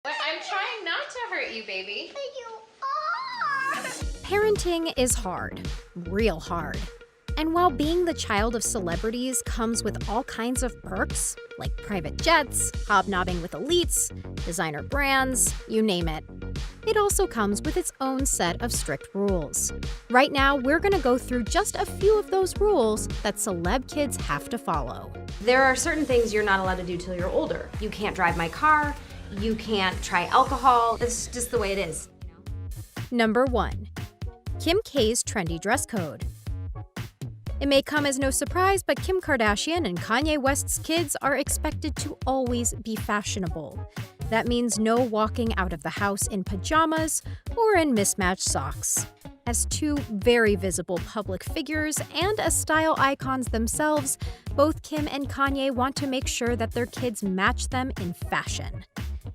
But I'm trying not to hurt you, baby. But you are! Parenting is hard, real hard. And while being the child of celebrities comes with all kinds of perks, like private jets, hobnobbing with elites, designer brands, you name it, it also comes with its own set of strict rules. Right now, we're gonna go through just a few of those rules that celeb kids have to follow. There are certain things you're not allowed to do till you're older. You can't drive my car, you can't try alcohol. It's just the way it is. Number 1. Kim K's trendy dress code. It may come as no surprise, but Kim Kardashian and Kanye West's kids are expected to always be fashionable. That means no walking out of the house in pajamas or in mismatched socks. As two very visible public figures and as style icons themselves, both Kim and Kanye want to make sure that their kids match them in fashion.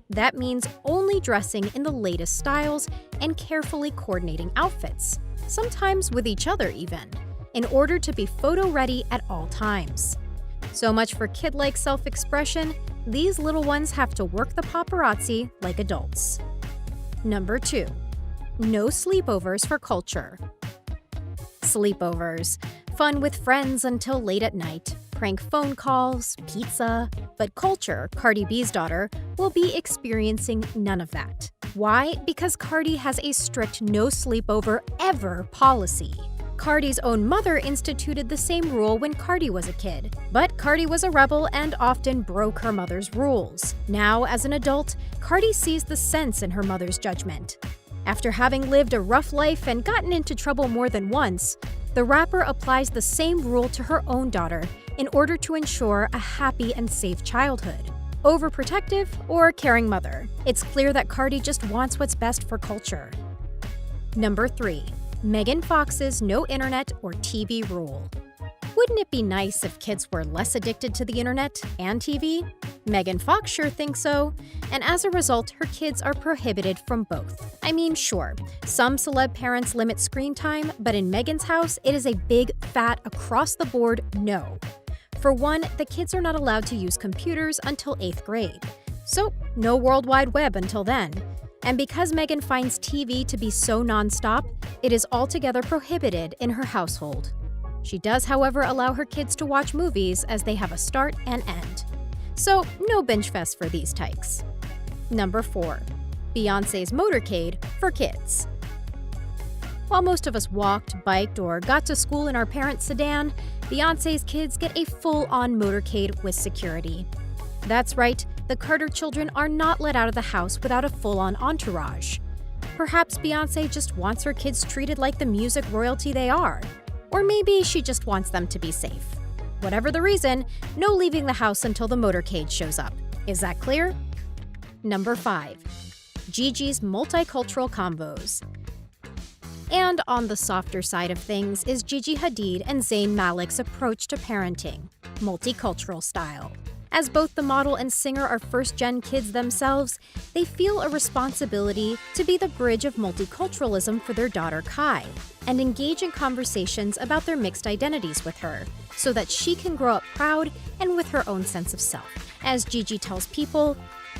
That means only dressing in the latest styles and carefully coordinating outfits, sometimes with each other even, in order to be photo-ready at all times. So much for kid-like self-expression, these little ones have to work the paparazzi like adults. Number 2. No sleepovers for culture. Sleepovers. Fun with friends until late at night, prank phone calls, pizza. But culture, Cardi B's daughter, will be experiencing none of that. Why? Because Cardi has a strict no sleepover ever policy. Cardi's own mother instituted the same rule when Cardi was a kid, but Cardi was a rebel and often broke her mother's rules. Now, as an adult, Cardi sees the sense in her mother's judgment. After having lived a rough life and gotten into trouble more than once, the rapper applies the same rule to her own daughter in order to ensure a happy and safe childhood. Overprotective or caring mother, it's clear that Cardi just wants what's best for culture. Number 3. Megan Fox's no internet or TV rule. Wouldn't it be nice if kids were less addicted to the internet and TV? Megan Fox sure thinks so, and as a result, her kids are prohibited from both. I mean, sure, some celeb parents limit screen time, but in Megan's house, it is a big, fat, across-the-board no. For one, the kids are not allowed to use computers until 8th grade, so no World Wide Web until then. And because Megan finds TV to be so nonstop, it is altogether prohibited in her household. She does, however, allow her kids to watch movies as they have a start and end. So, no binge fest for these tykes. Number 4. Beyonce's Motorcade for kids. While most of us walked, biked, or got to school in our parents' sedan, Beyonce's kids get a full-on motorcade with security. That's right, the Carter children are not let out of the house without a full-on entourage. Perhaps Beyonce just wants her kids treated like the music royalty they are. Or maybe she just wants them to be safe. Whatever the reason, no leaving the house until the motorcade shows up. Is that clear? Number 5. Gigi's multicultural combos. And on the softer side of things is Gigi Hadid and Zayn Malik's approach to parenting, multicultural style. As both the model and singer are first-gen kids themselves, they feel a responsibility to be the bridge of multiculturalism for their daughter Kai, and engage in conversations about their mixed identities with her, so that she can grow up proud and with her own sense of self. As Gigi tells People,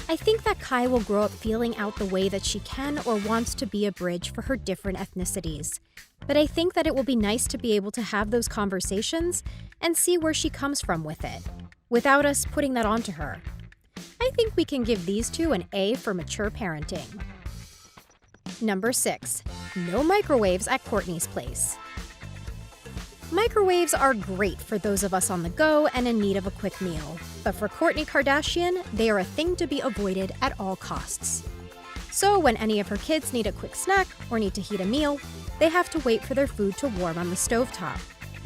I think that Kai will grow up feeling out the way that she can or wants to be a bridge for her different ethnicities. But I think that it will be nice to be able to have those conversations and see where she comes from with it, without us putting that onto her. I think we can give these two an A for mature parenting. Number 6. No microwaves at Kourtney's place. Microwaves are great for those of us on the go and in need of a quick meal. But for Kourtney Kardashian, they are a thing to be avoided at all costs. So when any of her kids need a quick snack or need to heat a meal, they have to wait for their food to warm on the stovetop.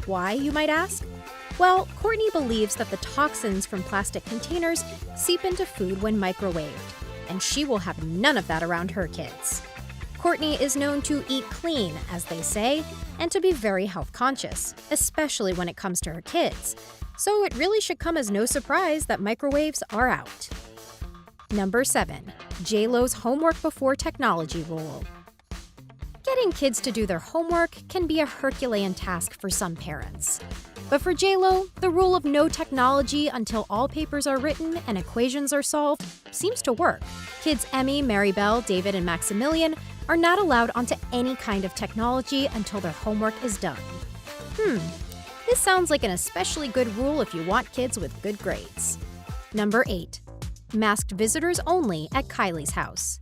Why, you might ask? Well, Kourtney believes that the toxins from plastic containers seep into food when microwaved, and she will have none of that around her kids. Kourtney is known to eat clean, as they say, and to be very health conscious, especially when it comes to her kids. So it really should come as no surprise that microwaves are out. Number 7. J-Lo's homework before technology rule. Getting kids to do their homework can be a Herculean task for some parents. But for JLo, the rule of no technology until all papers are written and equations are solved seems to work. Kids Emmy, Maribel, David, and Maximilian are not allowed onto any kind of technology until their homework is done. This sounds like an especially good rule if you want kids with good grades. Number 8. Masked visitors only at Kylie's house.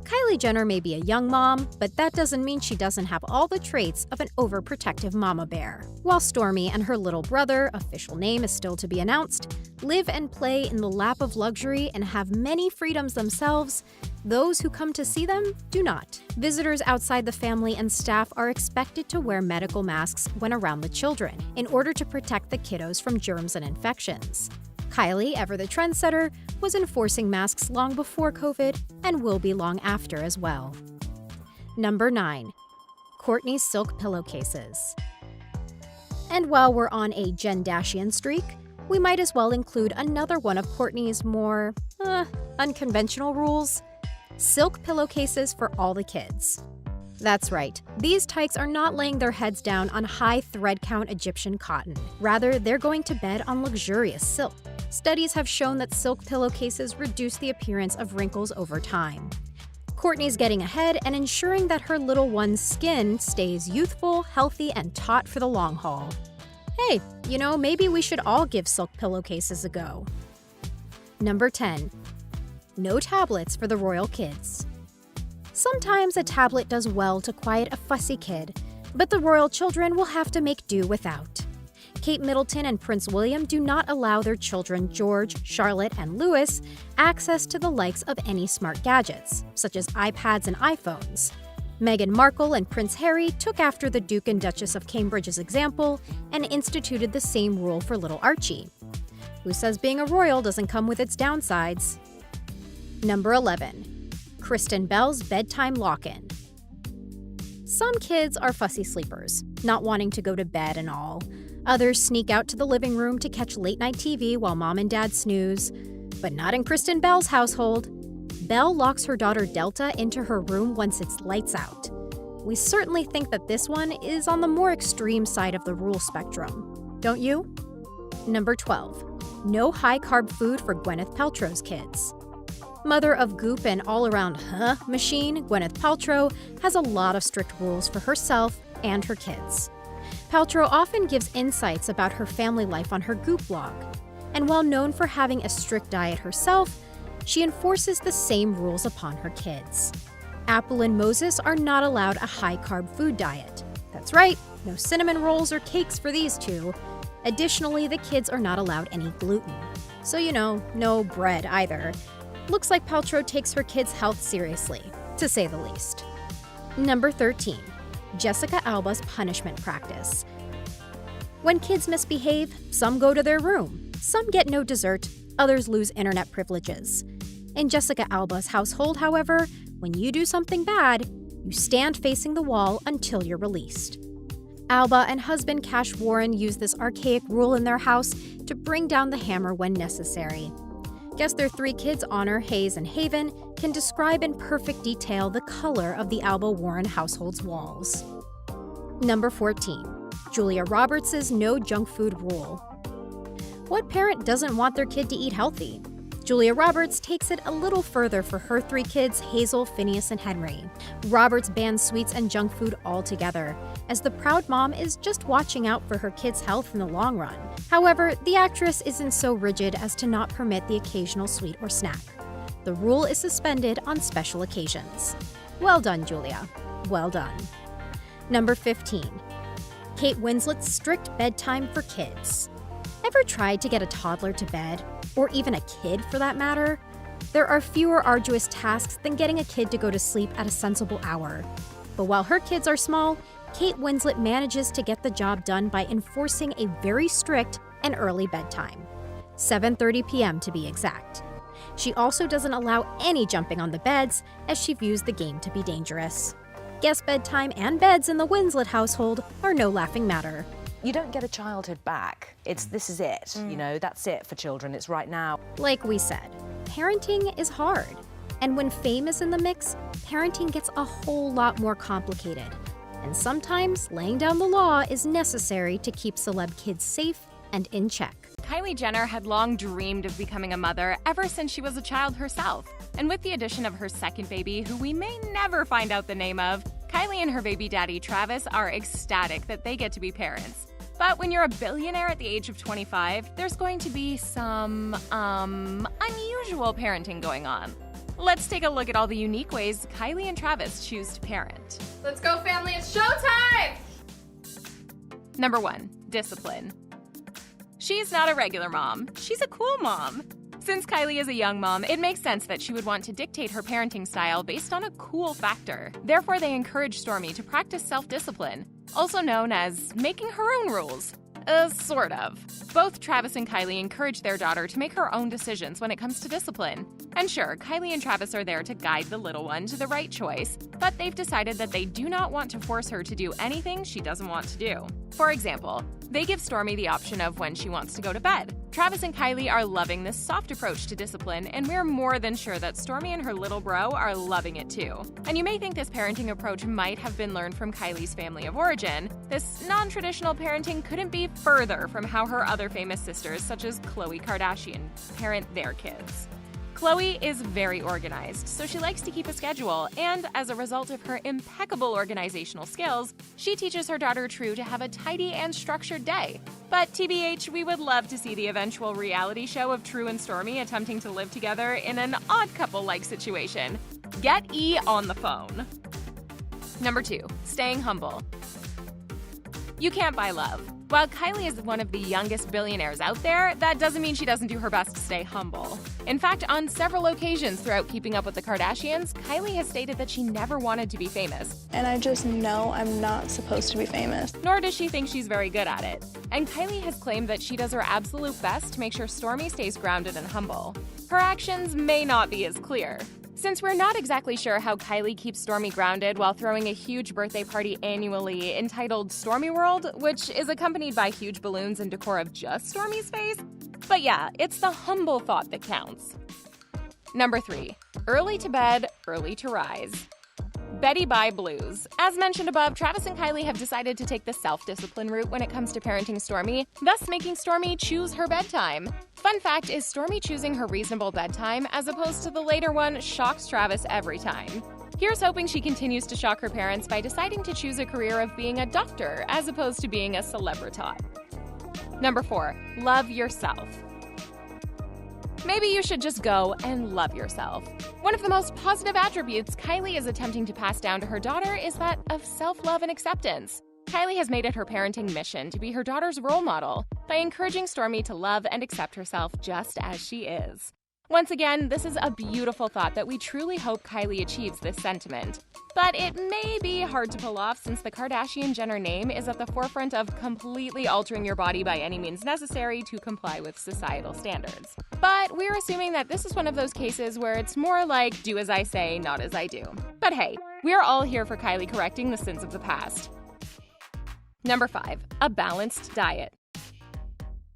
Kylie Jenner may be a young mom, but that doesn't mean she doesn't have all the traits of an overprotective mama bear. While Stormi and her little brother, official name is still to be announced, live and play in the lap of luxury and have many freedoms themselves, those who come to see them do not. Visitors outside the family and staff are expected to wear medical masks when around the children, in order to protect the kiddos from germs and infections. Kylie, ever the trendsetter, was enforcing masks long before COVID and will be long after as well. Number 9. Kourtney's silk pillowcases. And while we're on a Jen-Dashian streak, we might as well include another one of Kourtney's more, unconventional rules: silk pillowcases for all the kids. That's right, these tykes are not laying their heads down on high thread count Egyptian cotton. Rather, they're going to bed on luxurious silk. Studies have shown that silk pillowcases reduce the appearance of wrinkles over time. Kourtney's getting ahead and ensuring that her little one's skin stays youthful, healthy, and taut for the long haul. Hey, maybe we should all give silk pillowcases a go. Number 10. No tablets for the royal kids. Sometimes a tablet does well to quiet a fussy kid, but the royal children will have to make do without. Kate Middleton and Prince William do not allow their children George, Charlotte, and Louis access to the likes of any smart gadgets, such as iPads and iPhones. Meghan Markle and Prince Harry took after the Duke and Duchess of Cambridge's example and instituted the same rule for little Archie. Who says being a royal doesn't come with its downsides? Number 11. Kristen Bell's bedtime lock-in. Some kids are fussy sleepers, not wanting to go to bed and all. Others sneak out to the living room to catch late-night TV while mom and dad snooze. But not in Kristen Bell's household. Belle locks her daughter Delta into her room once it's lights out. We certainly think that this one is on the more extreme side of the rule spectrum. Don't you? Number 12. No high-carb food for Gwyneth Paltrow's kids. Mother of Goop and all-around machine, Gwyneth Paltrow has a lot of strict rules for herself and her kids. Paltrow often gives insights about her family life on her Goop blog. And while known for having a strict diet herself, she enforces the same rules upon her kids. Apple and Moses are not allowed a high-carb food diet. That's right, no cinnamon rolls or cakes for these two. Additionally, the kids are not allowed any gluten. So, no bread either. Looks like Paltrow takes her kids' health seriously, to say the least. Number 13. Jessica Alba's punishment practice. When kids misbehave, some go to their room. Some get no dessert, others lose internet privileges. In Jessica Alba's household, however, when you do something bad, you stand facing the wall until you're released. Alba and husband Cash Warren use this archaic rule in their house to bring down the hammer when necessary. Guess their 3 kids, Honor, Hayes, and Haven, can describe in perfect detail the color of the Alba Warren household's walls. Number 14. Julia Roberts' no junk food rule. What parent doesn't want their kid to eat healthy? Julia Roberts takes it a little further for her 3 kids, Hazel, Phineas, and Henry. Roberts bans sweets and junk food altogether, as the proud mom is just watching out for her kids' health in the long run. However, the actress isn't so rigid as to not permit the occasional sweet or snack. The rule is suspended on special occasions. Well done, Julia. Well done. Number 15. Kate Winslet's strict bedtime for kids. Ever tried to get a toddler to bed? Or even a kid for that matter? There are fewer arduous tasks than getting a kid to go to sleep at a sensible hour. But while her kids are small, Kate Winslet manages to get the job done by enforcing a very strict and early bedtime. 7:30 p.m. to be exact. She also doesn't allow any jumping on the beds, as she views the game to be dangerous. Guest bedtime and beds in the Winslet household are no laughing matter. You don't get a childhood back. This is it, that's it for children, it's right now. Like we said, parenting is hard. And when fame is in the mix, parenting gets a whole lot more complicated. And sometimes laying down the law is necessary to keep celeb kids safe and in check. Kylie Jenner had long dreamed of becoming a mother ever since she was a child herself. And with the addition of her second baby, who we may never find out the name of, Kylie and her baby daddy Travis are ecstatic that they get to be parents. But when you're a billionaire at the age of 25, there's going to be some, unusual parenting going on. Let's take a look at all the unique ways Kylie and Travis choose to parent. Let's go, family. It's showtime! Number 1, discipline. She's not a regular mom. She's a cool mom. Since Kylie is a young mom, it makes sense that she would want to dictate her parenting style based on a cool factor. Therefore, they encourage Stormi to practice self-discipline, also known as making her own rules. Sort of. Both Travis and Kylie encourage their daughter to make her own decisions when it comes to discipline. And sure, Kylie and Travis are there to guide the little one to the right choice, but they've decided that they do not want to force her to do anything she doesn't want to do. For example, they give Stormi the option of when she wants to go to bed. Travis and Kylie are loving this soft approach to discipline, and we're more than sure that Stormi and her little bro are loving it too. And you may think this parenting approach might have been learned from Kylie's family of origin. This non-traditional parenting couldn't be further from how her other famous sisters, such as Khloe Kardashian, parent their kids. Khloe is very organized, so she likes to keep a schedule, and as a result of her impeccable organizational skills, she teaches her daughter True to have a tidy and structured day. But TBH, we would love to see the eventual reality show of True and Stormi attempting to live together in an odd couple-like situation. Get E on the phone. Number 2, staying humble. You can't buy love. While Kylie is one of the youngest billionaires out there, that doesn't mean she doesn't do her best to stay humble. In fact, on several occasions throughout Keeping Up with the Kardashians, Kylie has stated that she never wanted to be famous. And I just know I'm not supposed to be famous. Nor does she think she's very good at it. And Kylie has claimed that she does her absolute best to make sure Stormi stays grounded and humble. Her actions may not be as clear. Since we're not exactly sure how Kylie keeps Stormi grounded while throwing a huge birthday party annually entitled Stormi World, which is accompanied by huge balloons and decor of just Stormi's face, but yeah, it's the humble thought that counts. Number 3, early to bed, early to rise. Betty Bye Blues. As mentioned above, Travis and Kylie have decided to take the self-discipline route when it comes to parenting Stormi, thus making Stormi choose her bedtime. Fun fact is Stormi choosing her reasonable bedtime as opposed to the later one shocks Travis every time. Here's hoping she continues to shock her parents by deciding to choose a career of being a doctor as opposed to being a celebrity. Number 4, love yourself. Maybe you should just go and love yourself. One of the most positive attributes Kylie is attempting to pass down to her daughter is that of self-love and acceptance. Kylie has made it her parenting mission to be her daughter's role model by encouraging Stormi to love and accept herself just as she is. Once again, this is a beautiful thought that we truly hope Kylie achieves this sentiment. But it may be hard to pull off since the Kardashian Jenner name is at the forefront of completely altering your body by any means necessary to comply with societal standards. But we're assuming that this is one of those cases where it's more like do as I say, not as I do. But hey, we're all here for Kylie correcting the sins of the past. Number 5, a balanced diet.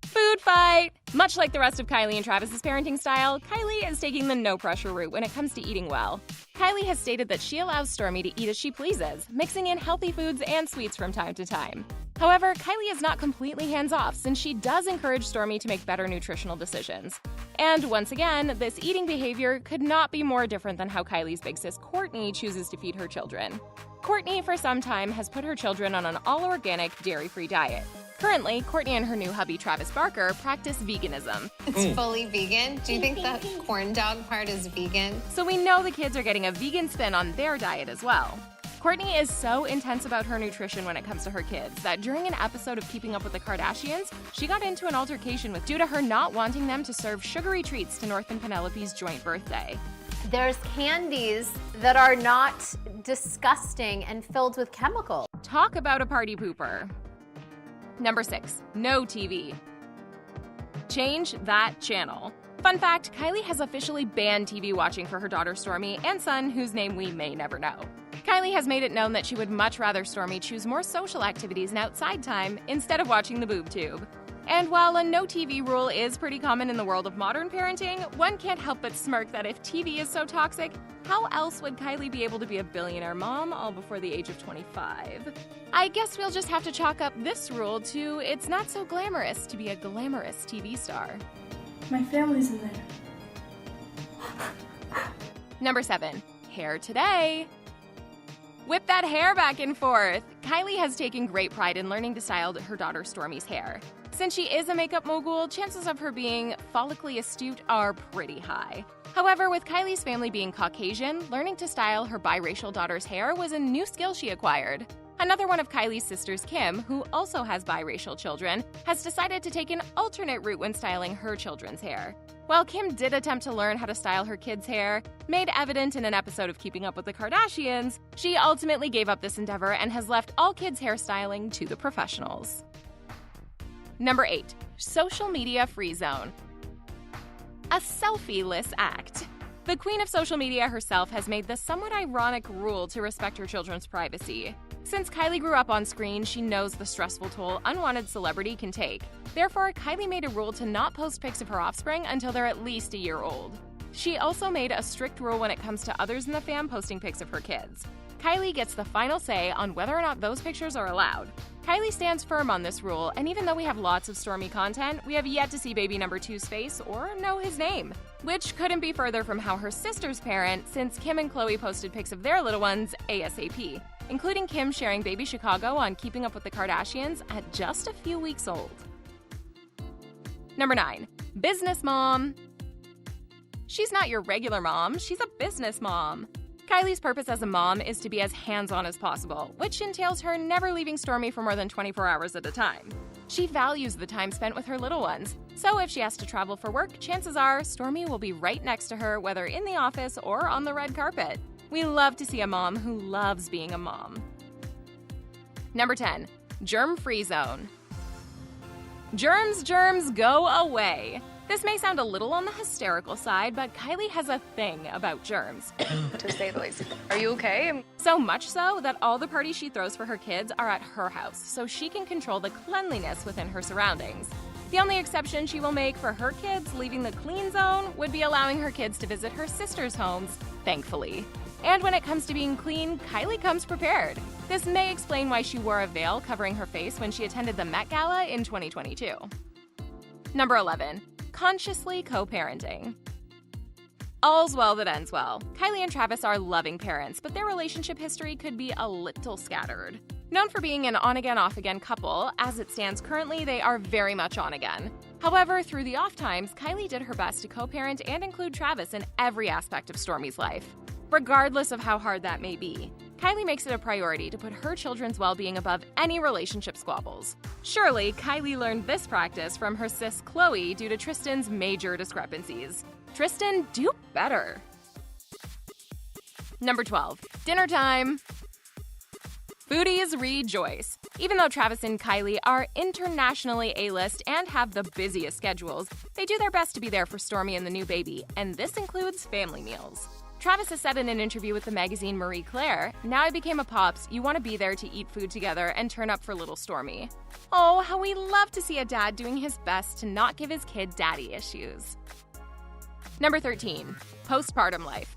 Food fight! Much like the rest of Kylie and Travis's parenting style, Kylie is taking the no-pressure route when it comes to eating well. Kylie has stated that she allows Stormi to eat as she pleases, mixing in healthy foods and sweets from time to time. However, Kylie is not completely hands-off since she does encourage Stormi to make better nutritional decisions. And once again, this eating behavior could not be more different than how Kylie's big sis Courtney chooses to feed her children. Courtney, for some time, has put her children on an all-organic, dairy-free diet. Currently, Courtney and her new hubby, Travis Barker, practice veganism. It's fully vegan? Do you think the corn dog part is vegan? So we know the kids are getting a vegan spin on their diet as well. Courtney is so intense about her nutrition when it comes to her kids that during an episode of Keeping Up with the Kardashians, she got into an altercation with due to her not wanting them to serve sugary treats to North and Penelope's joint birthday. There's candies that are not disgusting and filled with chemicals. Talk about a party pooper. Number 6, no TV. Change that channel. Fun fact, Kylie has officially banned TV watching for her daughter Stormi and son, whose name we may never know. Kylie has made it known that she would much rather Stormi choose more social activities and outside time instead of watching the boob tube. And while a no TV rule is pretty common in the world of modern parenting, one can't help but smirk that if TV is so toxic, How else would Kylie be able to be a billionaire mom all before the age of 25? I guess we'll just have to chalk up this rule to it's not so glamorous to be a glamorous TV star. My family's in there. Number 7, hair today. Whip that hair back and forth. Kylie has taken great pride in learning to style her daughter Stormi's hair. Since she is a makeup mogul, chances of her being follically astute are pretty high. However, with Kylie's family being Caucasian, learning to style her biracial daughter's hair was a new skill she acquired. Another one of Kylie's sisters, Kim, who also has biracial children, has decided to take an alternate route when styling her children's hair. While Kim did attempt to learn how to style her kids' hair, made evident in an episode of Keeping Up with the Kardashians, she ultimately gave up this endeavor and has left all kids' hairstyling to the professionals. Number 8, social media free zone. A selfie-less act. The queen of social media herself has made the somewhat ironic rule to respect her children's privacy. Since Kylie grew up on screen, she knows the stressful toll unwanted celebrity can take. Therefore, Kylie made a rule to not post pics of her offspring until they're at least a year old. She also made a strict rule when it comes to others in the fam posting pics of her kids. Kylie gets the final say on whether or not those pictures are allowed. Kylie stands firm on this rule, and even though we have lots of Stormi content, we have yet to see baby number 2's face or know his name. Which couldn't be further from how her sisters parent, since Kim and Khloe posted pics of their little ones ASAP, including Kim sharing baby Chicago on Keeping Up with the Kardashians at just a few weeks old. Number 9, business mom. She's not your regular mom, she's a business mom. Kylie's purpose as a mom is to be as hands-on as possible, which entails her never leaving Stormi for more than 24 hours at a time. She values the time spent with her little ones, so if she has to travel for work, chances are Stormi will be right next to her, whether in the office or on the red carpet. We love to see a mom who loves being a mom. Number 10, germ-free zone. Germs, go away. This may sound a little on the hysterical side, but Kylie has a thing about germs. To say the least. Are you okay? So much so that all the parties she throws for her kids are at her house, so she can control the cleanliness within her surroundings. The only exception she will make for her kids leaving the clean zone would be allowing her kids to visit her sister's homes, thankfully. And when it comes to being clean, Kylie comes prepared. This may explain why she wore a veil covering her face when she attended the Met Gala in 2022. Number 11. Consciously co-parenting. All's well that ends well. Kylie and Travis are loving parents, but their relationship history could be a little scattered. Known for being an on-again, off-again couple, as it stands currently, they are very much on-again. However, through the off times, Kylie did her best to co-parent and include Travis in every aspect of Stormi's life. Regardless of how hard that may be, Kylie makes it a priority to put her children's well-being above any relationship squabbles. Surely, Kylie learned this practice from her sis Khloe due to Tristan's major discrepancies. Tristan, do better. Number 12, dinner time. Foodies rejoice. Even though Travis and Kylie are internationally A-list and have the busiest schedules, they do their best to be there for Stormi and the new baby, and this includes family meals. Travis has said in an interview with the magazine Marie Claire, "Now I became a pops, you want to be there to eat food together and turn up for little Stormi." Oh, how we love to see a dad doing his best to not give his kid daddy issues. Number 13, postpartum life.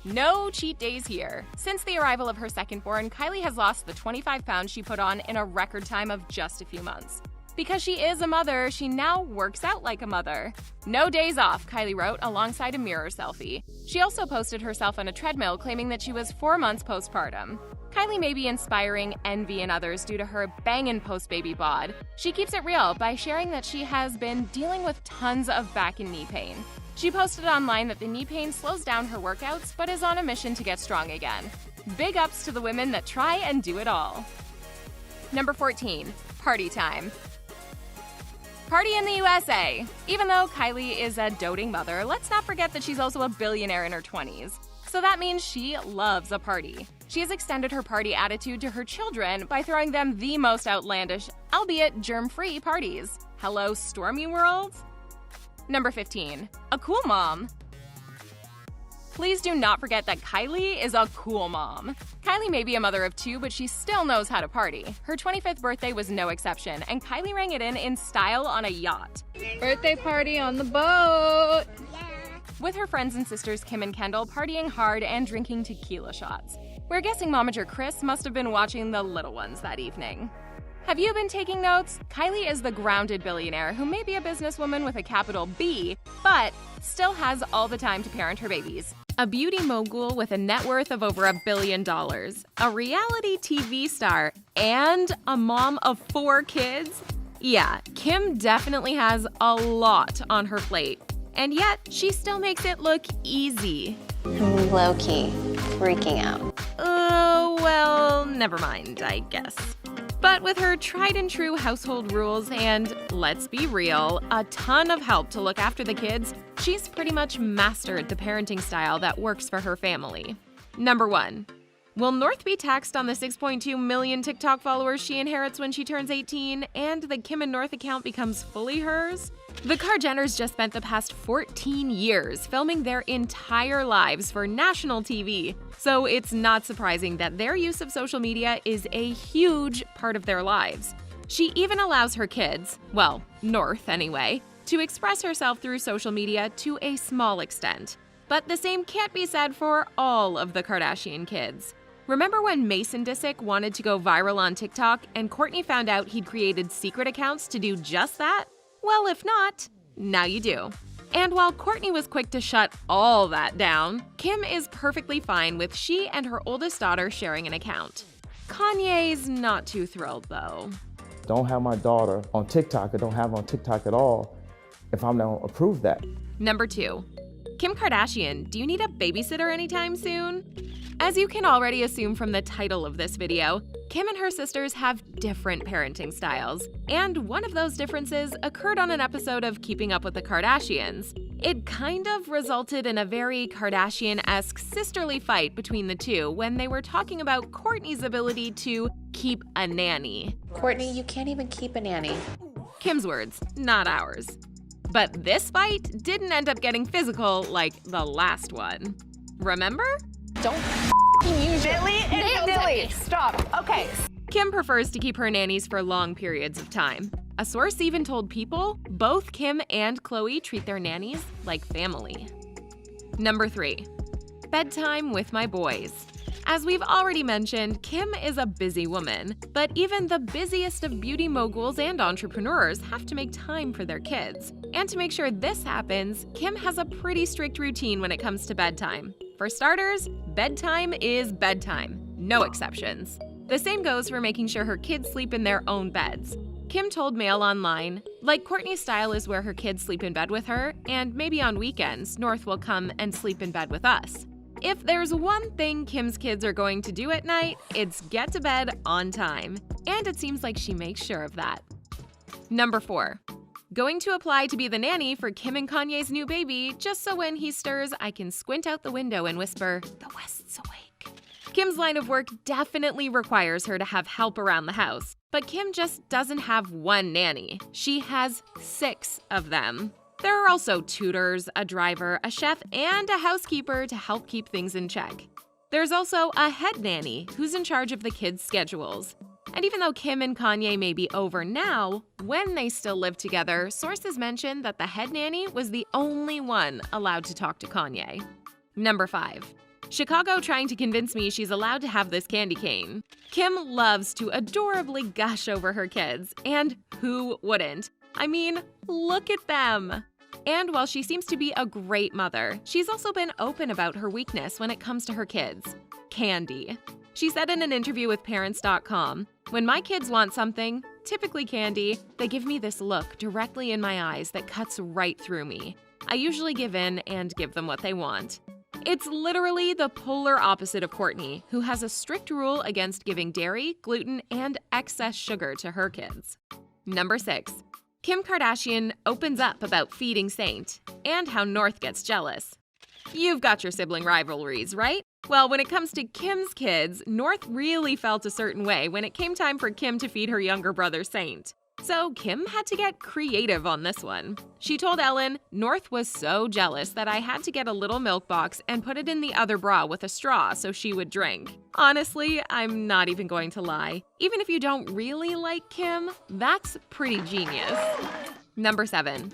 No cheat days here. Since the arrival of her second-born, Kylie has lost the 25 pounds she put on in a record time of just a few months. Because she is a mother, she now works out like a mother. No days off, Kylie wrote alongside a mirror selfie. She also posted herself on a treadmill claiming that she was 4 months postpartum. Kylie may be inspiring envy in others due to her bangin' post-baby bod. She keeps it real by sharing that she has been dealing with tons of back and knee pain. She posted online that the knee pain slows down her workouts but is on a mission to get strong again. Big ups to the women that try and do it all. Number 14, party time. Party in the USA! Even though Kylie is a doting mother, let's not forget that she's also a billionaire in her 20s. So that means she loves a party. She has extended her party attitude to her children by throwing them the most outlandish, albeit germ-free parties. Hello, Stormi World? Number 15, a cool mom. Please do not forget that Kylie is a cool mom. Kylie may be a mother of 2, but she still knows how to party. Her 25th birthday was no exception, and Kylie rang it in style on a yacht. Birthday party on the boat. with her friends and sisters Kim and Kendall partying hard and drinking tequila shots. We're guessing momager Chris must have been watching the little ones that evening. Have you been taking notes? Kylie is the grounded billionaire who may be a businesswoman with a capital B, but still has all the time to parent her babies. A beauty mogul with a net worth of over $1 billion, a reality TV star, and a mom of 4 kids? Yeah, Kim definitely has a lot on her plate, and yet she still makes it look easy. I'm low-key freaking out. Well, never mind, I guess. But with her tried and true household rules and, let's be real, a ton of help to look after the kids, she's pretty much mastered the parenting style that works for her family. Number 1. Will North be taxed on the 6.2 million TikTok followers she inherits when she turns 18 and the Kim and North account becomes fully hers? The KarJenners just spent the past 14 years filming their entire lives for national TV, so it's not surprising that their use of social media is a huge part of their lives. She even allows her kids, well, North anyway, to express herself through social media to a small extent. But the same can't be said for all of the Kardashian kids. Remember when Mason Disick wanted to go viral on TikTok and Courtney found out he'd created secret accounts to do just that? Well, if not, now you do. And while Courtney was quick to shut all that down, Kim is perfectly fine with she and her oldest daughter sharing an account. Kanye's not too thrilled, though. Don't have my daughter on TikTok or don't have her on TikTok at all if I'm not approve that. Number 2. Kim Kardashian, do you need a babysitter anytime soon? As you can already assume from the title of this video, Kim and her sisters have different parenting styles, and one of those differences occurred on an episode of Keeping Up with the Kardashians. It kind of resulted in a very Kardashian-esque sisterly fight between the two when they were talking about Kourtney's ability to keep a nanny. Courtney, you can't even keep a nanny. Kim's words, not ours. But this fight didn't end up getting physical like the last one. Remember? Don't use Billy, stop. Okay. Kim prefers to keep her nannies for long periods of time. A source even told People both Kim and Khloe treat their nannies like family. Number 3. Bedtime with my boys. As we've already mentioned, Kim is a busy woman, but even the busiest of beauty moguls and entrepreneurs have to make time for their kids. And to make sure this happens, Kim has a pretty strict routine when it comes to bedtime. For starters, bedtime is bedtime, no exceptions. The same goes for making sure her kids sleep in their own beds. Kim told Mail Online, like Kourtney's style is where her kids sleep in bed with her, and maybe on weekends, North will come and sleep in bed with us. If there's one thing Kim's kids are going to do at night, it's get to bed on time. And it seems like she makes sure of that. Number 4. Going to apply to be the nanny for Kim and Kanye's new baby, just so when he stirs, I can squint out the window and whisper, "The West's awake." Kim's line of work definitely requires her to have help around the house, but Kim just doesn't have one nanny. She has 6 of them. There are also tutors, a driver, a chef, and a housekeeper to help keep things in check. There's also a head nanny who's in charge of the kids' schedules. And even though Kim and Kanye may be over now, when they still lived together, sources mention that the head nanny was the only one allowed to talk to Kanye. Number 5. Chicago trying to convince me she's allowed to have this candy cane. Kim loves to adorably gush over her kids, and who wouldn't? I mean, look at them! And while she seems to be a great mother, she's also been open about her weakness when it comes to her kids: candy. She said in an interview with Parents.com, "When my kids want something, typically candy, they give me this look directly in my eyes that cuts right through me. I usually give in and give them what they want." It's literally the polar opposite of Courtney, who has a strict rule against giving dairy, gluten, and excess sugar to her kids. Number 6. Kim Kardashian opens up about feeding Saint and how North gets jealous. You've got your sibling rivalries, right? Well, when it comes to Kim's kids, North really felt a certain way when it came time for Kim to feed her younger brother Saint. So Kim had to get creative on this one. She told Ellen, "North was so jealous that I had to get a little milk box and put it in the other bra with a straw so she would drink." Honestly, I'm not even going to lie. Even if you don't really like Kim, that's pretty genius. Number 7.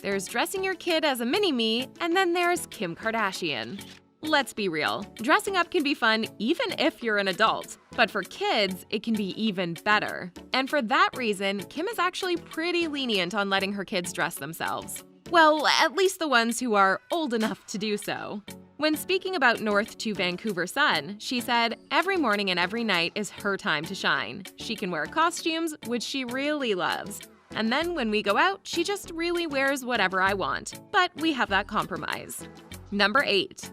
There's dressing your kid as a mini-me, and then there's Kim Kardashian. Let's be real, dressing up can be fun even if you're an adult, but for kids, it can be even better. And for that reason, Kim is actually pretty lenient on letting her kids dress themselves. Well, at least the ones who are old enough to do so. When speaking about North to Vancouver Sun, she said, "Every morning and every night is her time to shine. She can wear costumes, which she really loves. And then when we go out, she just really wears whatever I want. But we have that compromise." Number 8.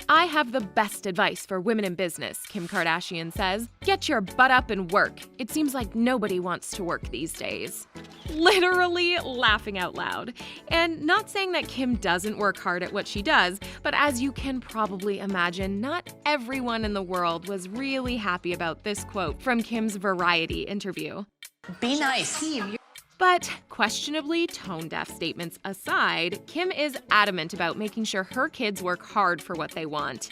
I have the best advice for women in business, Kim Kardashian says. Get your butt up and work. It seems like nobody wants to work these days. Literally laughing out loud. And not saying that Kim doesn't work hard at what she does, but as you can probably imagine, not everyone in the world was really happy about this quote from Kim's Variety interview. Be nice. But questionably tone-deaf statements aside, Kim is adamant about making sure her kids work hard for what they want.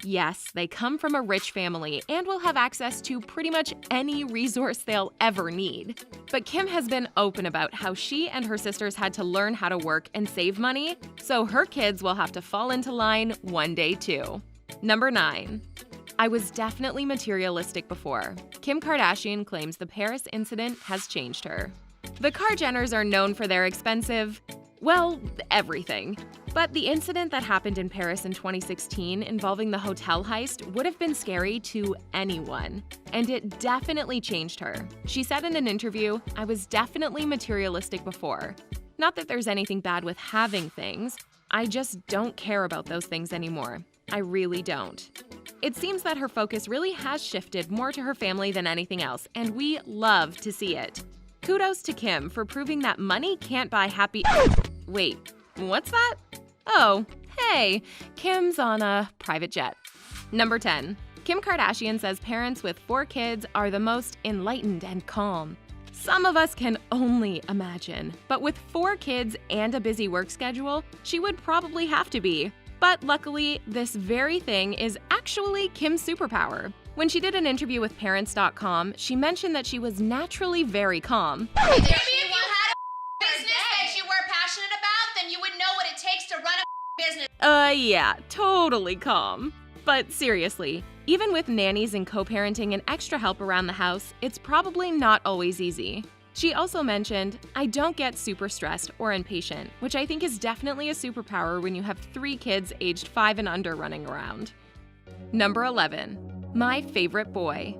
Yes, they come from a rich family and will have access to pretty much any resource they'll ever need. But Kim has been open about how she and her sisters had to learn how to work and save money, so her kids will have to fall into line one day too. Number 9. I was definitely materialistic before. Kim Kardashian claims the Paris incident has changed her. The KarJenners are known for their expensive, well, everything. But the incident that happened in Paris in 2016 involving the hotel heist would have been scary to anyone. And it definitely changed her. She said in an interview, "I was definitely materialistic before. Not that there's anything bad with having things. I just don't care about those things anymore. I really don't." It seems that her focus really has shifted more to her family than anything else, and we love to see it. Kudos to Kim for proving that money can't buy happy— Wait, what's that? Oh, hey, Kim's on a private jet. Number 10. Kim Kardashian says parents with 4 kids are the most enlightened and calm. Some of us can only imagine, but with 4 kids and a busy work schedule, she would probably have to be. But luckily, this very thing is actually Kim's superpower. When she did an interview with Parents.com, she mentioned that she was naturally very calm. Maybe if you had a business that you were passionate about, then you would know what it takes to run a business. Yeah, totally calm. But seriously, even with nannies and co-parenting and extra help around the house, it's probably not always easy. She also mentioned, "I don't get super stressed or impatient," which I think is definitely a superpower when you have 3 kids aged 5 and under running around. Number 11. My favorite boy.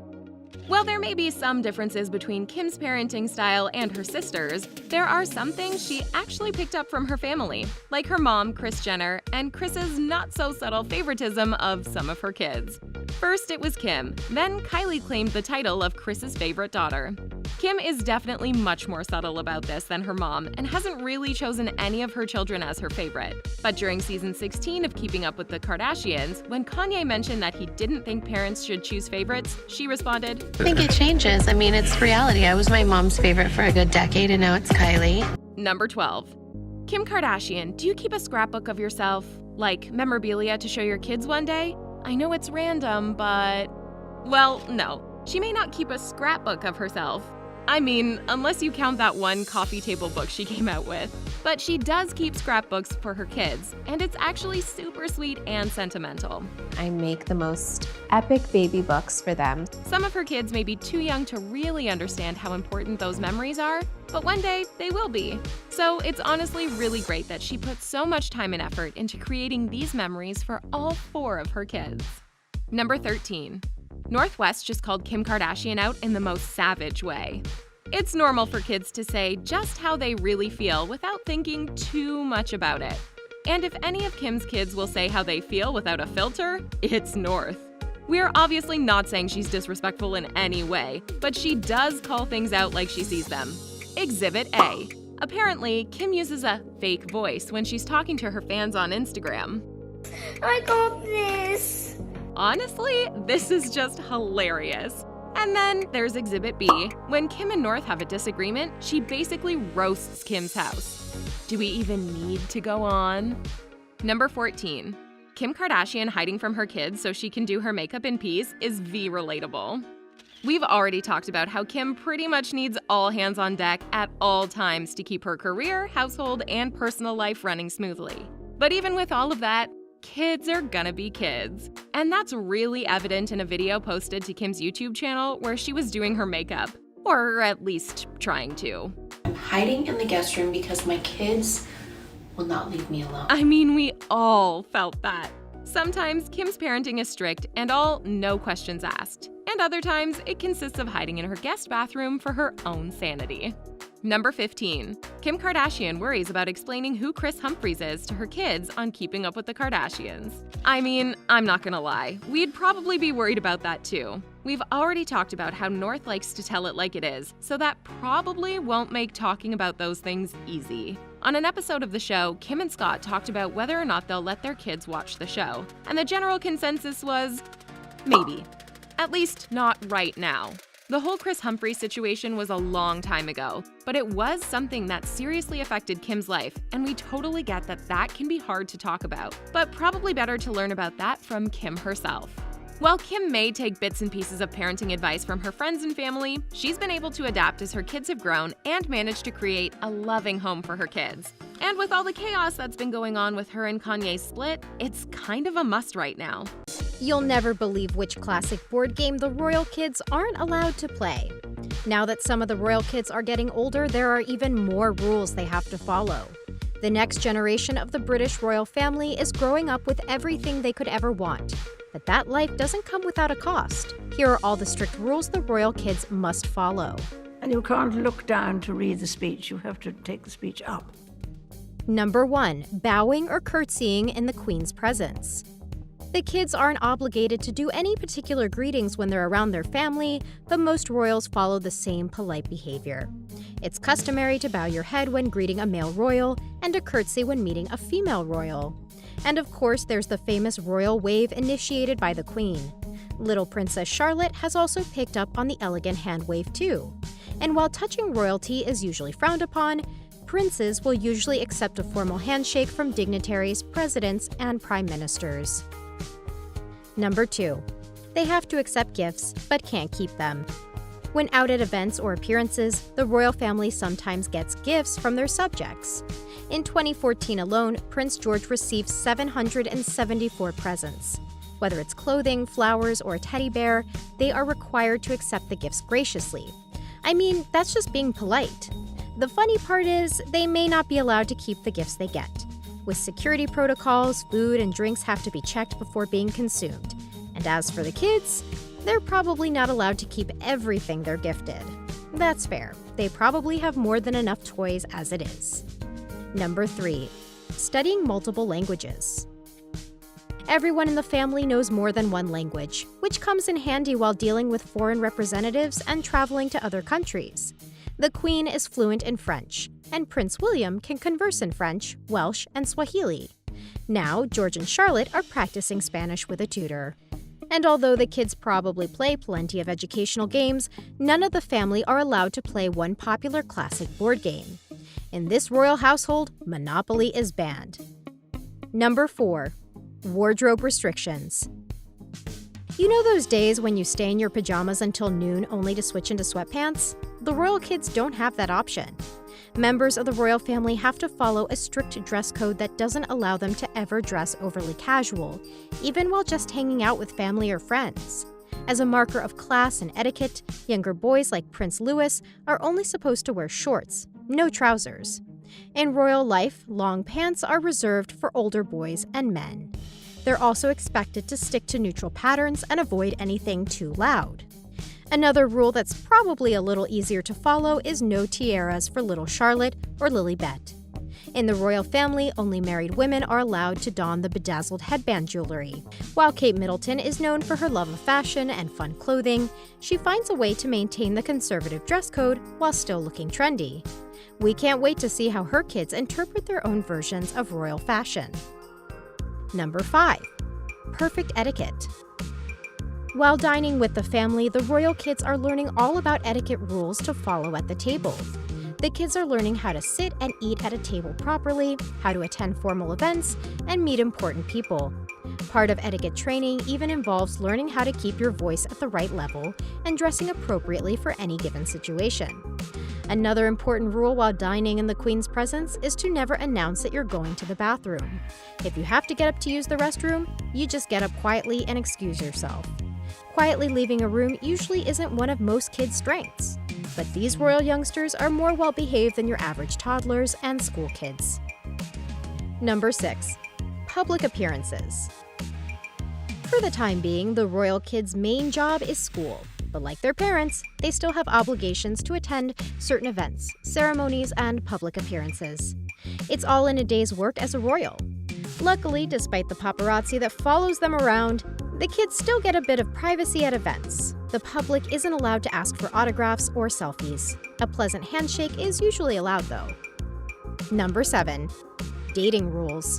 While there may be some differences between Kim's parenting style and her sisters, there are some things she actually picked up from her family, like her mom, Kris Jenner, and Kris's not-so-subtle favoritism of some of her kids. First, it was Kim. Then Kylie claimed the title of Kris's favorite daughter. Kim is definitely much more subtle about this than her mom and hasn't really chosen any of her children as her favorite. But during season 16 of Keeping Up with the Kardashians, when Kanye mentioned that he didn't think parents should choose favorites, she responded, I think it changes. I mean, it's reality. I was my mom's favorite for a good decade, and now it's Kylie. Number 12. Kim Kardashian, do you keep a scrapbook of yourself? Like memorabilia to show your kids one day? I know it's random, but… Well, no. She may not keep a scrapbook of herself. I mean, unless you count that one coffee table book she came out with. But she does keep scrapbooks for her kids, and it's actually super sweet and sentimental. I make the most epic baby books for them. Some of her kids may be too young to really understand how important those memories are, but one day they will be. So it's honestly really great that she put so much time and effort into creating these memories for all 4 of her kids. Number 13. North West just called Kim Kardashian out in the most savage way. It's normal for kids to say just how they really feel without thinking too much about it. And if any of Kim's kids will say how they feel without a filter, it's North. We're obviously not saying she's disrespectful in any way, but she does call things out like she sees them. Exhibit A. Apparently, Kim uses a fake voice when she's talking to her fans on Instagram. I got this. Honestly, this is just hilarious. And then there's Exhibit B. When Kim and North have a disagreement, she basically roasts Kim's house. Do we even need to go on? Number 14. Kim Kardashian hiding from her kids so she can do her makeup in peace is V-relatable. We've already talked about how Kim pretty much needs all hands on deck at all times to keep her career, household, and personal life running smoothly. But even with all of that, kids are gonna be kids. And that's really evident in a video posted to Kim's YouTube channel where she was doing her makeup. Or at least trying to. I'm hiding in the guest room because my kids will not leave me alone. I mean, we all felt that. Sometimes Kim's parenting is strict and all no questions asked. And other times, it consists of hiding in her guest bathroom for her own sanity. Number 15. Kim Kardashian worries about explaining who Kris Humphries is to her kids on Keeping Up with the Kardashians. I mean, I'm not gonna lie, we'd probably be worried about that too. We've already talked about how North likes to tell it like it is, so that probably won't make talking about those things easy. On an episode of the show, Kim and Scott talked about whether or not they'll let their kids watch the show, and the general consensus was maybe. At least not right now. The whole Kris Humphries situation was a long time ago, but it was something that seriously affected Kim's life, and we totally get that that can be hard to talk about, but probably better to learn about that from Kim herself. While Kim may take bits and pieces of parenting advice from her friends and family, she's been able to adapt as her kids have grown and managed to create a loving home for her kids. And with all the chaos that's been going on with her and Kanye's split, it's kind of a must right now. You'll never believe which classic board game the royal kids aren't allowed to play. Now that some of the royal kids are getting older, there are even more rules they have to follow. The next generation of the British royal family is growing up with everything they could ever want. But that life doesn't come without a cost. Here are all the strict rules the royal kids must follow. And you can't look down to read the speech, you have to take the speech up. Number 1. Bowing or curtsying in the Queen's presence. The kids aren't obligated to do any particular greetings when they're around their family, but most royals follow the same polite behavior. It's customary to bow your head when greeting a male royal and a curtsy when meeting a female royal. And of course, there's the famous royal wave initiated by the Queen. Little Princess Charlotte has also picked up on the elegant hand wave too. And while touching royalty is usually frowned upon, princes will usually accept a formal handshake from dignitaries, presidents, and prime ministers. Number 2. They have to accept gifts, but can't keep them. When out at events or appearances, the royal family sometimes gets gifts from their subjects. In 2014 alone, Prince George received 774 presents. Whether it's clothing, flowers, or a teddy bear, they are required to accept the gifts graciously. I mean, that's just being polite. The funny part is, they may not be allowed to keep the gifts they get. With security protocols, food and drinks have to be checked before being consumed. And as for the kids, they're probably not allowed to keep everything they're gifted. That's fair. They probably have more than enough toys as it is. Number 3. Studying multiple languages. Everyone in the family knows more than one language, which comes in handy while dealing with foreign representatives and traveling to other countries. The Queen is fluent in French, and Prince William can converse in French, Welsh, and Swahili. Now, George and Charlotte are practicing Spanish with a tutor. And although the kids probably play plenty of educational games, none of the family are allowed to play one popular classic board game. In this royal household, Monopoly is banned. Number 4. Wardrobe restrictions. You know those days when you stay in your pajamas until noon only to switch into sweatpants? The royal kids don't have that option. Members of the royal family have to follow a strict dress code that doesn't allow them to ever dress overly casual, even while just hanging out with family or friends. As a marker of class and etiquette, younger boys like Prince Louis are only supposed to wear shorts, no trousers. In royal life, long pants are reserved for older boys and men. They're also expected to stick to neutral patterns and avoid anything too loud. Another rule that's probably a little easier to follow is no tiaras for little Charlotte or Lilibet. In the royal family, only married women are allowed to don the bedazzled headband jewelry. While Kate Middleton is known for her love of fashion and fun clothing, she finds a way to maintain the conservative dress code while still looking trendy. We can't wait to see how her kids interpret their own versions of royal fashion. Number 5. Perfect etiquette. While dining with the family, the royal kids are learning all about etiquette rules to follow at the table. The kids are learning how to sit and eat at a table properly, how to attend formal events, and meet important people. Part of etiquette training even involves learning how to keep your voice at the right level and dressing appropriately for any given situation. Another important rule while dining in the Queen's presence is to never announce that you're going to the bathroom. If you have to get up to use the restroom, you just get up quietly and excuse yourself. Quietly leaving a room usually isn't one of most kids' strengths, but these royal youngsters are more well-behaved than your average toddlers and school kids. Number 6. Public appearances. For the time being, the royal kids' main job is school. But like their parents, they still have obligations to attend certain events, ceremonies, and public appearances. It's all in a day's work as a royal. Luckily, despite the paparazzi that follows them around, the kids still get a bit of privacy at events. The public isn't allowed to ask for autographs or selfies. A pleasant handshake is usually allowed, though. Number 7. Dating rules.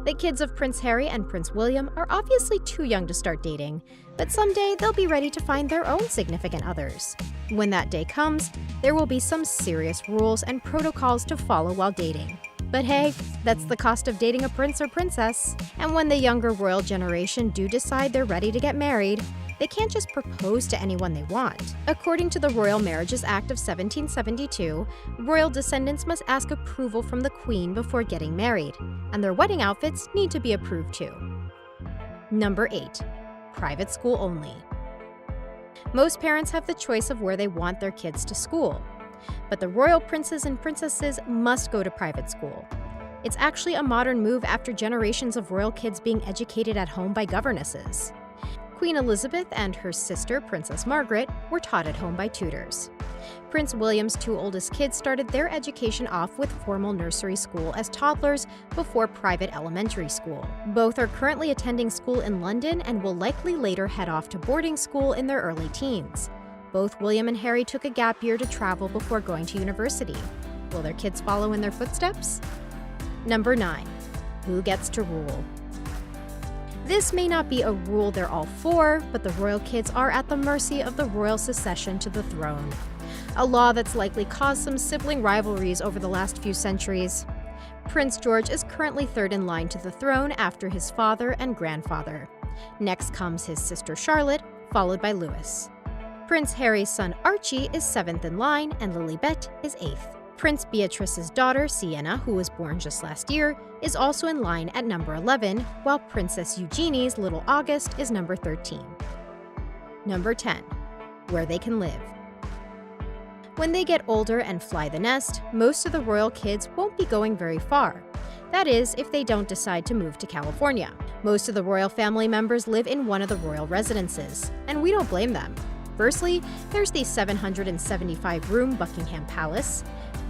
The kids of Prince Harry and Prince William are obviously too young to start dating, but someday they'll be ready to find their own significant others. When that day comes, there will be some serious rules and protocols to follow while dating. But hey, that's the cost of dating a prince or princess. And when the younger royal generation do decide they're ready to get married, they can't just propose to anyone they want. According to the Royal Marriages Act of 1772, royal descendants must ask approval from the Queen before getting married, and their wedding outfits need to be approved too. Number 8. Private school only. Most parents have the choice of where they want their kids to school, but the royal princes and princesses must go to private school. It's actually a modern move after generations of royal kids being educated at home by governesses. Queen Elizabeth and her sister, Princess Margaret, were taught at home by tutors. Prince William's 2 oldest kids started their education off with formal nursery school as toddlers before private elementary school. Both are currently attending school in London and will likely later head off to boarding school in their early teens. Both William and Harry took a gap year to travel before going to university. Will their kids follow in their footsteps? Number 9. Who gets to rule? This may not be a rule they're all for, but the royal kids are at the mercy of the royal succession to the throne. A law that's likely caused some sibling rivalries over the last few centuries. Prince George is currently 3rd in line to the throne after his father and grandfather. Next comes his sister Charlotte, followed by Louis. Prince Harry's son Archie is 7th in line, and Lilibet is 8th. Prince Beatrice's daughter, Sienna, who was born just last year, is also in line at number 11, while Princess Eugenie's little August is number 13. Number 10. Where they can live. When they get older and fly the nest, most of the royal kids won't be going very far. That is, if they don't decide to move to California. Most of the royal family members live in one of the royal residences, and we don't blame them. Firstly, there's the 775-room Buckingham Palace.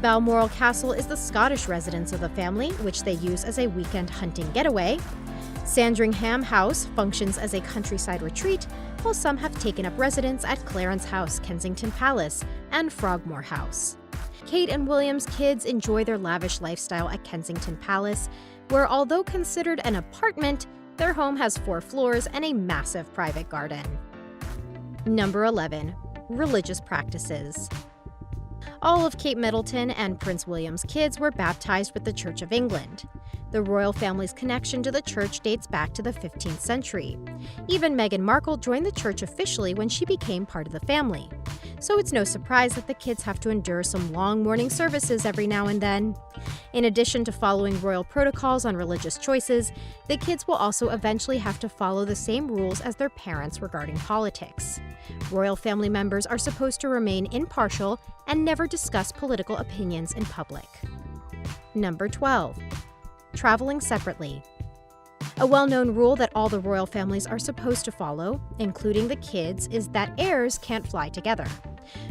Balmoral Castle is the Scottish residence of the family, which they use as a weekend hunting getaway. Sandringham House functions as a countryside retreat, while some have taken up residence at Clarence House, Kensington Palace, and Frogmore House. Kate and William's kids enjoy their lavish lifestyle at Kensington Palace, where although considered an apartment, their home has 4 floors and a massive private garden. Number 11. Religious practices. All of Kate Middleton and Prince William's kids were baptized with the Church of England. The royal family's connection to the church dates back to the 15th century. Even Meghan Markle joined the church officially when she became part of the family. So it's no surprise that the kids have to endure some long morning services every now and then. In addition to following royal protocols on religious choices, the kids will also eventually have to follow the same rules as their parents regarding politics. Royal family members are supposed to remain impartial and never discuss political opinions in public. Number 12. Traveling separately. A well-known rule that all the royal families are supposed to follow, including the kids, is that heirs can't fly together.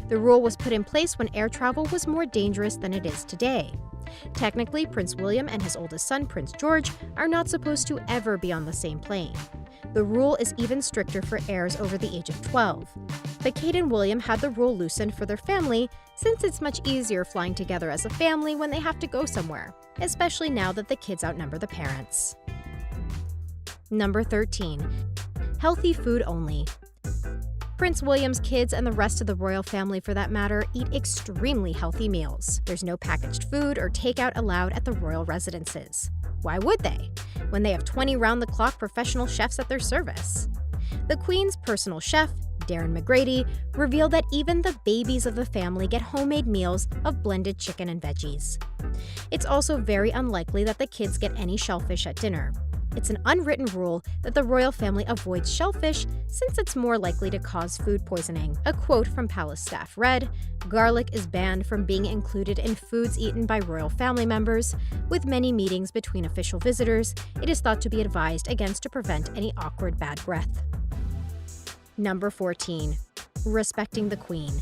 The rule was put in place when air travel was more dangerous than it is today. Technically, Prince William and his oldest son, Prince George, are not supposed to ever be on the same plane. The rule is even stricter for heirs over the age of 12. But Kate and William had the rule loosened for their family, since it's much easier flying together as a family when they have to go somewhere, especially now that the kids outnumber the parents. Number 13. Healthy food only. Prince William's kids, and the rest of the royal family for that matter, eat extremely healthy meals. There's no packaged food or takeout allowed at the royal residences. Why would they? when they have 20 round-the-clock professional chefs at their service. The Queen's personal chef, Darren McGrady, revealed that even the babies of the family get homemade meals of blended chicken and veggies. It's also very unlikely that the kids get any shellfish at dinner. It's an unwritten rule that the royal family avoids shellfish since it's more likely to cause food poisoning. A quote from palace staff read, "Garlic is banned from being included in foods eaten by royal family members. With many meetings between official visitors, it is thought to be advised against to prevent any awkward bad breath." Number 14. Respecting the Queen.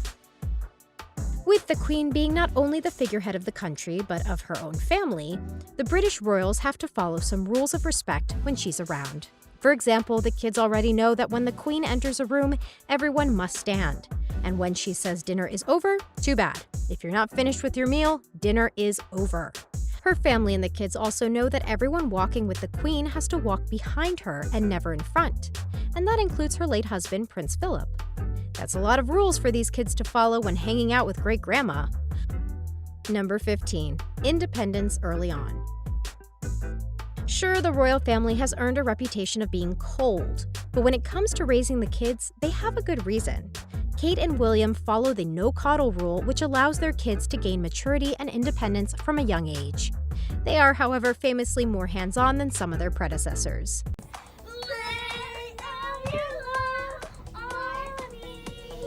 With the Queen being not only the figurehead of the country, but of her own family, the British royals have to follow some rules of respect when she's around. For example, the kids already know that when the Queen enters a room, everyone must stand. And when she says dinner is over, too bad. If you're not finished with your meal, dinner is over. Her family and the kids also know that everyone walking with the Queen has to walk behind her and never in front. And that includes her late husband, Prince Philip. That's a lot of rules for these kids to follow when hanging out with great-grandma. Number 15. Independence early on. Sure, the royal family has earned a reputation of being cold, but when it comes to raising the kids, they have a good reason. Kate and William follow the no-coddle rule, which allows their kids to gain maturity and independence from a young age. They are, however, famously more hands-on than some of their predecessors.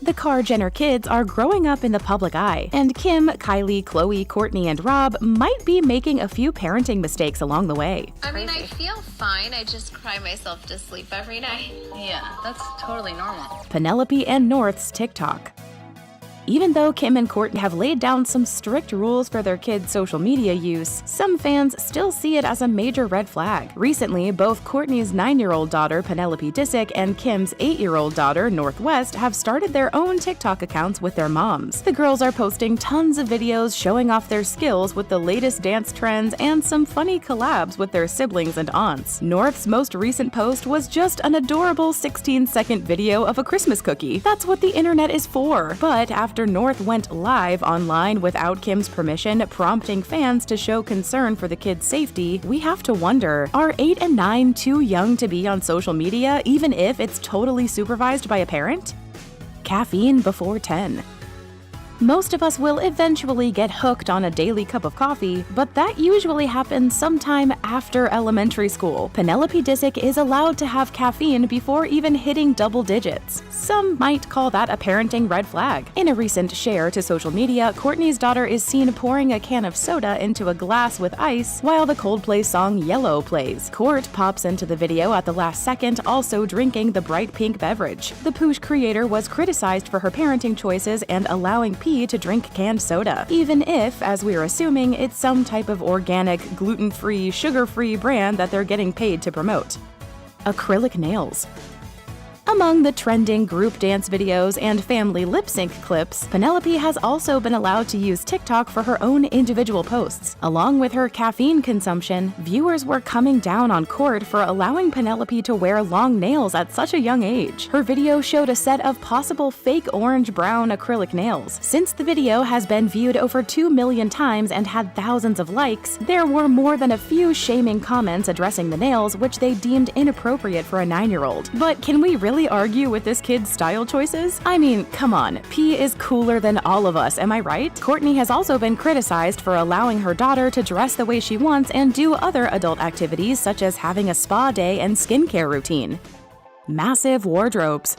The KarJenner kids are growing up in the public eye, and Kim, Kylie, Khloe, Kourtney, and Rob might be making a few parenting mistakes along the way. I mean, I feel fine. I just cry myself to sleep every night. Yeah, that's totally normal. Penelope and North's TikTok. Even though Kim and Kourtney have laid down some strict rules for their kids' social media use, some fans still see it as a major red flag. Recently, both Kourtney's 9-year-old daughter Penelope Disick and Kim's 8-year-old daughter Northwest have started their own TikTok accounts with their moms. The girls are posting tons of videos showing off their skills with the latest dance trends and some funny collabs with their siblings and aunts. North's most recent post was just an adorable 16-second video of a Christmas cookie. That's what the internet is for. But after North went live online without Kim's permission, prompting fans to show concern for the kids' safety, we have to wonder, are 8 and 9 too young to be on social media even if it's totally supervised by a parent? Caffeine before 10. Most of us will eventually get hooked on a daily cup of coffee, but that usually happens sometime after elementary school. Penelope Disick is allowed to have caffeine before even hitting double digits. Some might call that a parenting red flag. In a recent share to social media, Kourtney's daughter is seen pouring a can of soda into a glass with ice while the Coldplay song Yellow plays. Kourt pops into the video at the last second, also drinking the bright pink beverage. The Poosh creator was criticized for her parenting choices and allowing to drink canned soda, even if, as we're assuming, it's some type of organic, gluten-free, sugar-free brand that they're getting paid to promote. Acrylic nails. Among the trending group dance videos and family lip-sync clips, Penelope has also been allowed to use TikTok for her own individual posts. Along with her caffeine consumption, viewers were coming down on Kourt for allowing Penelope to wear long nails at such a young age. Her video showed a set of possible fake orange-brown acrylic nails. Since the video has been viewed over 2 million times and had thousands of likes, there were more than a few shaming comments addressing the nails, which they deemed inappropriate for a 9-year-old. But can we really argue with this kid's style choices? I mean, come on, P is cooler than all of us, am I right? Kourtney has also been criticized for allowing her daughter to dress the way she wants and do other adult activities such as having a spa day and skincare routine. Massive wardrobes.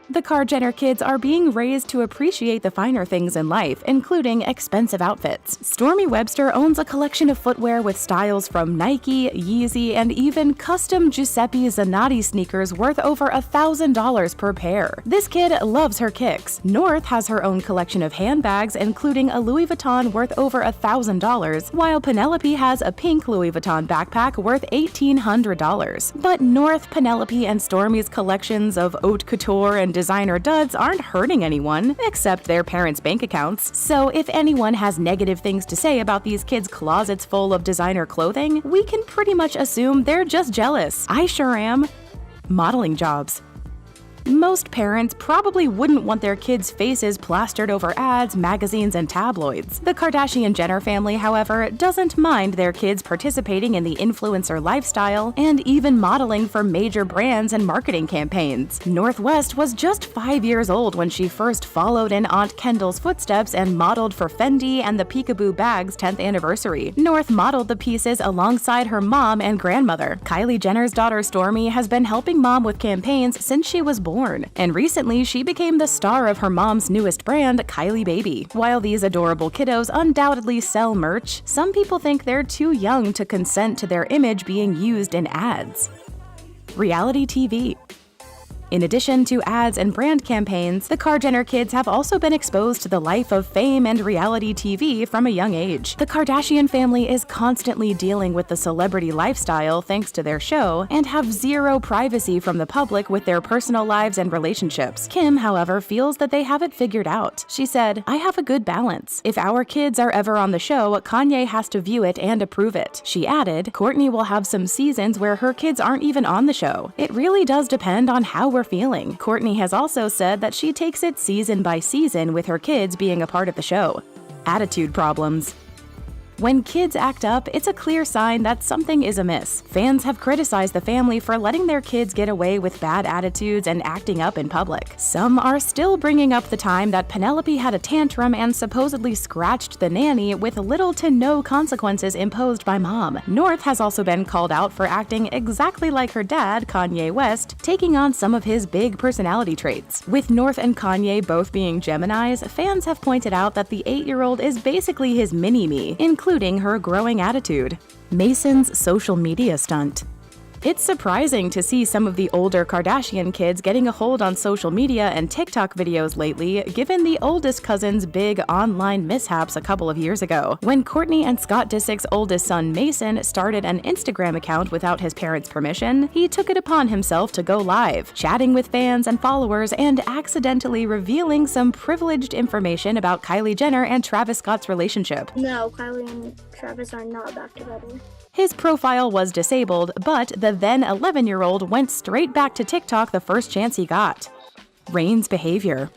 The KarJenner kids are being raised to appreciate the finer things in life, including expensive outfits. Stormi Webster owns a collection of footwear with styles from Nike, Yeezy, and even custom Giuseppe Zanotti sneakers worth over $1,000 per pair. This kid loves her kicks. North has her own collection of handbags, including a Louis Vuitton worth over $1,000, while Penelope has a pink Louis Vuitton backpack worth $1,800. But North, Penelope, and Stormi's collections of haute couture and designer duds aren't hurting anyone, except their parents' bank accounts. So if anyone has negative things to say about these kids' closets full of designer clothing, we can pretty much assume they're just jealous. I sure am. Modeling jobs. Most parents probably wouldn't want their kids' faces plastered over ads, magazines, and tabloids. The Kardashian Jenner family, however, doesn't mind their kids participating in the influencer lifestyle and even modeling for major brands and marketing campaigns. North West was just 5 years old when she first followed in Aunt Kendall's footsteps and modeled for Fendi and the Peekaboo bag's 10th anniversary. North modeled the pieces alongside her mom and grandmother. Kylie Jenner's daughter Stormi has been helping mom with campaigns since she was born, and recently she became the star of her mom's newest brand, Kylie Baby. While these adorable kiddos undoubtedly sell merch, some people think they're too young to consent to their image being used in ads. Reality TV. In addition to ads and brand campaigns, the KarJenner kids have also been exposed to the life of fame and reality TV from a young age. The Kardashian family is constantly dealing with the celebrity lifestyle thanks to their show, and have zero privacy from the public with their personal lives and relationships. Kim, however, feels that they have it figured out. She said, "I have a good balance. If our kids are ever on the show, Kanye has to view it and approve it." She added, "Courtney will have some seasons where her kids aren't even on the show. It really does depend on how we're feeling." Courtney has also said that she takes it season by season with her kids being a part of the show. Attitude problems. When kids act up, it's a clear sign that something is amiss. Fans have criticized the family for letting their kids get away with bad attitudes and acting up in public. Some are still bringing up the time that Penelope had a tantrum and supposedly scratched the nanny with little to no consequences imposed by mom. North has also been called out for acting exactly like her dad, Kanye West, taking on some of his big personality traits. With North and Kanye both being Geminis, fans have pointed out that the 8-year-old is basically his mini-me, including her growing attitude. Mason's social media stunt. It's surprising to see some of the older Kardashian kids getting a hold on social media and TikTok videos lately, given the oldest cousin's big online mishaps a couple of years ago. When Kourtney and Scott Disick's oldest son Mason started an Instagram account without his parents' permission, he took it upon himself to go live, chatting with fans and followers and accidentally revealing some privileged information about Kylie Jenner and Travis Scott's relationship. No, Kylie and Travis are not back together. His profile was disabled, but the then 11-year-old went straight back to TikTok the first chance he got. Reigns' behavior.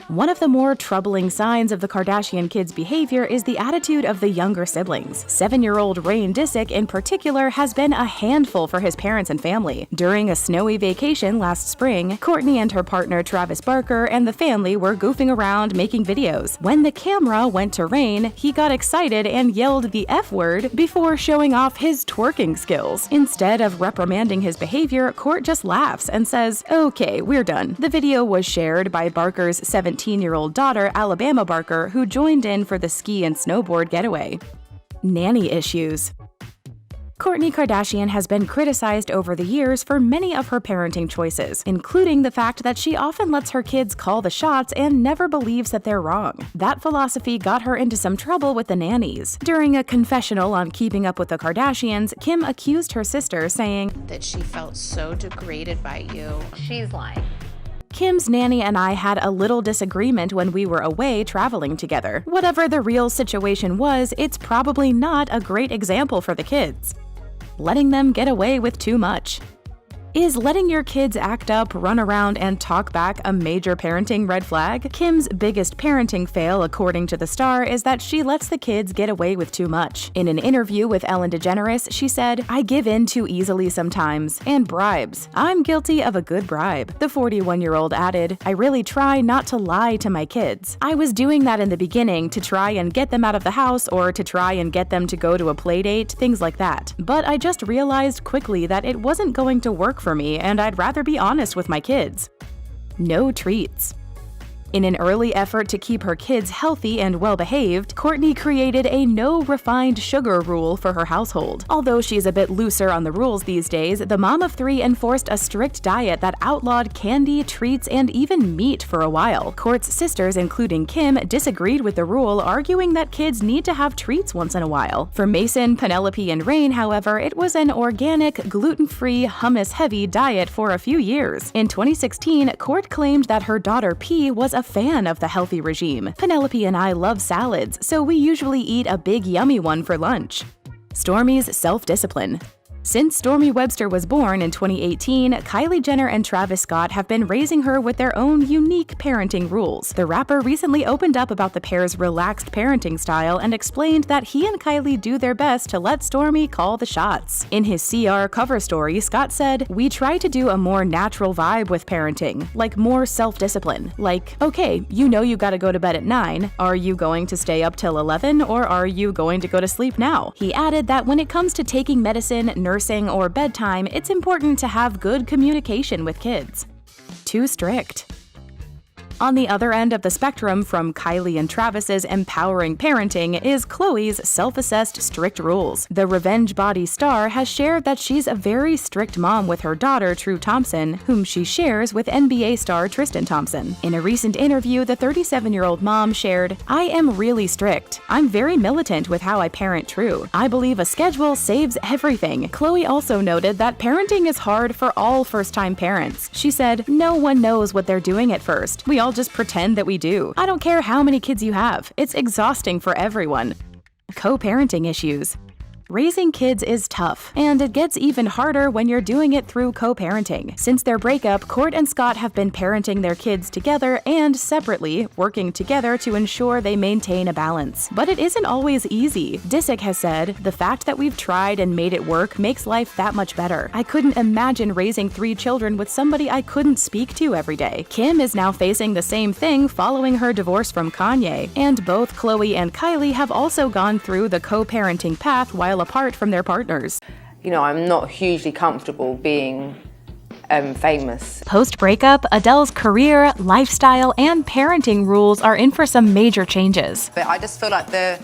One of the more troubling signs of the Kardashian kids' behavior is the attitude of the younger siblings. 7-year-old Reign Disick in particular has been a handful for his parents and family. During a snowy vacation last spring, Courtney and her partner Travis Barker and the family were goofing around making videos. When the camera went to Reign, he got excited and yelled the F word before showing off his twerking skills. Instead of reprimanding his behavior, Court just laughs and says, "Okay, we're done." The video was shared by Barker's 17-year-old daughter, Alabama Barker, who joined in for the ski and snowboard getaway. Nanny issues. Kourtney Kardashian has been criticized over the years for many of her parenting choices, including the fact that she often lets her kids call the shots and never believes that they're wrong. That philosophy got her into some trouble with the nannies. During a confessional on Keeping Up with the Kardashians, Kim accused her sister, saying that she felt so degraded by you. She's lying. Kim's nanny and I had a little disagreement when we were away traveling together. Whatever the real situation was, it's probably not a great example for the kids. Letting them get away with too much. Is letting your kids act up, run around, and talk back a major parenting red flag? Kim's biggest parenting fail, according to The Star, is that she lets the kids get away with too much. In an interview with Ellen DeGeneres, she said, "I give in too easily sometimes, and bribes. I'm guilty of a good bribe." The 41-year-old added, "I really try not to lie to my kids. I was doing that in the beginning to try and get them out of the house or to try and get them to go to a play date, things like that. But I just realized quickly that it wasn't going to work for me, and I'd rather be honest with my kids." No treats. In an early effort to keep her kids healthy and well-behaved, Courtney created a no refined sugar rule for her household. Although she's a bit looser on the rules these days, the mom of 3 enforced a strict diet that outlawed candy, treats, and even meat for a while. Court's sisters, including Kim, disagreed with the rule, arguing that kids need to have treats once in a while. For Mason, Penelope, and Reign, however, it was an organic, gluten-free, hummus-heavy diet for a few years. In 2016, Court claimed that her daughter P was a fan of the healthy regime. "Penelope and I love salads, so we usually eat a big yummy one for lunch." Stormi's self-discipline. Since Stormi Webster was born in 2018, Kylie Jenner and Travis Scott have been raising her with their own unique parenting rules. The rapper recently opened up about the pair's relaxed parenting style and explained that he and Kylie do their best to let Stormi call the shots. In his CR cover story, Scott said, "We try to do a more natural vibe with parenting, like more self-discipline. Like, okay, you know you gotta go to bed at 9. Are you going to stay up till 11, or are you going to go to sleep now?" He added that when it comes to taking medicine, nursing, or bedtime, it's important to have good communication with kids. Too strict. On the other end of the spectrum from Kylie and Travis's empowering parenting is Khloe's self-assessed strict rules. The Revenge Body star has shared that she's a very strict mom with her daughter, True Thompson, whom she shares with NBA star Tristan Thompson. In a recent interview, the 37-year-old mom shared, "I am really strict. I'm very militant with how I parent True. I believe a schedule saves everything." Khloe also noted that parenting is hard for all first-time parents. She said, "No one knows what they're doing at first. We all just pretend that we do. I don't care how many kids you have. It's exhausting for everyone." Co-parenting issues. Raising kids is tough, and it gets even harder when you're doing it through co-parenting. Since their breakup, Kourt and Scott have been parenting their kids together and separately, working together to ensure they maintain a balance. But it isn't always easy. Disick has said, "The fact that we've tried and made it work makes life that much better. I couldn't imagine raising 3 children with somebody I couldn't speak to every day." Kim is now facing the same thing following her divorce from Kanye, and both Khloe and Kylie have also gone through the co-parenting path while apart from their partners. You know, I'm not hugely comfortable being famous. Post-breakup, Adele's career, lifestyle, and parenting rules are in for some major changes. But I just feel like the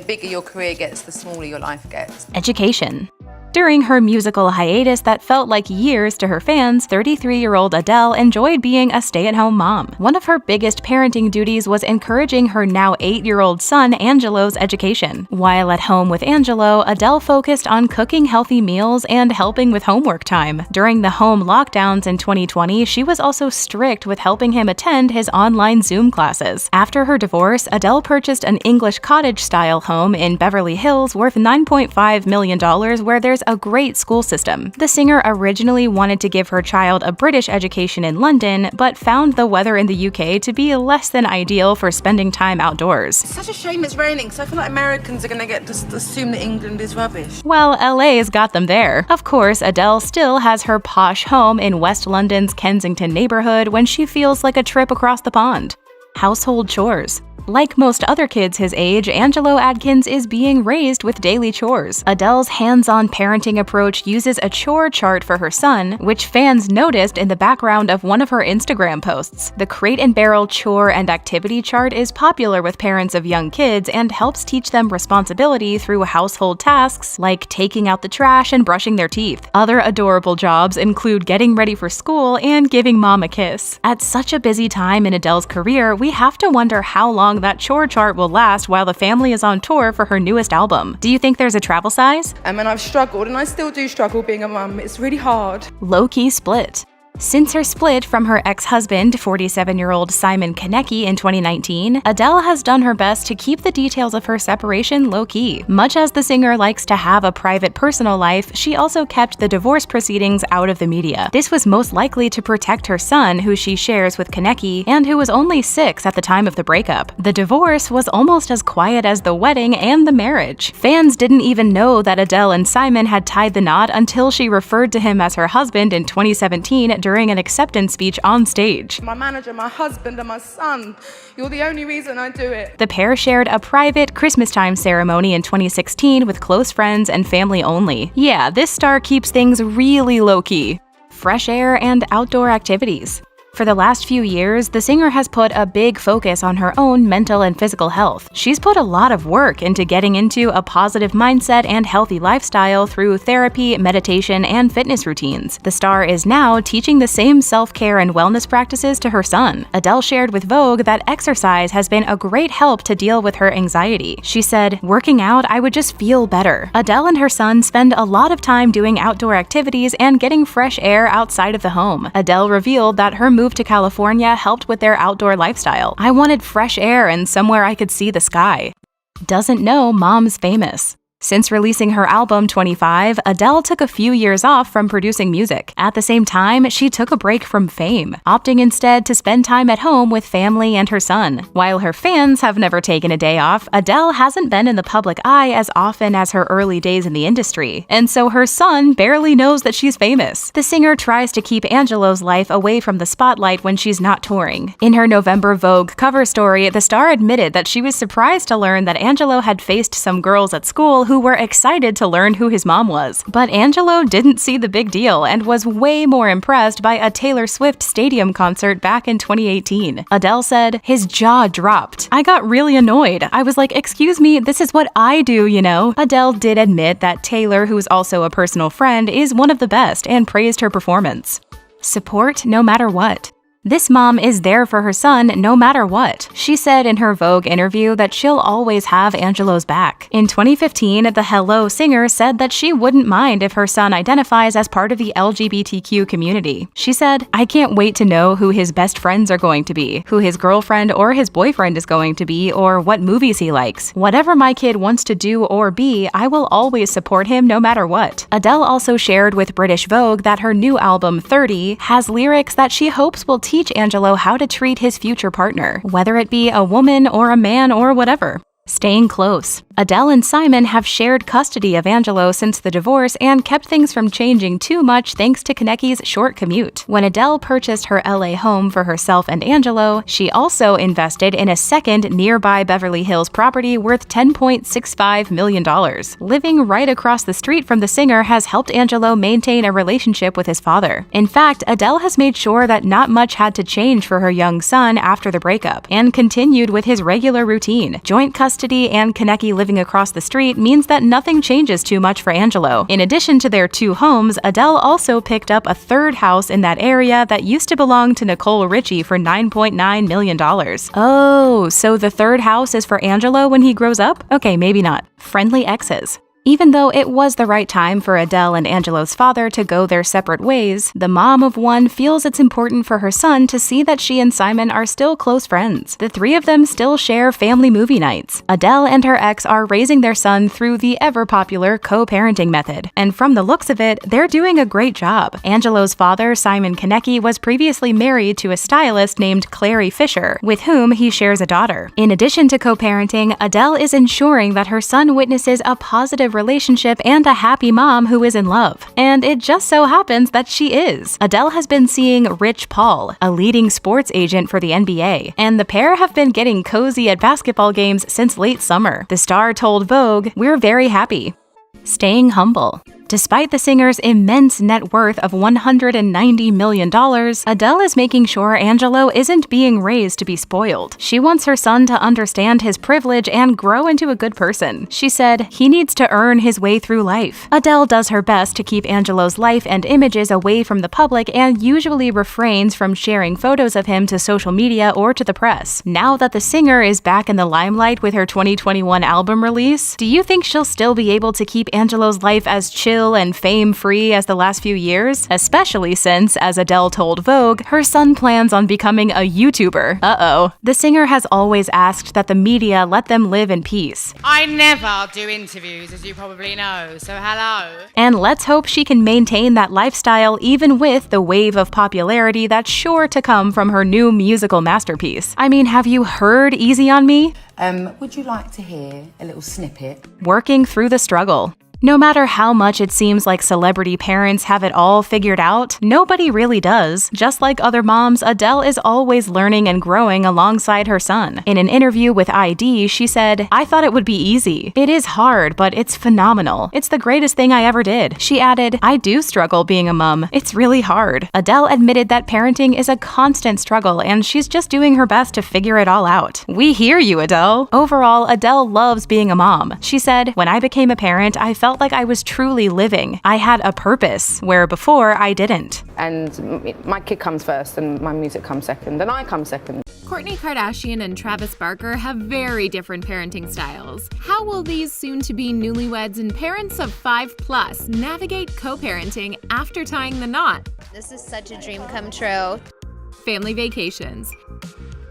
bigger your career gets, the smaller your life gets. Education. During her musical hiatus that felt like years to her fans, 33-year-old Adele enjoyed being a stay-at-home mom. One of her biggest parenting duties was encouraging her now 8-year-old son Angelo's education. While at home with Angelo, Adele focused on cooking healthy meals and helping with homework time. During the home lockdowns in 2020, she was also strict with helping him attend his online Zoom classes. After her divorce, Adele purchased an English cottage-style home in Beverly Hills worth $9.5 million where there's a great school system. The singer originally wanted to give her child a British education in London, but found the weather in the UK to be less than ideal for spending time outdoors. It's such a shame it's raining, so I feel like Americans are gonna just assume that England is rubbish. Well, LA's got them there. Of course, Adele still has her posh home in West London's Kensington neighborhood when she feels like a trip across the pond. Household chores. Like most other kids his age, Angelo Adkins is being raised with daily chores. Adele's hands-on parenting approach uses a chore chart for her son, which fans noticed in the background of one of her Instagram posts. The Crate and Barrel chore and activity chart is popular with parents of young kids and helps teach them responsibility through household tasks like taking out the trash and brushing their teeth. Other adorable jobs include getting ready for school and giving mom a kiss. At such a busy time in Adele's career, we have to wonder how long that chore chart will last while the family is on tour for her newest album. Do you think there's a travel size? And I've struggled, and I still do struggle being a mum. It's really hard. Low-key split. Since her split from her ex-husband, 47-year-old Simon Konecki, in 2019, Adele has done her best to keep the details of her separation low-key. Much as the singer likes to have a private personal life, she also kept the divorce proceedings out of the media. This was most likely to protect her son, who she shares with Konecki, and who was only 6 at the time of the breakup. The divorce was almost as quiet as the wedding and the marriage. Fans didn't even know that Adele and Simon had tied the knot until she referred to him as her husband in 2017 during an acceptance speech on stage. My manager, my husband, and my son, you're the only reason I do it. The pair shared a private Christmas-time ceremony in 2016 with close friends and family only. Yeah, this star keeps things really low-key. Fresh air and outdoor activities. For the last few years, the singer has put a big focus on her own mental and physical health. She's put a lot of work into getting into a positive mindset and healthy lifestyle through therapy, meditation, and fitness routines. The star is now teaching the same self-care and wellness practices to her son. Adele shared with Vogue that exercise has been a great help to deal with her anxiety. She said, "Working out, I would just feel better." Adele and her son spend a lot of time doing outdoor activities and getting fresh air outside of the home. Adele revealed that her move to California helped with their outdoor lifestyle. "I wanted fresh air and somewhere I could see the sky." Doesn't know mom's famous. Since releasing her album 25, Adele took a few years off from producing music. At the same time, she took a break from fame, opting instead to spend time at home with family and her son. While her fans have never taken a day off, Adele hasn't been in the public eye as often as her early days in the industry, and so her son barely knows that she's famous. The singer tries to keep Angelo's life away from the spotlight when she's not touring. In her November Vogue cover story, the star admitted that she was surprised to learn that Angelo had faced some girls at school who were excited to learn who his mom was. But Angelo didn't see the big deal and was way more impressed by a Taylor Swift stadium concert back in 2018. Adele said, "His jaw dropped. I got really annoyed. I was like, excuse me, this is what I do, you know?" Adele did admit that Taylor, who's also a personal friend, is one of the best and praised her performance. Support no matter what. This mom is there for her son no matter what. She said in her Vogue interview that she'll always have Angelo's back. In 2015, the Hello singer said that she wouldn't mind if her son identifies as part of the LGBTQ community. She said, "I can't wait to know who his best friends are going to be, who his girlfriend or his boyfriend is going to be, or what movies he likes. Whatever my kid wants to do or be, I will always support him no matter what." Adele also shared with British Vogue that her new album, 30, has lyrics that she hopes will teach Angelo how to treat his future partner, whether it be a woman or a man or whatever. Staying close. Adele and Simon have shared custody of Angelo since the divorce and kept things from changing too much thanks to Konecki's short commute. When Adele purchased her LA home for herself and Angelo, she also invested in a second nearby Beverly Hills property worth $10.65 million. Living right across the street from the singer has helped Angelo maintain a relationship with his father. In fact, Adele has made sure that not much had to change for her young son after the breakup, and continued with his regular routine. Joint custody and Konecki living across the street means that nothing changes too much for Angelo. In addition to their two homes, Adele also picked up a third house in that area that used to belong to Nicole Richie for $9.9 million. Oh, so the third house is for Angelo when he grows up? Okay, maybe not. Friendly exes. Even though it was the right time for Adele and Angelo's father to go their separate ways, the mom of one feels it's important for her son to see that she and Simon are still close friends. The three of them still share family movie nights. Adele and her ex are raising their son through the ever-popular co-parenting method, and from the looks of it, they're doing a great job. Angelo's father, Simon Konecki, was previously married to a stylist named Clary Fisher, with whom he shares a daughter. In addition to co-parenting, Adele is ensuring that her son witnesses a positive relationship and a happy mom who is in love. And it just so happens that she is. Adele has been seeing Rich Paul, a leading sports agent for the NBA, and the pair have been getting cozy at basketball games since late summer. The star told Vogue, "We're very happy." Staying humble. Despite the singer's immense net worth of $190 million, Adele is making sure Angelo isn't being raised to be spoiled. She wants her son to understand his privilege and grow into a good person. She said, "He needs to earn his way through life." Adele does her best to keep Angelo's life and images away from the public and usually refrains from sharing photos of him to social media or to the press. Now that the singer is back in the limelight with her 2021 album release, do you think she'll still be able to keep Angelo's life as chill and fame-free as the last few years? Especially since, as Adele told Vogue, her son plans on becoming a YouTuber. Uh-oh. The singer has always asked that the media let them live in peace. I never do interviews, as you probably know, so hello. And let's hope she can maintain that lifestyle even with the wave of popularity that's sure to come from her new musical masterpiece. I mean, have you heard Easy on Me? Would you like to hear a little snippet? Working through the struggle. No matter how much it seems like celebrity parents have it all figured out, nobody really does. Just like other moms, Adele is always learning and growing alongside her son. In an interview with ID, she said, "I thought it would be easy. It is hard, but it's phenomenal. It's the greatest thing I ever did." She added, "I do struggle being a mom. It's really hard." Adele admitted that parenting is a constant struggle and she's just doing her best to figure it all out. We hear you, Adele. Overall, Adele loves being a mom. She said, "When I became a parent, I felt like I was truly living. I had a purpose, where before I didn't." And my kid comes first, and my music comes second, and I come second. Kourtney Kardashian and Travis Barker have very different parenting styles. How will these soon-to-be newlyweds and parents of 5+ navigate co-parenting after tying the knot? This is such a dream come true. Family vacations.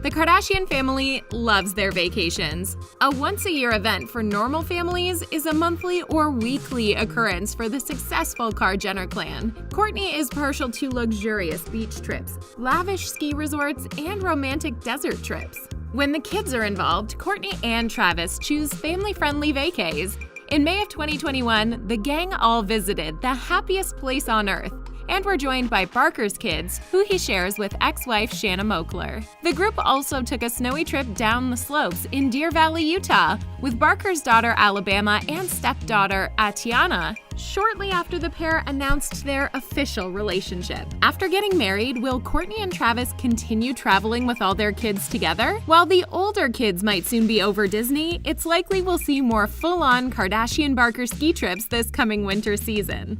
The Kardashian family loves their vacations. A once-a-year event for normal families is a monthly or weekly occurrence for the successful KarJenner clan. Kourtney is partial to luxurious beach trips, lavish ski resorts, and romantic desert trips. When the kids are involved, Kourtney and Travis choose family-friendly vacays. In May of 2021, the gang all visited the happiest place on earth, and were joined by Barker's kids, who he shares with ex-wife Shanna Moakler. The group also took a snowy trip down the slopes in Deer Valley, Utah, with Barker's daughter Alabama and stepdaughter Atiana, shortly after the pair announced their official relationship. After getting married, will Kourtney and Travis continue traveling with all their kids together? While the older kids might soon be over Disney, it's likely we'll see more full-on Kardashian-Barker ski trips this coming winter season.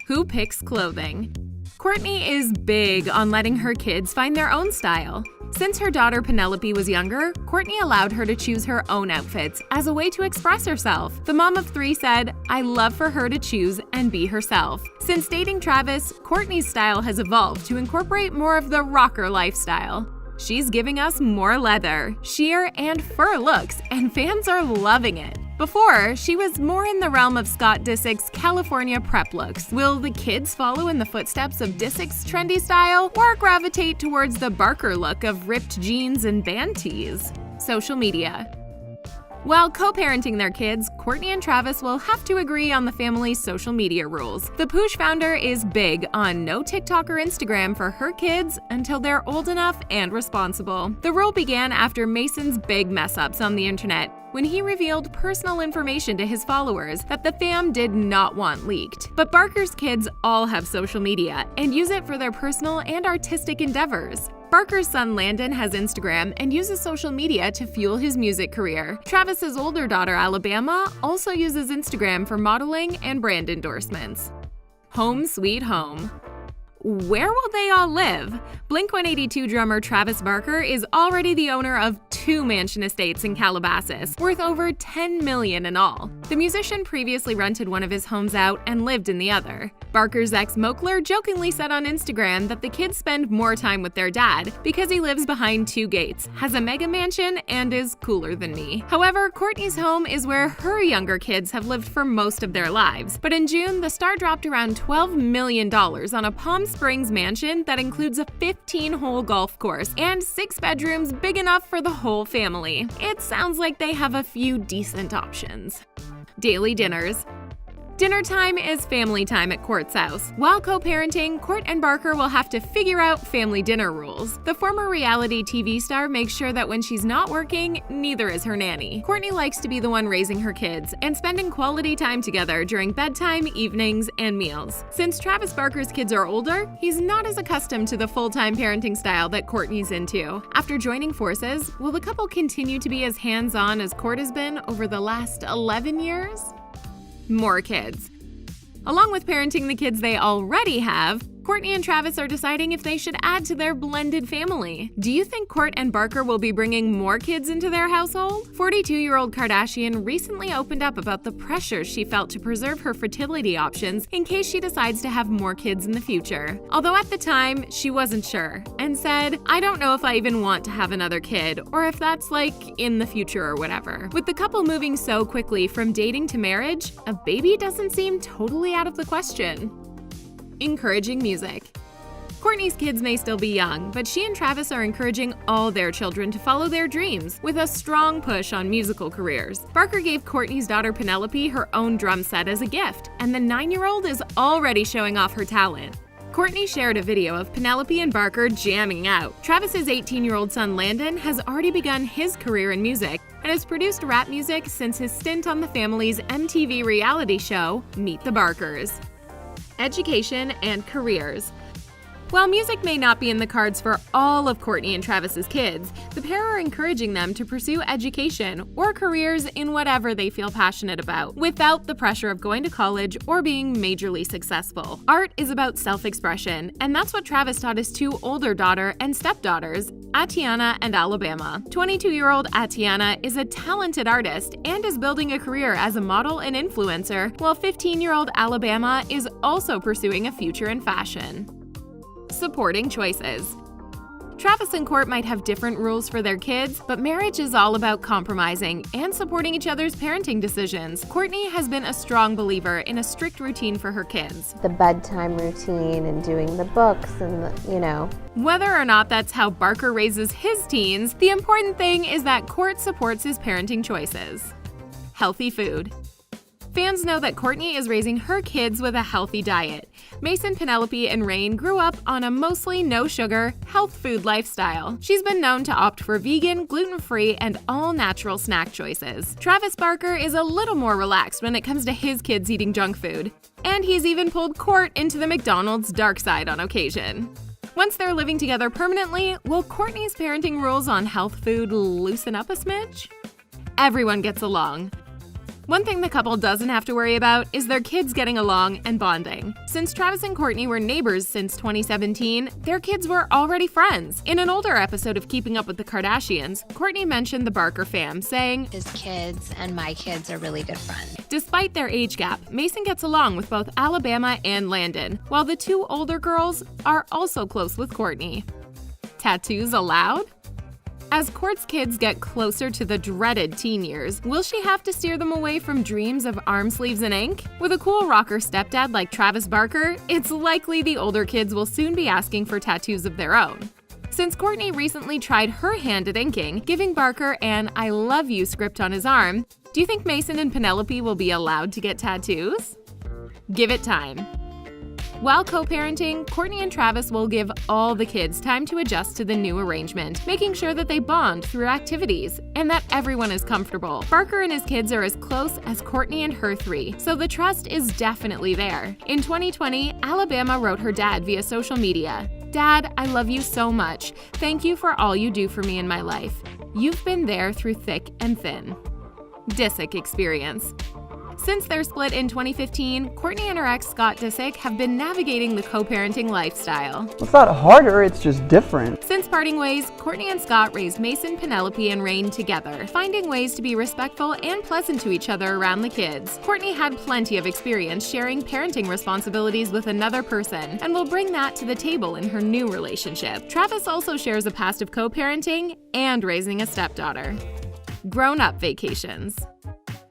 Who picks clothing? Kourtney is big on letting her kids find their own style. Since her daughter Penelope was younger, Kourtney allowed her to choose her own outfits as a way to express herself. The mom of 3 said, "I love for her to choose and be herself." Since dating Travis, Kourtney's style has evolved to incorporate more of the rocker lifestyle. She's giving us more leather, sheer, and fur looks, and fans are loving it. Before, she was more in the realm of Scott Disick's California prep looks. Will the kids follow in the footsteps of Disick's trendy style, or gravitate towards the Barker look of ripped jeans and band tees? Social media. While co-parenting their kids, Kourtney and Travis will have to agree on the family's social media rules. The Poosh founder is big on no TikTok or Instagram for her kids until they're old enough and responsible. The rule began after Mason's big mess-ups on the internet, when he revealed personal information to his followers that the fam did not want leaked. But Barker's kids all have social media and use it for their personal and artistic endeavors. Barker's son Landon has Instagram and uses social media to fuel his music career. Travis's older daughter Alabama also uses Instagram for modeling and brand endorsements. Home sweet home. Where will they all live? Blink-182 drummer Travis Barker is already the owner of 2 mansion estates in Calabasas, worth over $10 million in all. The musician previously rented one of his homes out and lived in the other. Barker's ex Moakler jokingly said on Instagram that the kids spend more time with their dad because he lives behind 2 gates, has a mega mansion, and is cooler than me. However, Kourtney's home is where her younger kids have lived for most of their lives. But in June, the star dropped around $12 million on a Palm Springs mansion that includes a 15-hole golf course and 6 bedrooms big enough for the whole family. It sounds like they have a few decent options. Daily dinners. Dinner time is family time at Kourt's house. While co-parenting, Kourt and Barker will have to figure out family dinner rules. The former reality TV star makes sure that when she's not working, neither is her nanny. Kourtney likes to be the one raising her kids and spending quality time together during bedtime, evenings, and meals. Since Travis Barker's kids are older, he's not as accustomed to the full-time parenting style that Kourtney's into. After joining forces, will the couple continue to be as hands-on as Kourt has been over the last 11 years? More kids. Along with parenting the kids they already have, Kourtney and Travis are deciding if they should add to their blended family. Do you think Kourt and Barker will be bringing more kids into their household? 42-year-old Kardashian recently opened up about the pressure she felt to preserve her fertility options in case she decides to have more kids in the future. Although at the time, she wasn't sure, and said, "I don't know if I even want to have another kid, or if that's like in the future or whatever." With the couple moving so quickly from dating to marriage, a baby doesn't seem totally out of the question. Encouraging music. Kourtney's kids may still be young, but she and Travis are encouraging all their children to follow their dreams, with a strong push on musical careers. Barker gave Kourtney's daughter Penelope her own drum set as a gift, and the 9-year-old is already showing off her talent. Kourtney shared a video of Penelope and Barker jamming out. Travis's 18-year-old son Landon has already begun his career in music and has produced rap music since his stint on the family's MTV reality show, Meet the Barkers. Education and careers. While music may not be in the cards for all of Kourtney and Travis's kids, the pair are encouraging them to pursue education or careers in whatever they feel passionate about, without the pressure of going to college or being majorly successful. Art is about self-expression, and that's what Travis taught his 2 older daughter and stepdaughters, Atiana and Alabama. 22-year-old Atiana is a talented artist and is building a career as a model and influencer, while 15-year-old Alabama is also pursuing a future in fashion. Supporting choices. Travis and Kourt might have different rules for their kids, but marriage is all about compromising and supporting each other's parenting decisions. Kourtney has been a strong believer in a strict routine for her kids. The bedtime routine and doing the books and, Whether or not that's how Barker raises his teens, the important thing is that Kourt supports his parenting choices. Healthy food. Fans know that Kourtney is raising her kids with a healthy diet. Mason, Penelope, and Rain grew up on a mostly no-sugar, health food lifestyle. She's been known to opt for vegan, gluten-free, and all-natural snack choices. Travis Barker is a little more relaxed when it comes to his kids eating junk food. And he's even pulled Kourt into the McDonald's dark side on occasion. Once they're living together permanently, will Kourtney's parenting rules on health food loosen up a smidge? Everyone gets along. One thing the couple doesn't have to worry about is their kids getting along and bonding. Since Travis and Kourtney were neighbors since 2017, their kids were already friends. In an older episode of Keeping Up with the Kardashians, Kourtney mentioned the Barker fam, saying, his kids and my kids are really good friends. Despite their age gap, Mason gets along with both Alabama and Landon, while the two older girls are also close with Kourtney. Tattoos allowed? As Kourt's kids get closer to the dreaded teen years, will she have to steer them away from dreams of arm sleeves and ink? With a cool rocker stepdad like Travis Barker, it's likely the older kids will soon be asking for tattoos of their own. Since Kourtney recently tried her hand at inking, giving Barker an I love you script on his arm, do you think Mason and Penelope will be allowed to get tattoos? Give it time. While co-parenting, Kourtney and Travis will give all the kids time to adjust to the new arrangement, making sure that they bond through activities and that everyone is comfortable. Barker and his kids are as close as Kourtney and her three, so the trust is definitely there. In 2020, Alabama wrote her dad via social media, "Dad, I love you so much. Thank you for all you do for me in my life. You've been there through thick and thin." Disick experience. Since their split in 2015, Kourtney and her ex Scott Disick have been navigating the co-parenting lifestyle. It's not harder, it's just different. Since parting ways, Kourtney and Scott raised Mason, Penelope, and Rain together, finding ways to be respectful and pleasant to each other around the kids. Kourtney had plenty of experience sharing parenting responsibilities with another person, and will bring that to the table in her new relationship. Travis also shares a past of co-parenting and raising a stepdaughter. Grown-up vacations.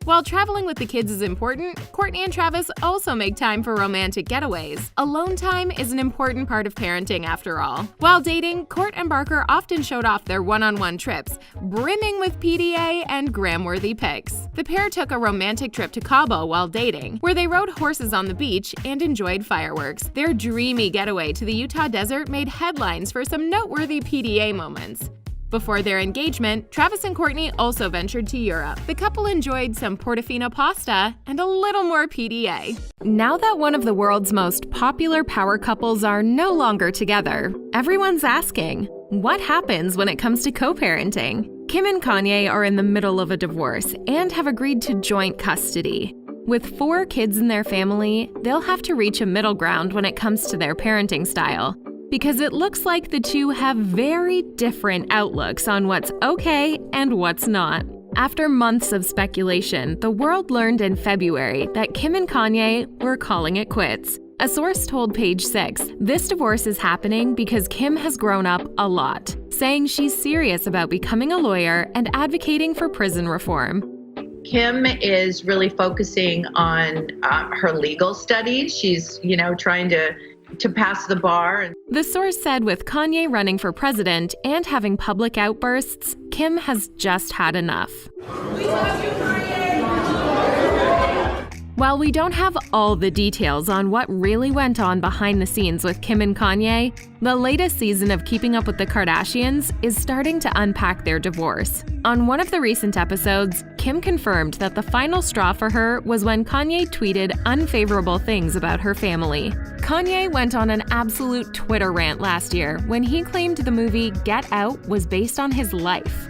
While traveling with the kids is important, Kourtney and Travis also make time for romantic getaways. Alone time is an important part of parenting after all. While dating, Kourt and Barker often showed off their one-on-one trips, brimming with PDA and gram-worthy pics. The pair took a romantic trip to Cabo while dating, where they rode horses on the beach and enjoyed fireworks. Their dreamy getaway to the Utah desert made headlines for some noteworthy PDA moments. Before their engagement, Travis and Kourtney also ventured to Europe. The couple enjoyed some Portofino pasta and a little more PDA. Now that one of the world's most popular power couples are no longer together, everyone's asking, what happens when it comes to co-parenting? Kim and Kanye are in the middle of a divorce and have agreed to joint custody. With 4 kids in their family, they'll have to reach a middle ground when it comes to their parenting style, because it looks like the two have very different outlooks on what's okay and what's not. After months of speculation, the world learned in February that Kim and Kanye were calling it quits. A source told Page 6, this divorce is happening because Kim has grown up a lot, saying she's serious about becoming a lawyer and advocating for prison reform. Kim is really focusing on her legal studies. She's, trying to pass the bar. The source said with Kanye running for president and having public outbursts, Kim has just had enough. While we don't have all the details on what really went on behind the scenes with Kim and Kanye, the latest season of Keeping Up with the Kardashians is starting to unpack their divorce. On one of the recent episodes, Kim confirmed that the final straw for her was when Kanye tweeted unfavorable things about her family. Kanye went on an absolute Twitter rant last year when he claimed the movie Get Out was based on his life.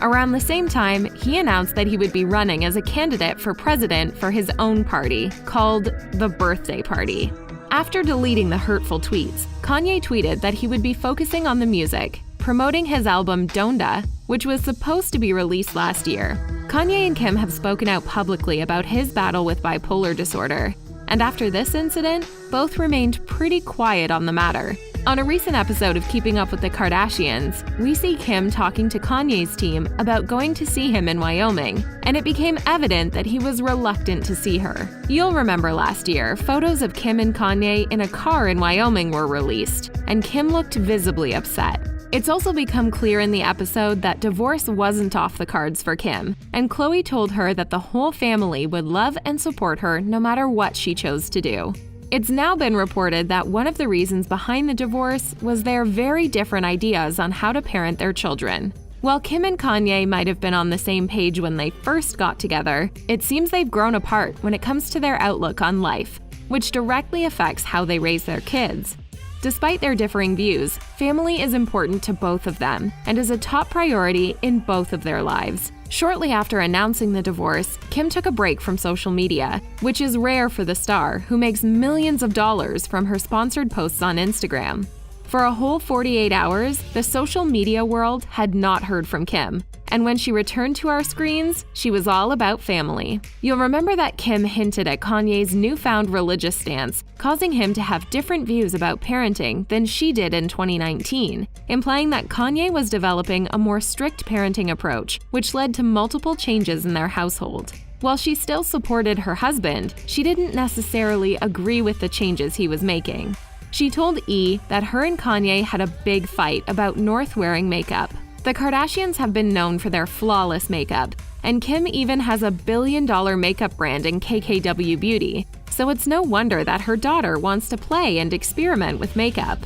Around the same time, he announced that he would be running as a candidate for president for his own party, called the Birthday Party. After deleting the hurtful tweets, Kanye tweeted that he would be focusing on the music, promoting his album Donda, which was supposed to be released last year. Kanye and Kim have spoken out publicly about his battle with bipolar disorder, and after this incident, both remained pretty quiet on the matter. On a recent episode of Keeping Up with the Kardashians, we see Kim talking to Kanye's team about going to see him in Wyoming, and it became evident that he was reluctant to see her. You'll remember last year, photos of Kim and Kanye in a car in Wyoming were released, and Kim looked visibly upset. It's also become clear in the episode that divorce wasn't off the cards for Kim, and Khloe told her that the whole family would love and support her no matter what she chose to do. It's now been reported that one of the reasons behind the divorce was their very different ideas on how to parent their children. While Kim and Kanye might have been on the same page when they first got together, it seems they've grown apart when it comes to their outlook on life, which directly affects how they raise their kids. Despite their differing views, family is important to both of them and is a top priority in both of their lives. Shortly after announcing the divorce, Kim took a break from social media, which is rare for the star, who makes millions of dollars from her sponsored posts on Instagram. For a whole 48 hours, the social media world had not heard from Kim, and when she returned to our screens, she was all about family. You'll remember that Kim hinted at Kanye's newfound religious stance, causing him to have different views about parenting than she did in 2019, implying that Kanye was developing a more strict parenting approach, which led to multiple changes in their household. While she still supported her husband, she didn't necessarily agree with the changes he was making. She told E! that her and Kanye had a big fight about North wearing makeup. The Kardashians have been known for their flawless makeup, and Kim even has a billion-dollar makeup brand in KKW Beauty, so it's no wonder that her daughter wants to play and experiment with makeup.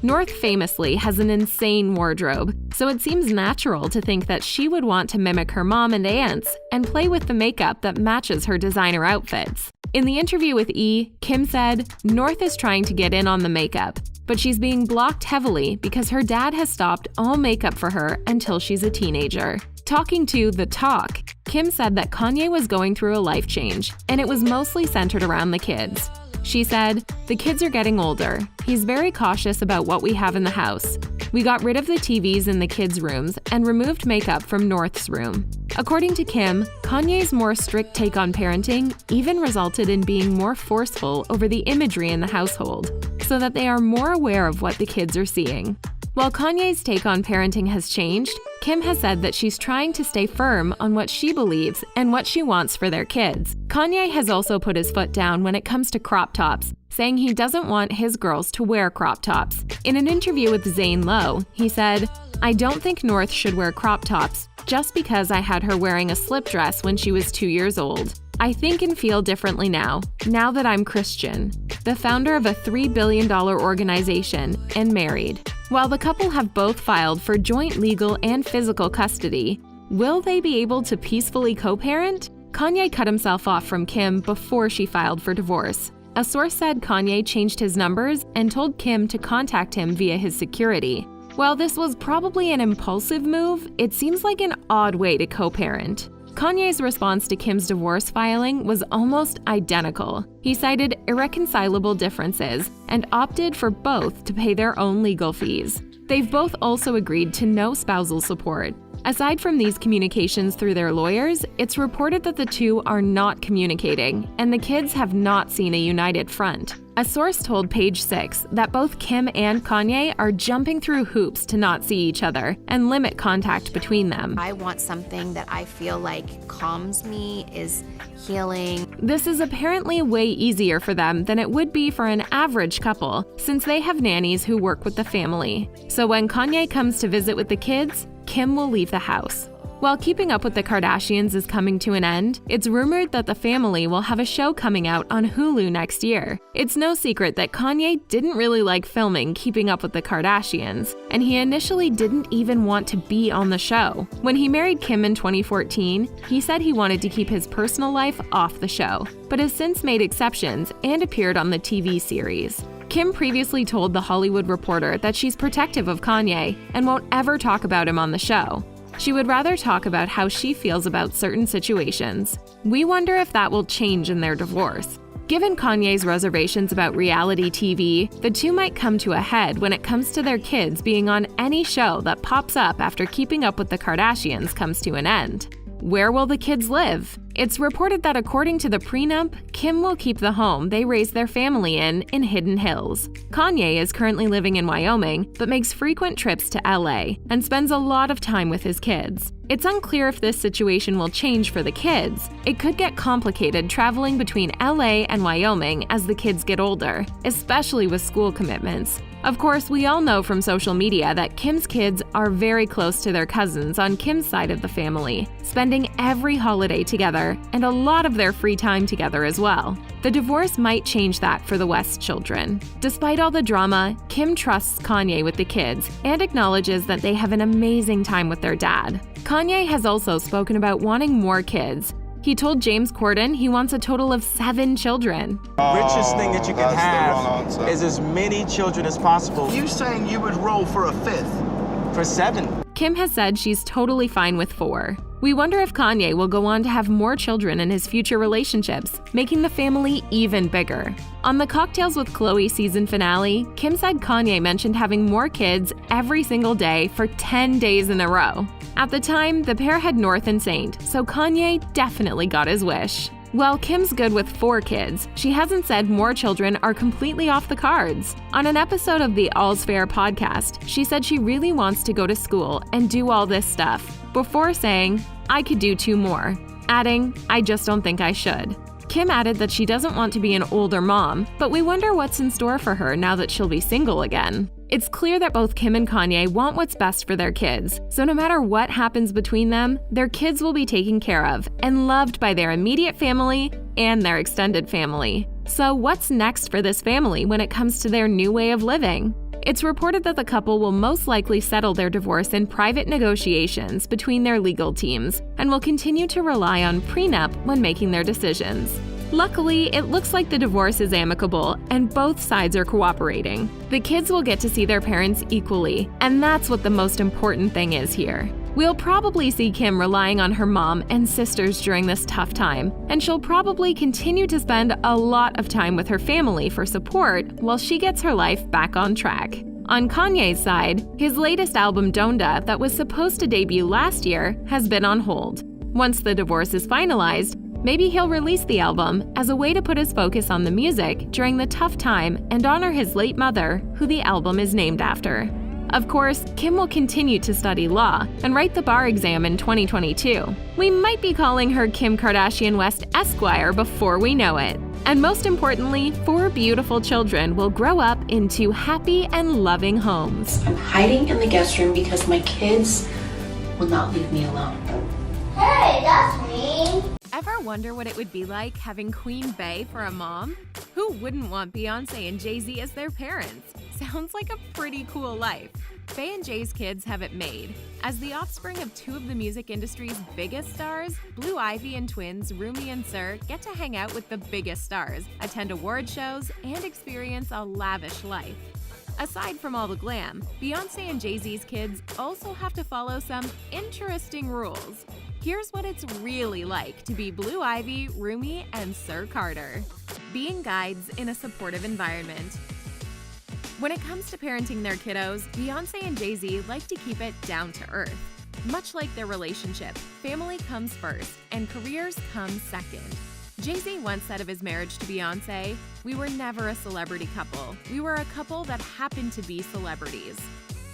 North famously has an insane wardrobe, so it seems natural to think that she would want to mimic her mom and aunts and play with the makeup that matches her designer outfits. In the interview with E! Kim said, North is trying to get in on the makeup, but she's being blocked heavily because her dad has stopped all makeup for her until she's a teenager. Talking to The Talk, Kim said that Kanye was going through a life change, and it was mostly centered around the kids. She said, "The kids are getting older. He's very cautious about what we have in the house. We got rid of the TVs in the kids' rooms and removed makeup from North's room." According to Kim, Kanye's more strict take on parenting even resulted in being more forceful over the imagery in the household, so that they are more aware of what the kids are seeing. While Kanye's take on parenting has changed, Kim has said that she's trying to stay firm on what she believes and what she wants for their kids. Kanye has also put his foot down when it comes to crop tops, saying he doesn't want his girls to wear crop tops. In an interview with Zane Lowe, he said, "I don't think North should wear crop tops just because I had her wearing a slip dress when she was 2 years old. I think and feel differently now that I'm Christian, the founder of a $3 billion organization, and married." While the couple have both filed for joint legal and physical custody, will they be able to peacefully co-parent? Kanye cut himself off from Kim before she filed for divorce. A source said Kanye changed his numbers and told Kim to contact him via his security. While this was probably an impulsive move, it seems like an odd way to co-parent. Kanye's response to Kim's divorce filing was almost identical. He cited irreconcilable differences and opted for both to pay their own legal fees. They've both also agreed to no spousal support. Aside from these communications through their lawyers, it's reported that the two are not communicating, and the kids have not seen a united front. A source told Page 6 that both Kim and Kanye are jumping through hoops to not see each other and limit contact between them. I want something that I feel like calms me, is healing. This is apparently way easier for them than it would be for an average couple, since they have nannies who work with the family. So when Kanye comes to visit with the kids, Kim will leave the house. While Keeping Up with the Kardashians is coming to an end, it's rumored that the family will have a show coming out on Hulu next year. It's no secret that Kanye didn't really like filming Keeping Up with the Kardashians, and he initially didn't even want to be on the show. When he married Kim in 2014, he said he wanted to keep his personal life off the show, but has since made exceptions and appeared on the TV series. Kim previously told The Hollywood Reporter that she's protective of Kanye and won't ever talk about him on the show. She would rather talk about how she feels about certain situations. We wonder if that will change in their divorce. Given Kanye's reservations about reality TV, the two might come to a head when it comes to their kids being on any show that pops up after Keeping Up with the Kardashians comes to an end. Where will the kids live? It's reported that according to the prenup, Kim will keep the home they raised their family in Hidden Hills. Kanye is currently living in Wyoming, but makes frequent trips to LA and spends a lot of time with his kids. It's unclear if this situation will change for the kids. It could get complicated traveling between LA and Wyoming as the kids get older, especially with school commitments. Of course, we all know from social media that Kim's kids are very close to their cousins on Kim's side of the family, spending every holiday together and a lot of their free time together as well. The divorce might change that for the West children. Despite all the drama, Kim trusts Kanye with the kids and acknowledges that they have an amazing time with their dad. Kanye has also spoken about wanting more kids. He told James Corden he wants a total of 7 children. The richest thing that you can have is as many children as possible. You saying you would roll for a 5th? For 7. Kim has said she's totally fine with 4. We wonder if Kanye will go on to have more children in his future relationships, making the family even bigger. On the Cocktails with Khloe season finale, Kim said Kanye mentioned having more kids every single day for 10 days in a row. At the time, the pair had North and Saint, so Kanye definitely got his wish. While Kim's good with 4 kids, she hasn't said more children are completely off the cards. On an episode of the All's Fair podcast, she said she really wants to go to school and do all this stuff, before saying, "I could do 2 more," adding, "I just don't think I should." Kim added that she doesn't want to be an older mom, but we wonder what's in store for her now that she'll be single again. It's clear that both Kim and Kanye want what's best for their kids, so no matter what happens between them, their kids will be taken care of and loved by their immediate family and their extended family. So what's next for this family when it comes to their new way of living? It's reported that the couple will most likely settle their divorce in private negotiations between their legal teams and will continue to rely on prenup when making their decisions. Luckily, it looks like the divorce is amicable and both sides are cooperating. The kids will get to see their parents equally, and that's what the most important thing is here. We'll probably see Kim relying on her mom and sisters during this tough time, and she'll probably continue to spend a lot of time with her family for support while she gets her life back on track. On Kanye's side, his latest album Donda, that was supposed to debut last year, has been on hold. Once the divorce is finalized, maybe he'll release the album as a way to put his focus on the music during the tough time and honor his late mother, who the album is named after. Of course, Kim will continue to study law and write the bar exam in 2022. We might be calling her Kim Kardashian West Esquire before we know it. And most importantly, 4 beautiful children will grow up into happy and loving homes. I'm hiding in the guest room because my kids will not leave me alone. Hey, that's me. Ever wonder what it would be like having Queen Bey for a mom? Who wouldn't want Beyonce and Jay-Z as their parents? Sounds like a pretty cool life. Bey and Jay's kids have it made. As the offspring of 2 of the music industry's biggest stars, Blue Ivy and twins Rumi and Sir get to hang out with the biggest stars, attend award shows, and experience a lavish life. Aside from all the glam, Beyonce and Jay-Z's kids also have to follow some interesting rules. Here's what it's really like to be Blue Ivy, Rumi, and Sir Carter. Being guides in a supportive environment. When it comes to parenting their kiddos, Beyonce and Jay-Z like to keep it down to earth. Much like their relationship, family comes first and careers come second. Jay-Z once said of his marriage to Beyonce, "We were never a celebrity couple. We were a couple that happened to be celebrities."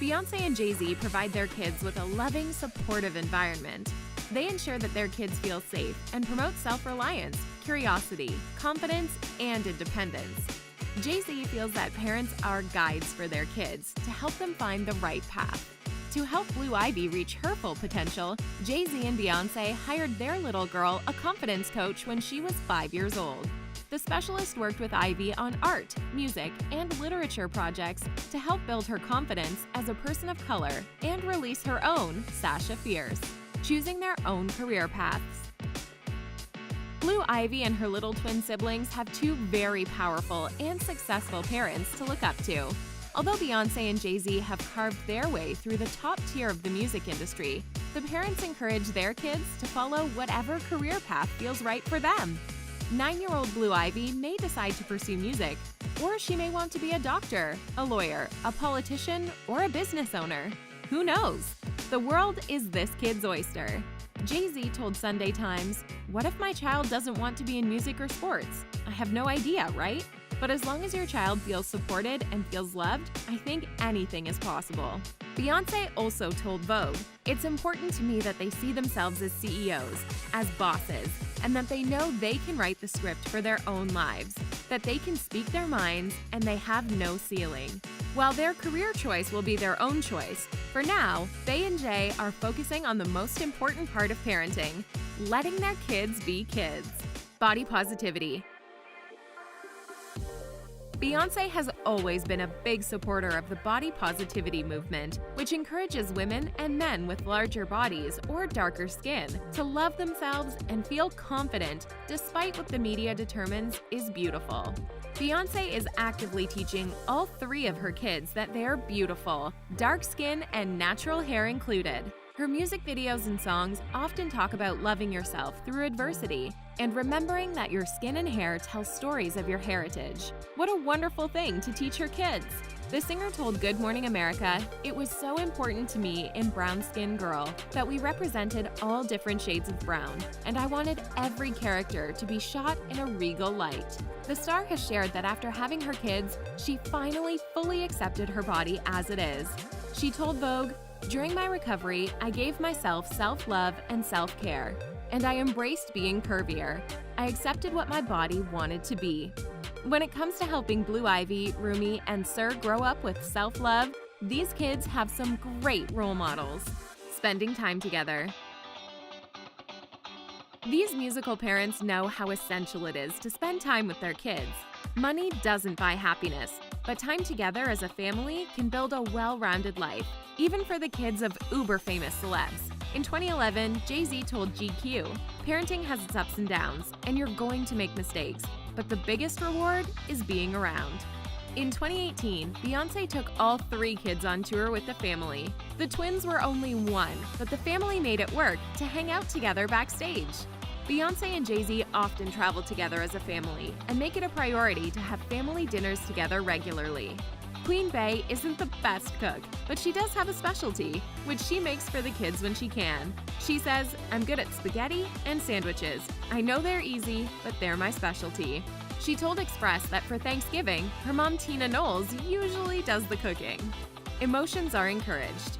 Beyonce and Jay-Z provide their kids with a loving, supportive environment. They ensure that their kids feel safe and promote self-reliance, curiosity, confidence, and independence. Jay-Z feels that parents are guides for their kids to help them find the right path. To help Blue Ivy reach her full potential, Jay-Z and Beyonce hired their little girl a confidence coach when she was 5 years old. The specialist worked with Ivy on art, music, and literature projects to help build her confidence as a person of color and release her own Sasha Fierce, choosing their own career paths. Blue Ivy and her little twin siblings have 2 very powerful and successful parents to look up to. Although Beyonce and Jay-Z have carved their way through the top tier of the music industry, the parents encourage their kids to follow whatever career path feels right for them. 9-year-old Blue Ivy may decide to pursue music, or she may want to be a doctor, a lawyer, a politician, or a business owner. Who knows? The world is this kid's oyster. Jay-Z told Sunday Times, "What if my child doesn't want to be in music or sports? I have no idea, right? But as long as your child feels supported and feels loved, I think anything is possible." Beyonce also told Vogue, "It's important to me that they see themselves as CEOs, as bosses, and that they know they can write the script for their own lives, that they can speak their minds, and they have no ceiling." While their career choice will be their own choice, for now, Bey and Jay are focusing on the most important part of parenting, letting their kids be kids. Body positivity. Beyonce has always been a big supporter of the body positivity movement, which encourages women and men with larger bodies or darker skin to love themselves and feel confident despite what the media determines is beautiful. Beyonce is actively teaching all 3 of her kids that they're beautiful, dark skin and natural hair included. Her music videos and songs often talk about loving yourself through adversity and remembering that your skin and hair tell stories of your heritage. What a wonderful thing to teach her kids! The singer told Good Morning America, "It was so important to me in Brown Skin Girl that we represented all different shades of brown, and I wanted every character to be shot in a regal light." The star has shared that after having her kids, she finally fully accepted her body as it is. She told Vogue, "During my recovery, I gave myself self-love and self-care, and I embraced being curvier. I accepted what my body wanted to be." When it comes to helping Blue Ivy, Rumi, and Sir grow up with self-love, these kids have some great role models. Spending time together. These musical parents know how essential it is to spend time with their kids. Money doesn't buy happiness, but time together as a family can build a well-rounded life, even for the kids of uber-famous celebs. In 2011, Jay-Z told GQ, "Parenting has its ups and downs, and you're going to make mistakes, but the biggest reward is being around." In 2018, Beyonce took all 3 kids on tour with the family. The twins were only 1, but the family made it work to hang out together backstage. Beyonce and Jay-Z often travel together as a family and make it a priority to have family dinners together regularly. Queen Bey isn't the best cook, but she does have a specialty, which she makes for the kids when she can. She says, "I'm good at spaghetti and sandwiches. I know they're easy, but they're my specialty." She told Express that for Thanksgiving, her mom Tina Knowles usually does the cooking. Emotions are encouraged.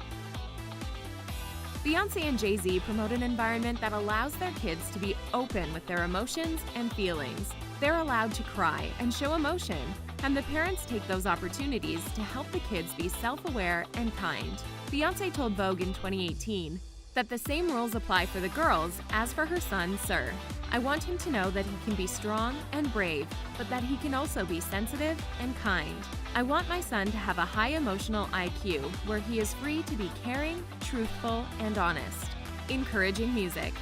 Beyonce and Jay-Z promote an environment that allows their kids to be open with their emotions and feelings. They're allowed to cry and show emotion, and the parents take those opportunities to help the kids be self-aware and kind. Beyonce told Vogue in 2018 that the same rules apply for the girls as for her son, Sir. "I want him to know that he can be strong and brave, but that he can also be sensitive and kind. I want my son to have a high emotional IQ where he is free to be caring, truthful, and honest." Encouraging music.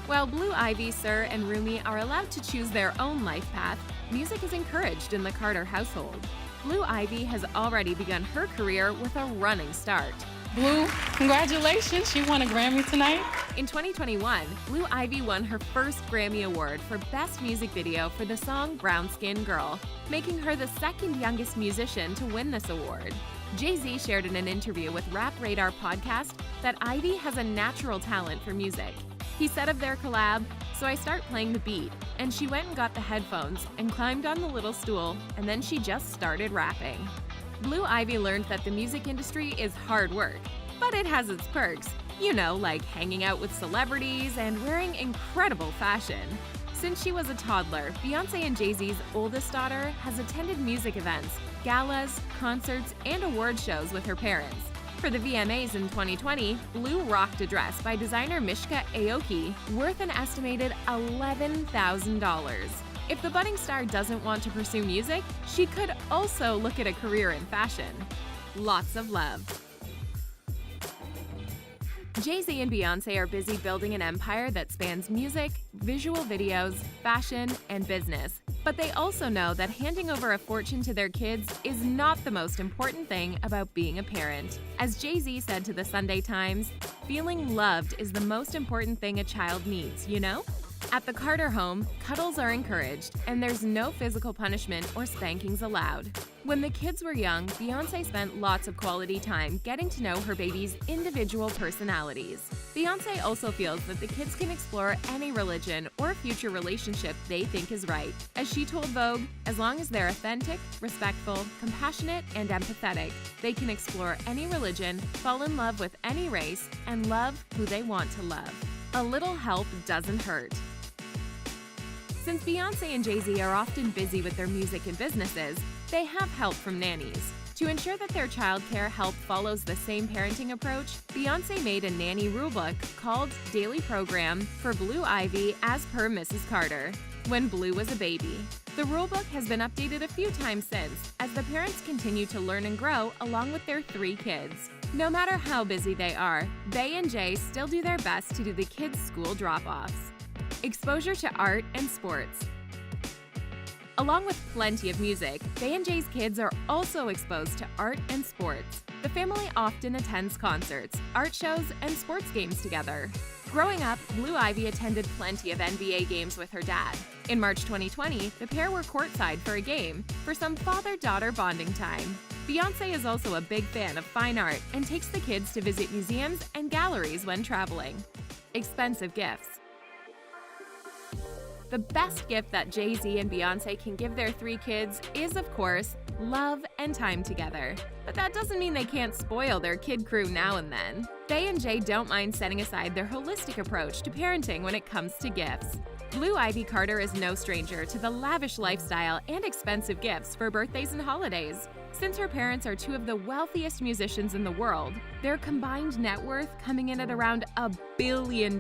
While Blue Ivy, Sir, and Rumi are allowed to choose their own life path, music is encouraged in the Carter household. Blue Ivy has already begun her career with a running start. Blue, congratulations, she won a Grammy tonight. In 2021, Blue Ivy won her first Grammy Award for Best Music Video for the song Brown Skin Girl, making her the 2nd youngest musician to win this award. Jay-Z shared in an interview with Rap Radar podcast that Ivy has a natural talent for music. He said of their collab, "So I start playing the beat, and she went and got the headphones and climbed on the little stool, and then she just started rapping." Blue Ivy learned that the music industry is hard work, but it has its perks. You know, like hanging out with celebrities and wearing incredible fashion. Since she was a toddler, Beyonce and Jay-Z's oldest daughter has attended music events, galas, concerts, and award shows with her parents. For the VMAs in 2020, Blue rocked a dress by designer Mishka Aoki worth an estimated $11,000. If the budding star doesn't want to pursue music, she could also look at a career in fashion. Lots of love. Jay-Z and Beyonce are busy building an empire that spans music, visual videos, fashion, and business. But they also know that handing over a fortune to their kids is not the most important thing about being a parent. As Jay-Z said to the Sunday Times, "Feeling loved is the most important thing a child needs, you know?" At the Carter home, cuddles are encouraged, and there's no physical punishment or spankings allowed. When the kids were young, Beyonce spent lots of quality time getting to know her baby's individual personalities. Beyonce also feels that the kids can explore any religion or future relationship they think is right. As she told Vogue, as long as they're authentic, respectful, compassionate, and empathetic, they can explore any religion, fall in love with any race, and love who they want to love. A little help doesn't hurt. Since Beyonce and Jay-Z are often busy with their music and businesses, they have help from nannies. To ensure that their childcare help follows the same parenting approach, Beyonce made a nanny rulebook called Daily Program for Blue Ivy as per Mrs. Carter, when Blue was a baby. The rulebook has been updated a few times since, as the parents continue to learn and grow along with their 3 kids. No matter how busy they are, Bey and Jay still do their best to do the kids' school drop-offs. Exposure to art and sports. Along with plenty of music, Bey and Jay's kids are also exposed to art and sports. The family often attends concerts, art shows, and sports games together. Growing up, Blue Ivy attended plenty of NBA games with her dad. In March 2020, the pair were courtside for a game for some father-daughter bonding time. Beyonce is also a big fan of fine art and takes the kids to visit museums and galleries when traveling. Expensive gifts. The best gift that Jay-Z and Beyonce can give their 3 kids is, of course, love and time together. But that doesn't mean they can't spoil their kid crew now and then. Bey and Jay don't mind setting aside their holistic approach to parenting when it comes to gifts. Blue Ivy Carter is no stranger to the lavish lifestyle and expensive gifts for birthdays and holidays. Since her parents are 2 of the wealthiest musicians in the world, their combined net worth coming in at around $1 billion,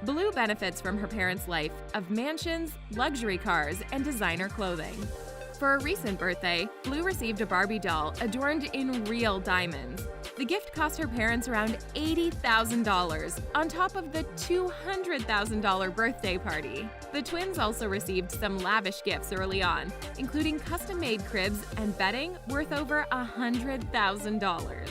Blue benefits from her parents' life of mansions, luxury cars, and designer clothing. For a recent birthday, Blue received a Barbie doll adorned in real diamonds. The gift cost her parents around $80,000 on top of the $200,000 birthday party. The twins also received some lavish gifts early on, including custom-made cribs and bedding worth over $100,000.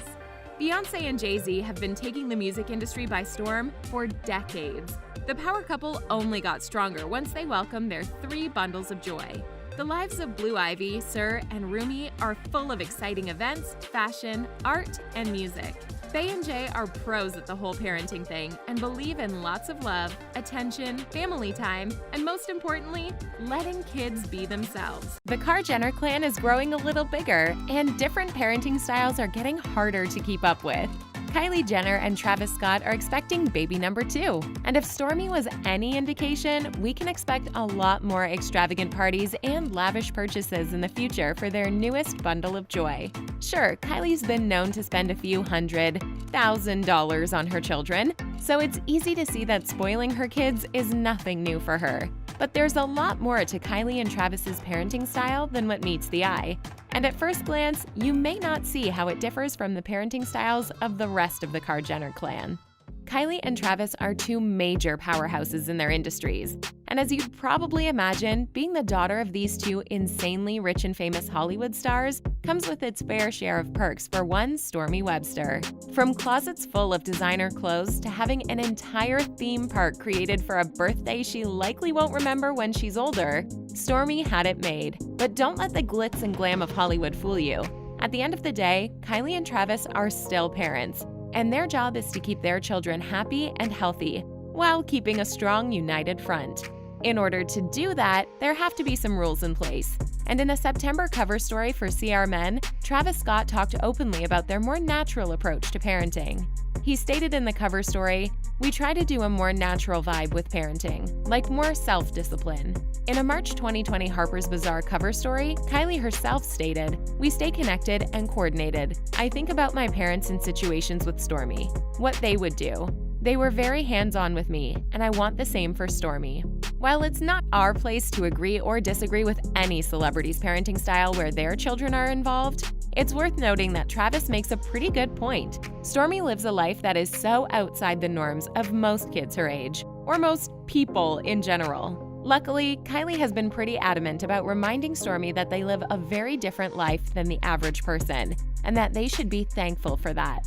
Beyonce and Jay-Z have been taking the music industry by storm for decades. The power couple only got stronger once they welcomed their 3 bundles of joy. The lives of Blue Ivy, Sir, and Rumi are full of exciting events, fashion, art, and music. Bey and Jay are pros at the whole parenting thing and believe in lots of love, attention, family time, and most importantly, letting kids be themselves. The KarJenner clan is growing a little bigger, and different parenting styles are getting harder to keep up with. Kylie Jenner and Travis Scott are expecting baby number 2. And if Stormi was any indication, we can expect a lot more extravagant parties and lavish purchases in the future for their newest bundle of joy. Sure, Kylie's been known to spend a few $100,000 on her children, so it's easy to see that spoiling her kids is nothing new for her. But there's a lot more to Kylie and Travis's parenting style than what meets the eye. And at first glance, you may not see how it differs from the parenting styles of the rest of the KarJenner clan. Kylie and Travis are 2 major powerhouses in their industries. And as you'd probably imagine, being the daughter of these 2 insanely rich and famous Hollywood stars comes with its fair share of perks for one Stormi Webster. From closets full of designer clothes to having an entire theme park created for a birthday she likely won't remember when she's older, Stormi had it made. But don't let the glitz and glam of Hollywood fool you. At the end of the day, Kylie and Travis are still parents, and their job is to keep their children happy and healthy while keeping a strong, united front. In order to do that, there have to be some rules in place. And in a September cover story for CR Men, Travis Scott talked openly about their more natural approach to parenting. He stated in the cover story, "We try to do a more natural vibe with parenting, like more self-discipline." In a March 2020 Harper's Bazaar cover story, Kylie herself stated, "We stay connected and coordinated. I think about my parents in situations with Stormi, what they would do. They were very hands-on with me, and I want the same for Stormi." While it's not our place to agree or disagree with any celebrity's parenting style where their children are involved, it's worth noting that Travis makes a pretty good point. Stormi lives a life that is so outside the norms of most kids her age, or most people in general. Luckily, Kylie has been pretty adamant about reminding Stormi that they live a very different life than the average person, and that they should be thankful for that.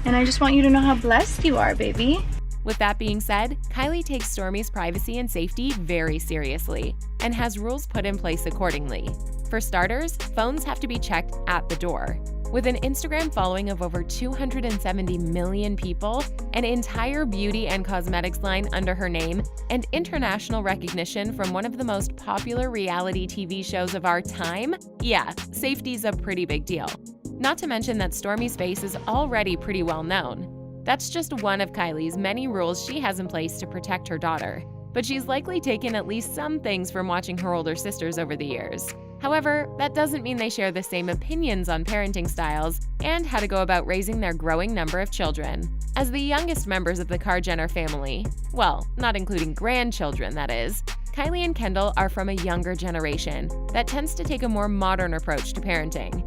And I just want you to know how blessed you are, baby. With that being said, Kylie takes Stormi's privacy and safety very seriously and has rules put in place accordingly. For starters, phones have to be checked at the door. With an Instagram following of over 270 million people, an entire beauty and cosmetics line under her name, and international recognition from one of the most popular reality TV shows of our time, yeah, safety's a pretty big deal. Not to mention that Stormi's face is already pretty well known. That's just one of Kylie's many rules she has in place to protect her daughter, but she's likely taken at least some things from watching her older sisters over the years. However, that doesn't mean they share the same opinions on parenting styles and how to go about raising their growing number of children. As the youngest members of the KarJenner family, well, not including grandchildren, that is, Kylie and Kendall are from a younger generation that tends to take a more modern approach to parenting.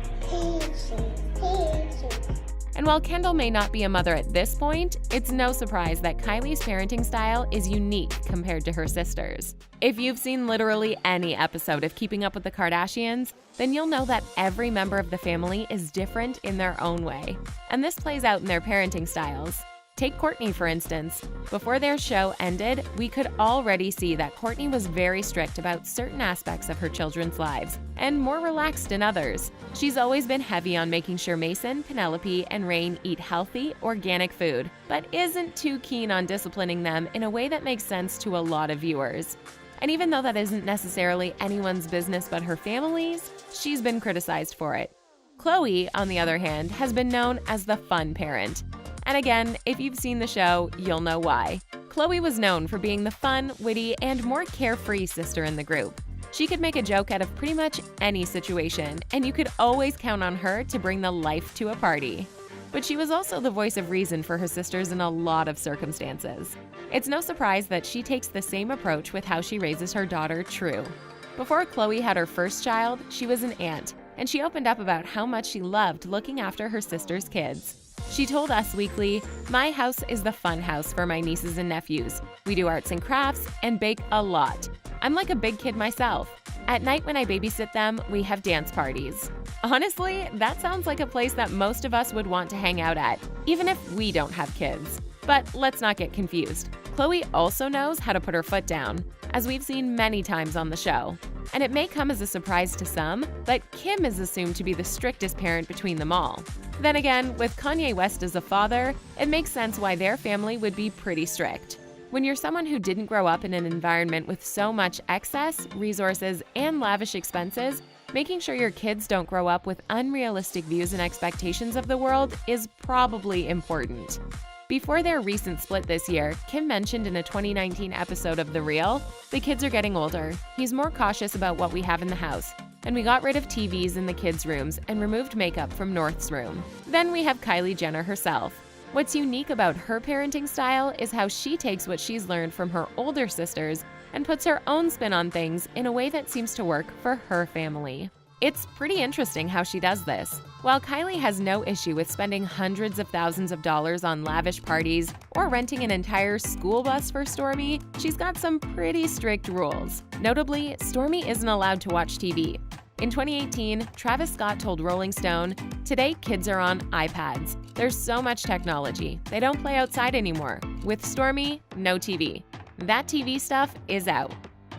And while Kendall may not be a mother at this point, it's no surprise that Kylie's parenting style is unique compared to her sisters. If you've seen literally any episode of Keeping Up with the Kardashians, then you'll know that every member of the family is different in their own way. And this plays out in their parenting styles. Take Courtney, for instance. Before their show ended, we could already see that Courtney was very strict about certain aspects of her children's lives, and more relaxed in others. She's always been heavy on making sure Mason, Penelope, and Rain eat healthy, organic food, but isn't too keen on disciplining them in a way that makes sense to a lot of viewers. And even though that isn't necessarily anyone's business but her family's, she's been criticized for it. Khloe, on the other hand, has been known as the fun parent. And again, if you've seen the show, you'll know why. Khloe was known for being the fun, witty, and more carefree sister in the group. She could make a joke out of pretty much any situation, and you could always count on her to bring the life to a party. But she was also the voice of reason for her sisters in a lot of circumstances. It's no surprise that she takes the same approach with how she raises her daughter, True. Before Khloe had her first child, she was an aunt, and she opened up about how much she loved looking after her sister's kids. She told Us Weekly, "My house is the fun house for my nieces and nephews. We do arts and crafts and bake a lot. I'm like a big kid myself. At night when I babysit them, we have dance parties." Honestly, that sounds like a place that most of us would want to hang out at, even if we don't have kids. But let's not get confused. Khloe also knows how to put her foot down, as we've seen many times on the show. And it may come as a surprise to some, but Kim is assumed to be the strictest parent between them all. Then again, with Kanye West as a father, it makes sense why their family would be pretty strict. When you're someone who didn't grow up in an environment with so much excess, resources, and lavish expenses, making sure your kids don't grow up with unrealistic views and expectations of the world is probably important. Before their recent split this year, Kim mentioned in a 2019 episode of The Real, "The kids are getting older. He's more cautious about what we have in the house. And we got rid of TVs in the kids' rooms and removed makeup from North's room." Then we have Kylie Jenner herself. What's unique about her parenting style is how she takes what she's learned from her older sisters and puts her own spin on things in a way that seems to work for her family. It's pretty interesting how she does this. While Kylie has no issue with spending hundreds of thousands of dollars on lavish parties or renting an entire school bus for Stormi, she's got some pretty strict rules. Notably, Stormi isn't allowed to watch TV. In 2018, Travis Scott told Rolling Stone, "Today, kids are on iPads. There's so much technology. They don't play outside anymore. With Stormi, no TV. That TV stuff is out."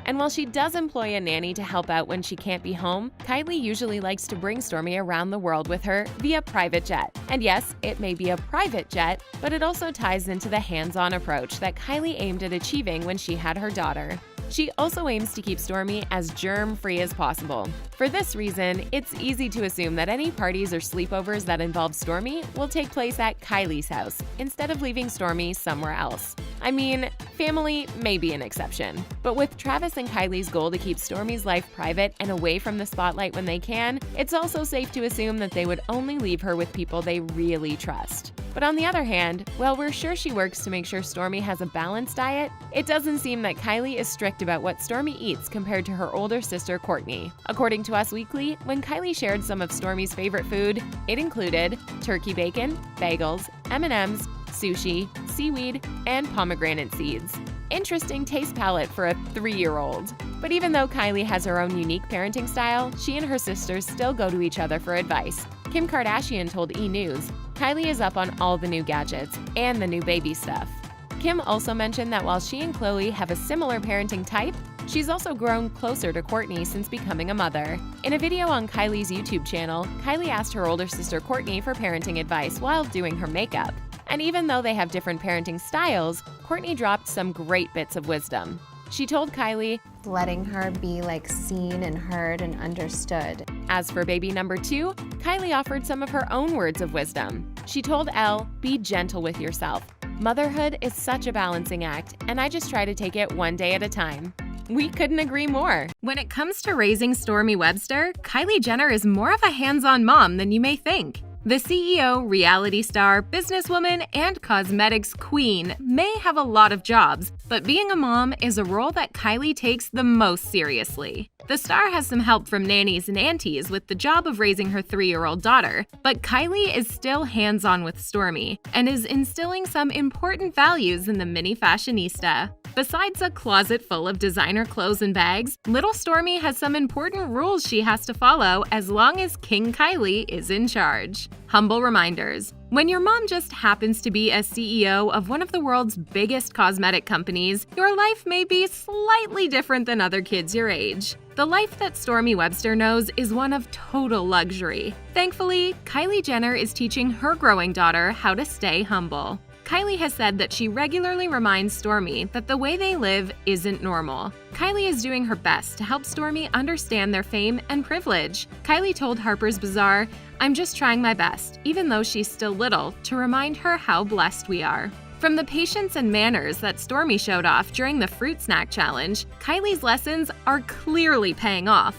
And while she does employ a nanny to help out when she can't be home, Kylie usually likes to bring Stormi around the world with her via private jet. And yes, it may be a private jet, but it also ties into the hands-on approach that Kylie aimed at achieving when she had her daughter. She also aims to keep Stormi as germ-free as possible. For this reason, it's easy to assume that any parties or sleepovers that involve Stormi will take place at Kylie's house, instead of leaving Stormi somewhere else. I mean, family may be an exception. But with Travis and Kylie's goal to keep Stormi's life private and away from the spotlight when they can, it's also safe to assume that they would only leave her with people they really trust. But on the other hand, while we're sure she works to make sure Stormi has a balanced diet, it doesn't seem that Kylie is strict about what Stormi eats compared to her older sister, Courtney. According to Us Weekly, when Kylie shared some of Stormi's favorite food, it included turkey bacon, bagels, M&Ms, sushi, seaweed, and pomegranate seeds. Interesting taste palette for a 3-year-old. But even though Kylie has her own unique parenting style, she and her sisters still go to each other for advice. Kim Kardashian told E! News, "Kylie is up on all the new gadgets and the new baby stuff." Kim also mentioned that while she and Khloe have a similar parenting type, she's also grown closer to Kourtney since becoming a mother. In a video on Kylie's YouTube channel, Kylie asked her older sister Kourtney for parenting advice while doing her makeup. And even though they have different parenting styles, Kourtney dropped some great bits of wisdom. She told Kylie, letting her be seen and heard and understood. As for baby number 2, Kylie offered some of her own words of wisdom. She told Elle, be gentle with yourself. Motherhood is such a balancing act, and I just try to take it one day at a time. We couldn't agree more. When it comes to raising Stormi Webster, Kylie Jenner is more of a hands-on mom than you may think. The CEO, reality star, businesswoman, and cosmetics queen may have a lot of jobs, but being a mom is a role that Kylie takes the most seriously. The star has some help from nannies and aunties with the job of raising her 3-year-old daughter, but Kylie is still hands-on with Stormi and is instilling some important values in the mini fashionista. Besides a closet full of designer clothes and bags, little Stormi has some important rules she has to follow as long as King Kylie is in charge. Humble reminders. When your mom just happens to be a CEO of one of the world's biggest cosmetic companies, your life may be slightly different than other kids your age. The life that Stormi Webster knows is one of total luxury. Thankfully, Kylie Jenner is teaching her growing daughter how to stay humble. Kylie has said that she regularly reminds Stormi that the way they live isn't normal. Kylie is doing her best to help Stormi understand their fame and privilege. Kylie told Harper's Bazaar, "I'm just trying my best, even though she's still little, to remind her how blessed we are." From the patience and manners that Stormi showed off during the fruit snack challenge, Kylie's lessons are clearly paying off.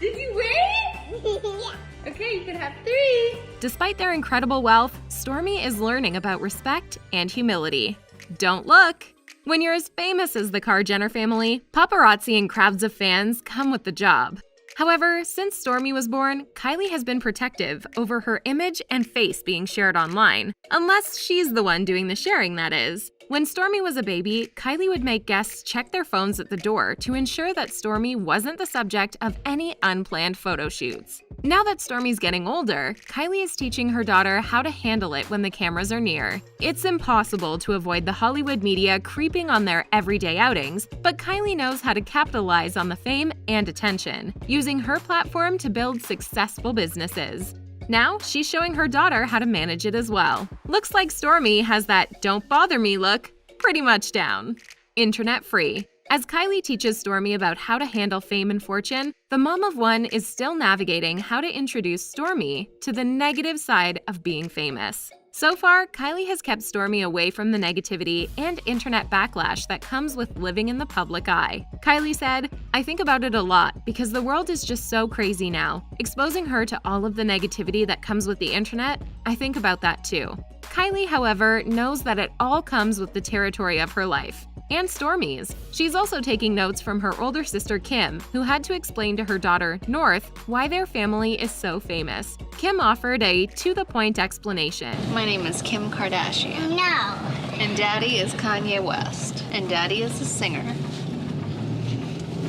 Did you win? Yeah. Okay, you can have 3. Despite their incredible wealth, Stormi is learning about respect and humility. Don't look! When you're as famous as the KarJenner family, paparazzi and crowds of fans come with the job. However, since Stormi was born, Kylie has been protective over her image and face being shared online, unless she's the one doing the sharing, that is. When Stormi was a baby, Kylie would make guests check their phones at the door to ensure that Stormi wasn't the subject of any unplanned photo shoots. Now that Stormi's getting older, Kylie is teaching her daughter how to handle it when the cameras are near. It's impossible to avoid the Hollywood media creeping on their everyday outings, but Kylie knows how to capitalize on the fame and attention, using her platform to build successful businesses. Now, she's showing her daughter how to manage it as well. Looks like Stormi has that "don't bother me" look pretty much down. Internet free. As Kylie teaches Stormi about how to handle fame and fortune, the mom of one is still navigating how to introduce Stormi to the negative side of being famous. So far, Kylie has kept Stormi away from the negativity and internet backlash that comes with living in the public eye. Kylie said, "I think about it a lot because the world is just so crazy now. Exposing her to all of the negativity that comes with the internet, I think about that too." Kylie, however, knows that it all comes with the territory of her life. And Stormi's. She's also taking notes from her older sister Kim, who had to explain to her daughter, North, why their family is so famous. Kim offered a to-the-point explanation. My name is Kim Kardashian. No. And Daddy is Kanye West. And Daddy is a singer,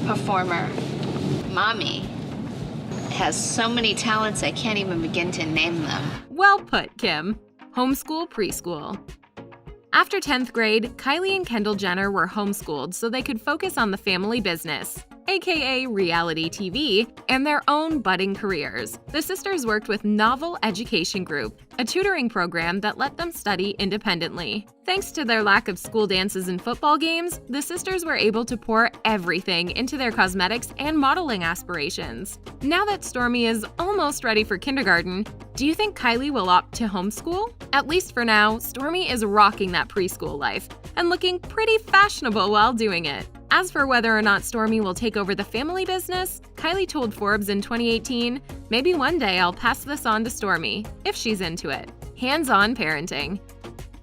performer. Mommy has so many talents I can't even begin to name them. Well put, Kim. Homeschool preschool. After 10th grade, Kylie and Kendall Jenner were homeschooled so they could focus on the family business, aka reality TV, and their own budding careers. The sisters worked with Novel Education Group, a tutoring program that let them study independently. Thanks to their lack of school dances and football games, the sisters were able to pour everything into their cosmetics and modeling aspirations. Now that Stormi is almost ready for kindergarten, do you think Kylie will opt to homeschool? At least for now, Stormi is rocking that preschool life and looking pretty fashionable while doing it. As for whether or not Stormi will take over the family business, Kylie told Forbes in 2018, "Maybe one day I'll pass this on to Stormi, if she's into it." Hands-on parenting.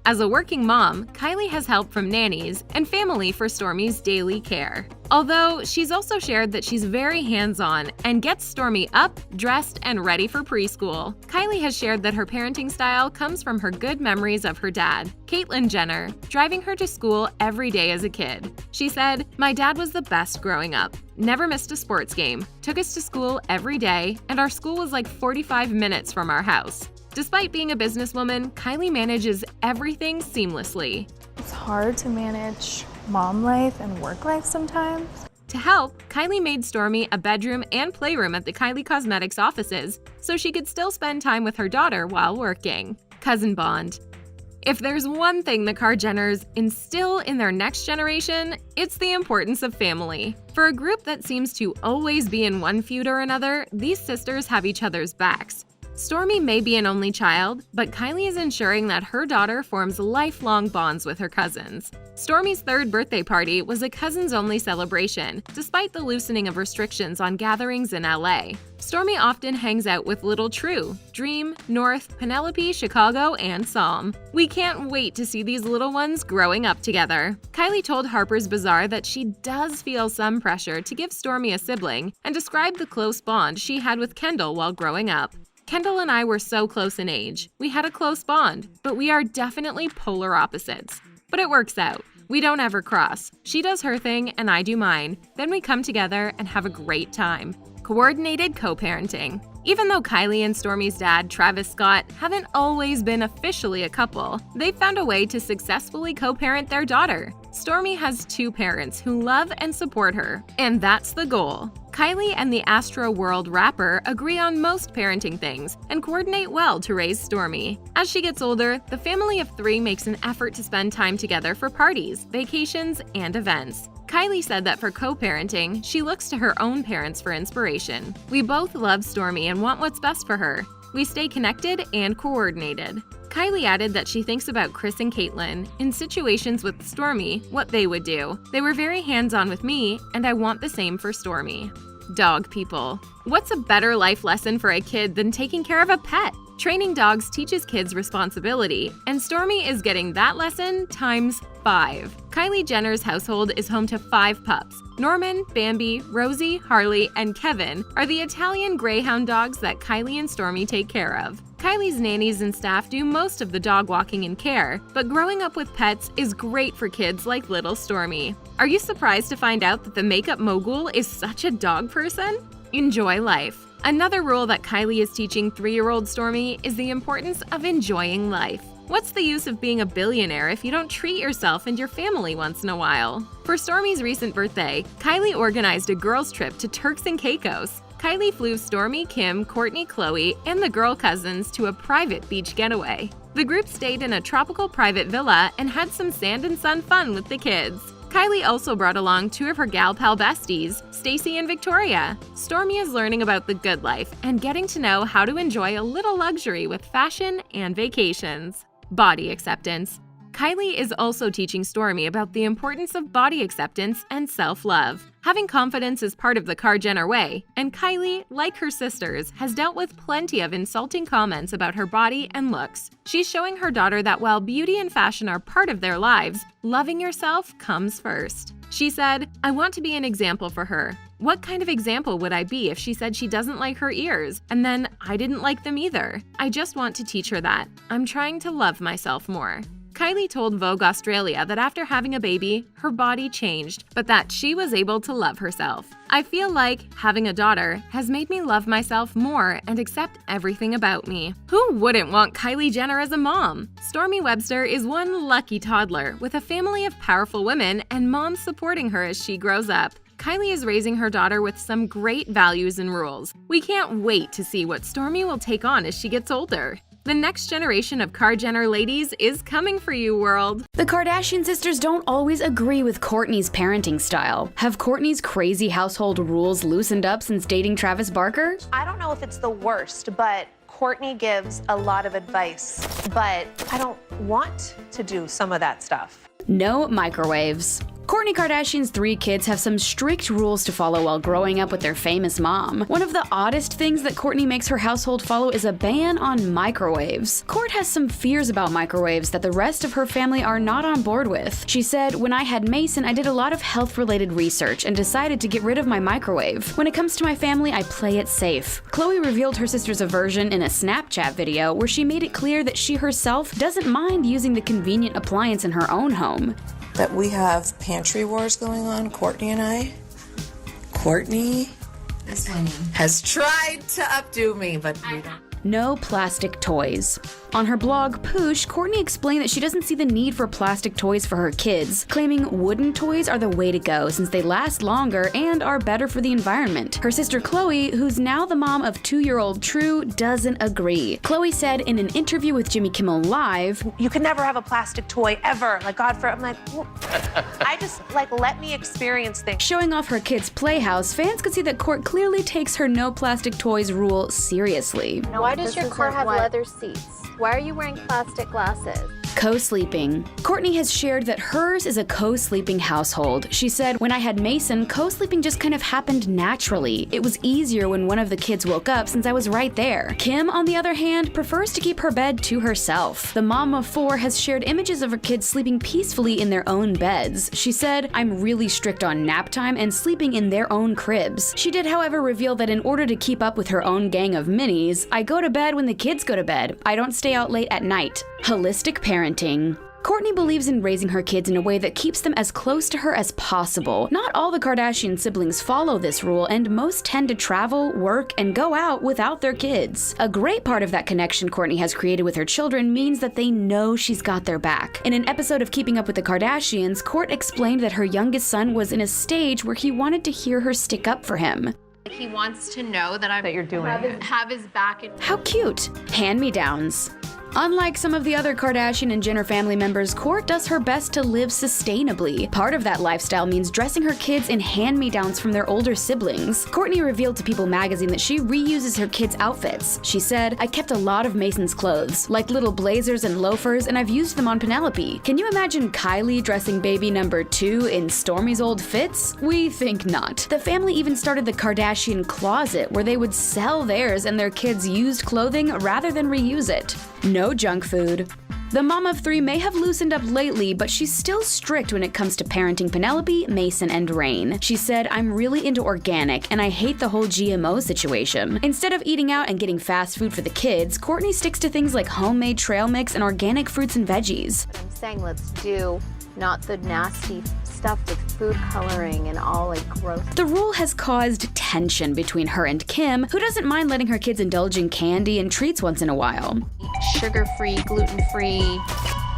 As a working mom, Kylie has help from nannies and family for Stormi's daily care. Although, she's also shared that she's very hands-on and gets Stormi up, dressed, and ready for preschool. Kylie has shared that her parenting style comes from her good memories of her dad, Caitlyn Jenner, driving her to school every day as a kid. She said, "My dad was the best growing up. Never missed a sports game, took us to school every day, and our school was like 45 minutes from our house. Despite being a businesswoman, Kylie manages everything seamlessly. It's hard to manage mom life and work life sometimes. To help, Kylie made Stormi a bedroom and playroom at the Kylie Cosmetics offices so she could still spend time with her daughter while working. Cousin bond. If there's one thing the KarJenners instill in their next generation, it's the importance of family. For a group that seems to always be in one feud or another, these sisters have each other's backs. Stormi may be an only child, but Kylie is ensuring that her daughter forms lifelong bonds with her cousins. Stormi's third birthday party was a cousins-only celebration, despite the loosening of restrictions on gatherings in LA. Stormi often hangs out with Little True, Dream, North, Penelope, Chicago, and Psalm. We can't wait to see these little ones growing up together. Kylie told Harper's Bazaar that she does feel some pressure to give Stormi a sibling and described the close bond she had with Kendall while growing up. Kendall and I were so close in age. We had a close bond, but we are definitely polar opposites. But it works out. We don't ever cross. She does her thing and I do mine. Then we come together and have a great time. Coordinated co-parenting. Even though Kylie and Stormi's dad, Travis Scott, haven't always been officially a couple, they've found a way to successfully co-parent their daughter. Stormi has two parents who love and support her, and that's the goal. Kylie and the Astro World rapper agree on most parenting things and coordinate well to raise Stormi. As she gets older, the family of three makes an effort to spend time together for parties, vacations, and events. Kylie said that for co-parenting, she looks to her own parents for inspiration. We both love Stormi and want what's best for her. We stay connected and coordinated. Kylie added that she thinks about Chris and Caitlyn in situations with Stormi, what they would do. They were very hands-on with me, and I want the same for Stormi. Dog people. What's a better life lesson for a kid than taking care of a pet? Training dogs teaches kids responsibility, and Stormi is getting that lesson times 5. Kylie Jenner's household is home to 5 pups. Norman, Bambi, Rosie, Harley, and Kevin are the Italian Greyhound dogs that Kylie and Stormi take care of. Kylie's nannies and staff do most of the dog walking and care, but growing up with pets is great for kids like little Stormi. Are you surprised to find out that the makeup mogul is such a dog person? Enjoy life. Another rule that Kylie is teaching 3-year-old Stormi is the importance of enjoying life. What's the use of being a billionaire if you don't treat yourself and your family once in a while? For Stormi's recent birthday, Kylie organized a girls' trip to Turks and Caicos. Kylie flew Stormi, Kim, Courtney, Chloe, and the girl cousins to a private beach getaway. The group stayed in a tropical private villa and had some sand and sun fun with the kids. Kylie also brought along 2 of her gal pal besties, Stacy and Victoria. Stormi is learning about the good life and getting to know how to enjoy a little luxury with fashion and vacations. Body acceptance. Kylie is also teaching Stormi about the importance of body acceptance and self-love. Having confidence is part of the KarJenner way, and Kylie, like her sisters, has dealt with plenty of insulting comments about her body and looks. She's showing her daughter that while beauty and fashion are part of their lives, loving yourself comes first. She said, "I want to be an example for her. What kind of example would I be if she said she doesn't like her ears, and then I didn't like them either? I just want to teach her that. I'm trying to love myself more." Kylie told Vogue Australia that after having a baby, her body changed, but that she was able to love herself. "I feel like having a daughter has made me love myself more and accept everything about me." Who wouldn't want Kylie Jenner as a mom? Stormi Webster is one lucky toddler with a family of powerful women and moms supporting her as she grows up. Kylie is raising her daughter with some great values and rules. We can't wait to see what Stormi will take on as she gets older. The next generation of KarJenner ladies is coming for you, world. The Kardashian sisters don't always agree with Kourtney's parenting style. Have Kourtney's crazy household rules loosened up since dating Travis Barker? I don't know if it's the worst, but Kourtney gives a lot of advice, but I don't want to do some of that stuff. No microwaves. Kourtney Kardashian's 3 kids have some strict rules to follow while growing up with their famous mom. One of the oddest things that Kourtney makes her household follow is a ban on microwaves. Kourt has some fears about microwaves that the rest of her family are not on board with. She said, "When I had Mason, I did a lot of health-related research and decided to get rid of my microwave. When it comes to my family, I play it safe." Khloe revealed her sister's aversion in a Snapchat video where she made it clear that she herself doesn't mind using the convenient appliance in her own home. That we have pantry wars going on, Courtney and I. Courtney has tried to updo me, but we don't. no plastic toys. On her blog, Poosh, Kourtney explained that she doesn't see the need for plastic toys for her kids, claiming wooden toys are the way to go since they last longer and are better for the environment. Her sister Chloe, who's now the mom of 2-year-old True, doesn't agree. Chloe said in an interview with Jimmy Kimmel Live, "You can never have a plastic toy ever. Like, God forbid." I'm like, well, I just, like, let me experience things. Showing off her kids' playhouse, fans could see that Kourt clearly takes her no plastic toys rule seriously. Why does your car have leather seats? Why are you wearing plastic glasses? Co-sleeping. Kourtney has shared that hers is a co-sleeping household. She said, "When I had Mason, co-sleeping just kind of happened naturally. It was easier when one of the kids woke up since I was right there." Kim, on the other hand, prefers to keep her bed to herself. The mom of 4 has shared images of her kids sleeping peacefully in their own beds. She said, "I'm really strict on nap time and sleeping in their own cribs." She did, however, reveal that in order to keep up with her own gang of minis, "I go to bed when the kids go to bed. I don't stay out late at night." Holistic parenting. Kourtney believes in raising her kids in a way that keeps them as close to her as possible. Not all the Kardashian siblings follow this rule, and most tend to travel, work, and go out without their kids. A great part of that connection Kourtney has created with her children means that they know she's got their back. In an episode of Keeping Up with the Kardashians, Kourt explained that her youngest son was in a stage where he wanted to hear her stick up for him. He wants to know that you're doing have his back. How cute! Hand-me-downs. Unlike some of the other Kardashian and Jenner family members, Kourt does her best to live sustainably. Part of that lifestyle means dressing her kids in hand-me-downs from their older siblings. Kourtney revealed to People magazine that she reuses her kids' outfits. She said, "I kept a lot of Mason's clothes, like little blazers and loafers, and I've used them on Penelope. Can you imagine Kylie dressing baby number 2 in Stormi's old fits? We think not." The family even started the Kardashian Closet, where they would sell theirs and their kids' used clothing rather than reuse it. No junk food. The mom of 3 may have loosened up lately, but she's still strict when it comes to parenting Penelope, Mason, and Reign. She said, "I'm really into organic, and I hate the whole GMO situation." Instead of eating out and getting fast food for the kids, Kourtney sticks to things like homemade trail mix and organic fruits and veggies. I'm saying let's do not the nasty stuff with food coloring and all like gross. The rule has caused tension between her and Kim, who doesn't mind letting her kids indulge in candy and treats once in a while. Sugar-free, gluten-free,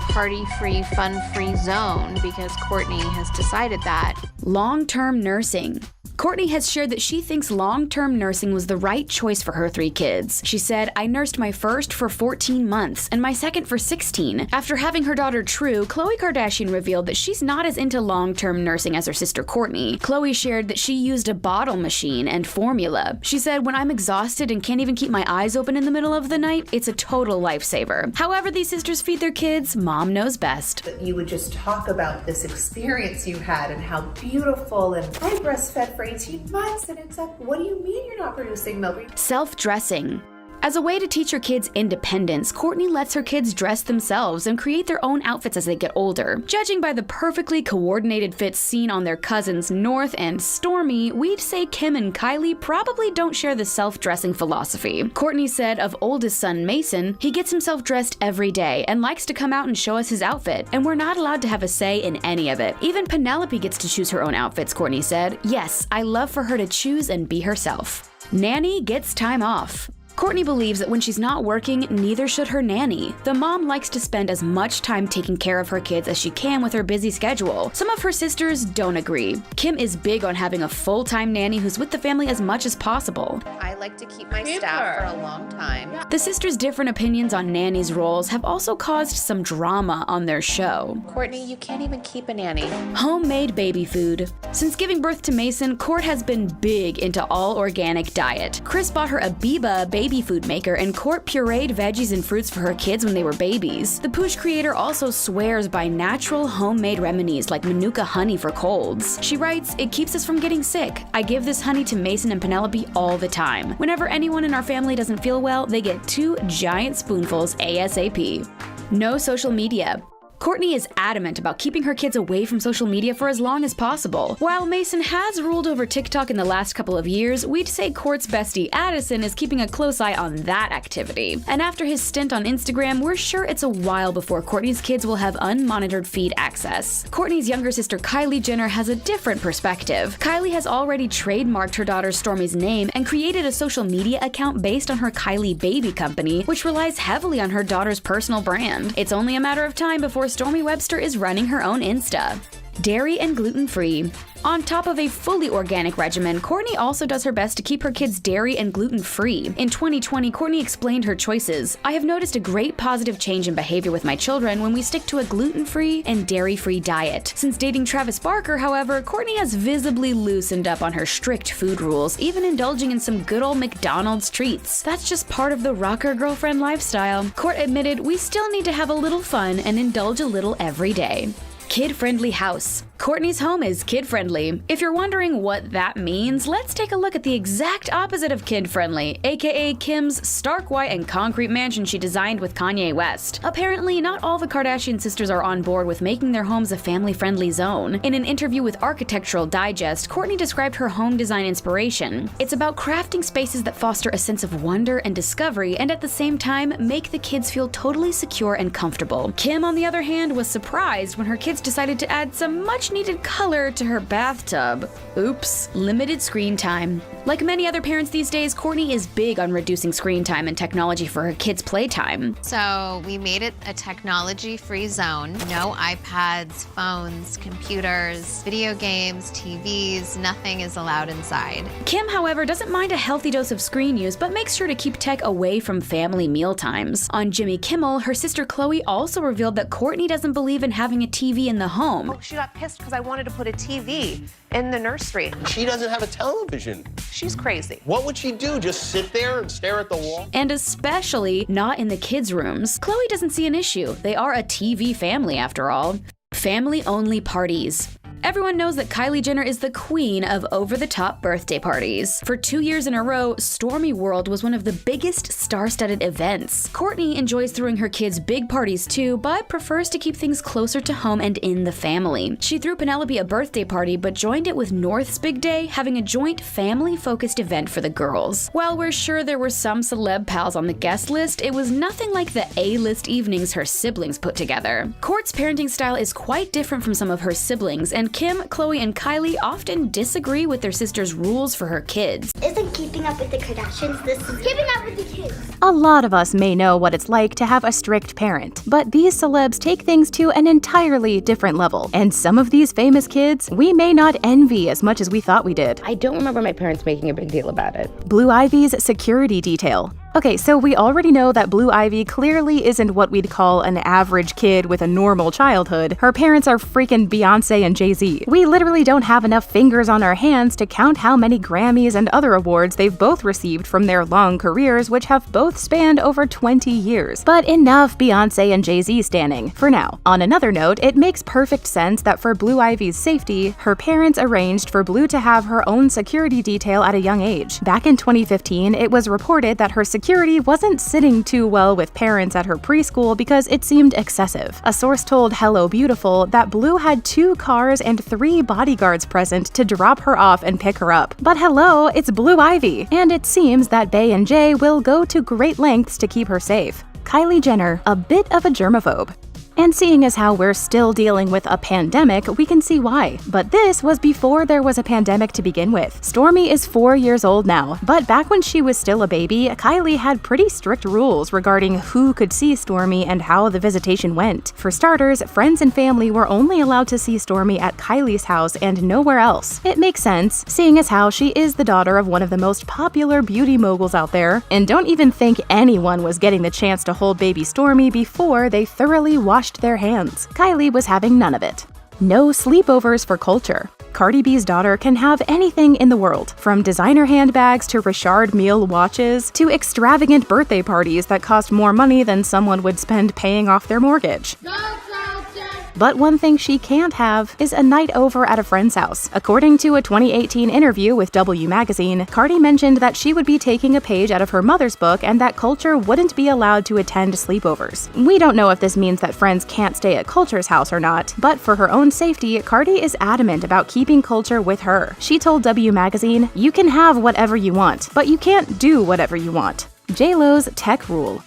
party-free, fun-free zone because Kourtney has decided that. Long-term nursing. Kourtney has shared that she thinks long-term nursing was the right choice for her 3 kids. She said, "I nursed my first for 14 months and my second for 16. After having her daughter True, Khloe Kardashian revealed that she's not as into long-term nursing as her sister Kourtney. Khloe shared that she used a bottle machine and formula. She said, "When I'm exhausted and can't even keep my eyes open in the middle of the night, it's a total lifesaver." However these sisters feed their kids, mom knows best. You would just talk about this experience you had and how beautiful, and I breastfed for 18 months, and it's like, what do you mean you're not producing milk? Self-dressing. As a way to teach her kids independence, Kourtney lets her kids dress themselves and create their own outfits as they get older. Judging by the perfectly coordinated fits seen on their cousins North and Stormi, we'd say Kim and Kylie probably don't share the self-dressing philosophy. Kourtney said of oldest son Mason, "He gets himself dressed every day and likes to come out and show us his outfit, and we're not allowed to have a say in any of it. Even Penelope gets to choose her own outfits," Kourtney said. "Yes, I love for her to choose and be herself." Nanny gets time off. Kourtney believes that when she's not working, neither should her nanny. The mom likes to spend as much time taking care of her kids as she can with her busy schedule. Some of her sisters don't agree. Kim is big on having a full-time nanny who's with the family as much as possible. I like to keep my staff for a long time. The sisters' different opinions on nannies' roles have also caused some drama on their show. Kourtney, you can't even keep a nanny. Homemade baby food. Since giving birth to Mason, Kourt has been big into all-organic diet. Kris bought her a Biba baby food maker, and Kourt pureed veggies and fruits for her kids when they were babies. The Poosh creator also swears by natural homemade remedies like Manuka honey for colds. She writes, "It keeps us from getting sick. I give this honey to Mason and Penelope all the time. Whenever anyone in our family doesn't feel well, they get 2 giant spoonfuls ASAP." No social media. Courtney is adamant about keeping her kids away from social media for as long as possible. While Mason has ruled over TikTok in the last couple of years, we'd say Court's bestie Addison is keeping a close eye on that activity. And after his stint on Instagram, we're sure it's a while before Courtney's kids will have unmonitored feed access. Courtney's younger sister Kylie Jenner has a different perspective. Kylie has already trademarked her daughter Stormi's name and created a social media account based on her Kylie Baby Company, which relies heavily on her daughter's personal brand. It's only a matter of time before Stormi Webster is running her own Insta. Dairy and gluten-free. On top of a fully organic regimen, Courtney also does her best to keep her kids dairy and gluten-free. In 2020, Courtney explained her choices. "I have noticed a great positive change in behavior with my children when we stick to a gluten-free and dairy-free diet. Since dating Travis Barker, however, Courtney has visibly loosened up on her strict food rules, even indulging in some good old McDonald's treats. That's just part of the rocker girlfriend lifestyle." Court admitted, "We still need to have a little fun and indulge a little every day." Kid-friendly house. Courtney's home is kid-friendly. If you're wondering what that means, let's take a look at the exact opposite of kid-friendly, aka Kim's stark white and concrete mansion she designed with Kanye West. Apparently, not all the Kardashian sisters are on board with making their homes a family-friendly zone. In an interview with Architectural Digest, Courtney described her home design inspiration. "It's about crafting spaces that foster a sense of wonder and discovery, and at the same time, make the kids feel totally secure and comfortable." Kim, on the other hand, was surprised when her kids decided to add some much-needed color to her bathtub. Oops. Limited screen time. Like many other parents these days, Courtney is big on reducing screen time and technology for her kids' playtime. So we made it a technology-free zone. No iPads, phones, computers, video games, TVs, nothing is allowed inside. Kim, however, doesn't mind a healthy dose of screen use, but makes sure to keep tech away from family meal times. On Jimmy Kimmel, her sister Chloe also revealed that Courtney doesn't believe in having a TV in the home. Oh, she got pissed because I wanted to put a TV in the nursery. She doesn't have a television. She's crazy. What would she do? Just sit there and stare at the wall? And especially not in the kids' rooms. Chloe doesn't see an issue. They are a TV family after all. Family-only parties. Everyone knows that Kylie Jenner is the queen of over-the-top birthday parties. For 2 years in a row, Stormi World was one of the biggest star-studded events. Courtney enjoys throwing her kids big parties too, but prefers to keep things closer to home and in the family. She threw Penelope a birthday party, but joined it with North's big day, having a joint family-focused event for the girls. While we're sure there were some celeb pals on the guest list, it was nothing like the A-list evenings her siblings put together. Court's parenting style is quite different from some of her siblings, and Kim, Chloe, and Kylie often disagree with their sister's rules for her kids. Isn't keeping up with the Kardashians, this is keeping up with the kids. A lot of us may know what it's like to have a strict parent, but these celebs take things to an entirely different level. And some of these famous kids, we may not envy as much as we thought we did. I don't remember my parents making a big deal about it. Blue Ivy's security detail. Okay, so we already know that Blue Ivy clearly isn't what we'd call an average kid with a normal childhood. Her parents are freaking Beyonce and Jay-Z. We literally don't have enough fingers on our hands to count how many Grammys and other awards they've both received from their long careers, which have both spanned over 20 years. But enough Beyonce and Jay-Z standing, for now. On another note, it makes perfect sense that for Blue Ivy's safety, her parents arranged for Blue to have her own security detail at a young age. Back in 2015, it was reported that her security wasn't sitting too well with parents at her preschool because it seemed excessive. A source told Hello Beautiful that Blue had 2 cars and 3 bodyguards present to drop her off and pick her up. But hello, it's Blue Ivy, and it seems that Bey and Jay will go to great lengths to keep her safe. Kylie Jenner, a bit of a germaphobe. And seeing as how we're still dealing with a pandemic, we can see why. But this was before there was a pandemic to begin with. Stormi is 4 years old now, but back when she was still a baby, Kylie had pretty strict rules regarding who could see Stormi and how the visitation went. For starters, friends and family were only allowed to see Stormi at Kylie's house and nowhere else. It makes sense, seeing as how she is the daughter of one of the most popular beauty moguls out there, and don't even think anyone was getting the chance to hold baby Stormi before they thoroughly washed their hands. Kylie was having none of it. No sleepovers for culture. Cardi B's daughter can have anything in the world, from designer handbags to Richard Mille watches to extravagant birthday parties that cost more money than someone would spend paying off their mortgage. Go, KarJenner! But one thing she can't have is a night over at a friend's house. According to a 2018 interview with W Magazine, Cardi mentioned that she would be taking a page out of her mother's book and that Kulture wouldn't be allowed to attend sleepovers. We don't know if this means that friends can't stay at Kulture's house or not, but for her own safety, Cardi is adamant about keeping Kulture with her. She told W Magazine, "You can have whatever you want, but you can't do whatever you want." J-Lo's tech rule.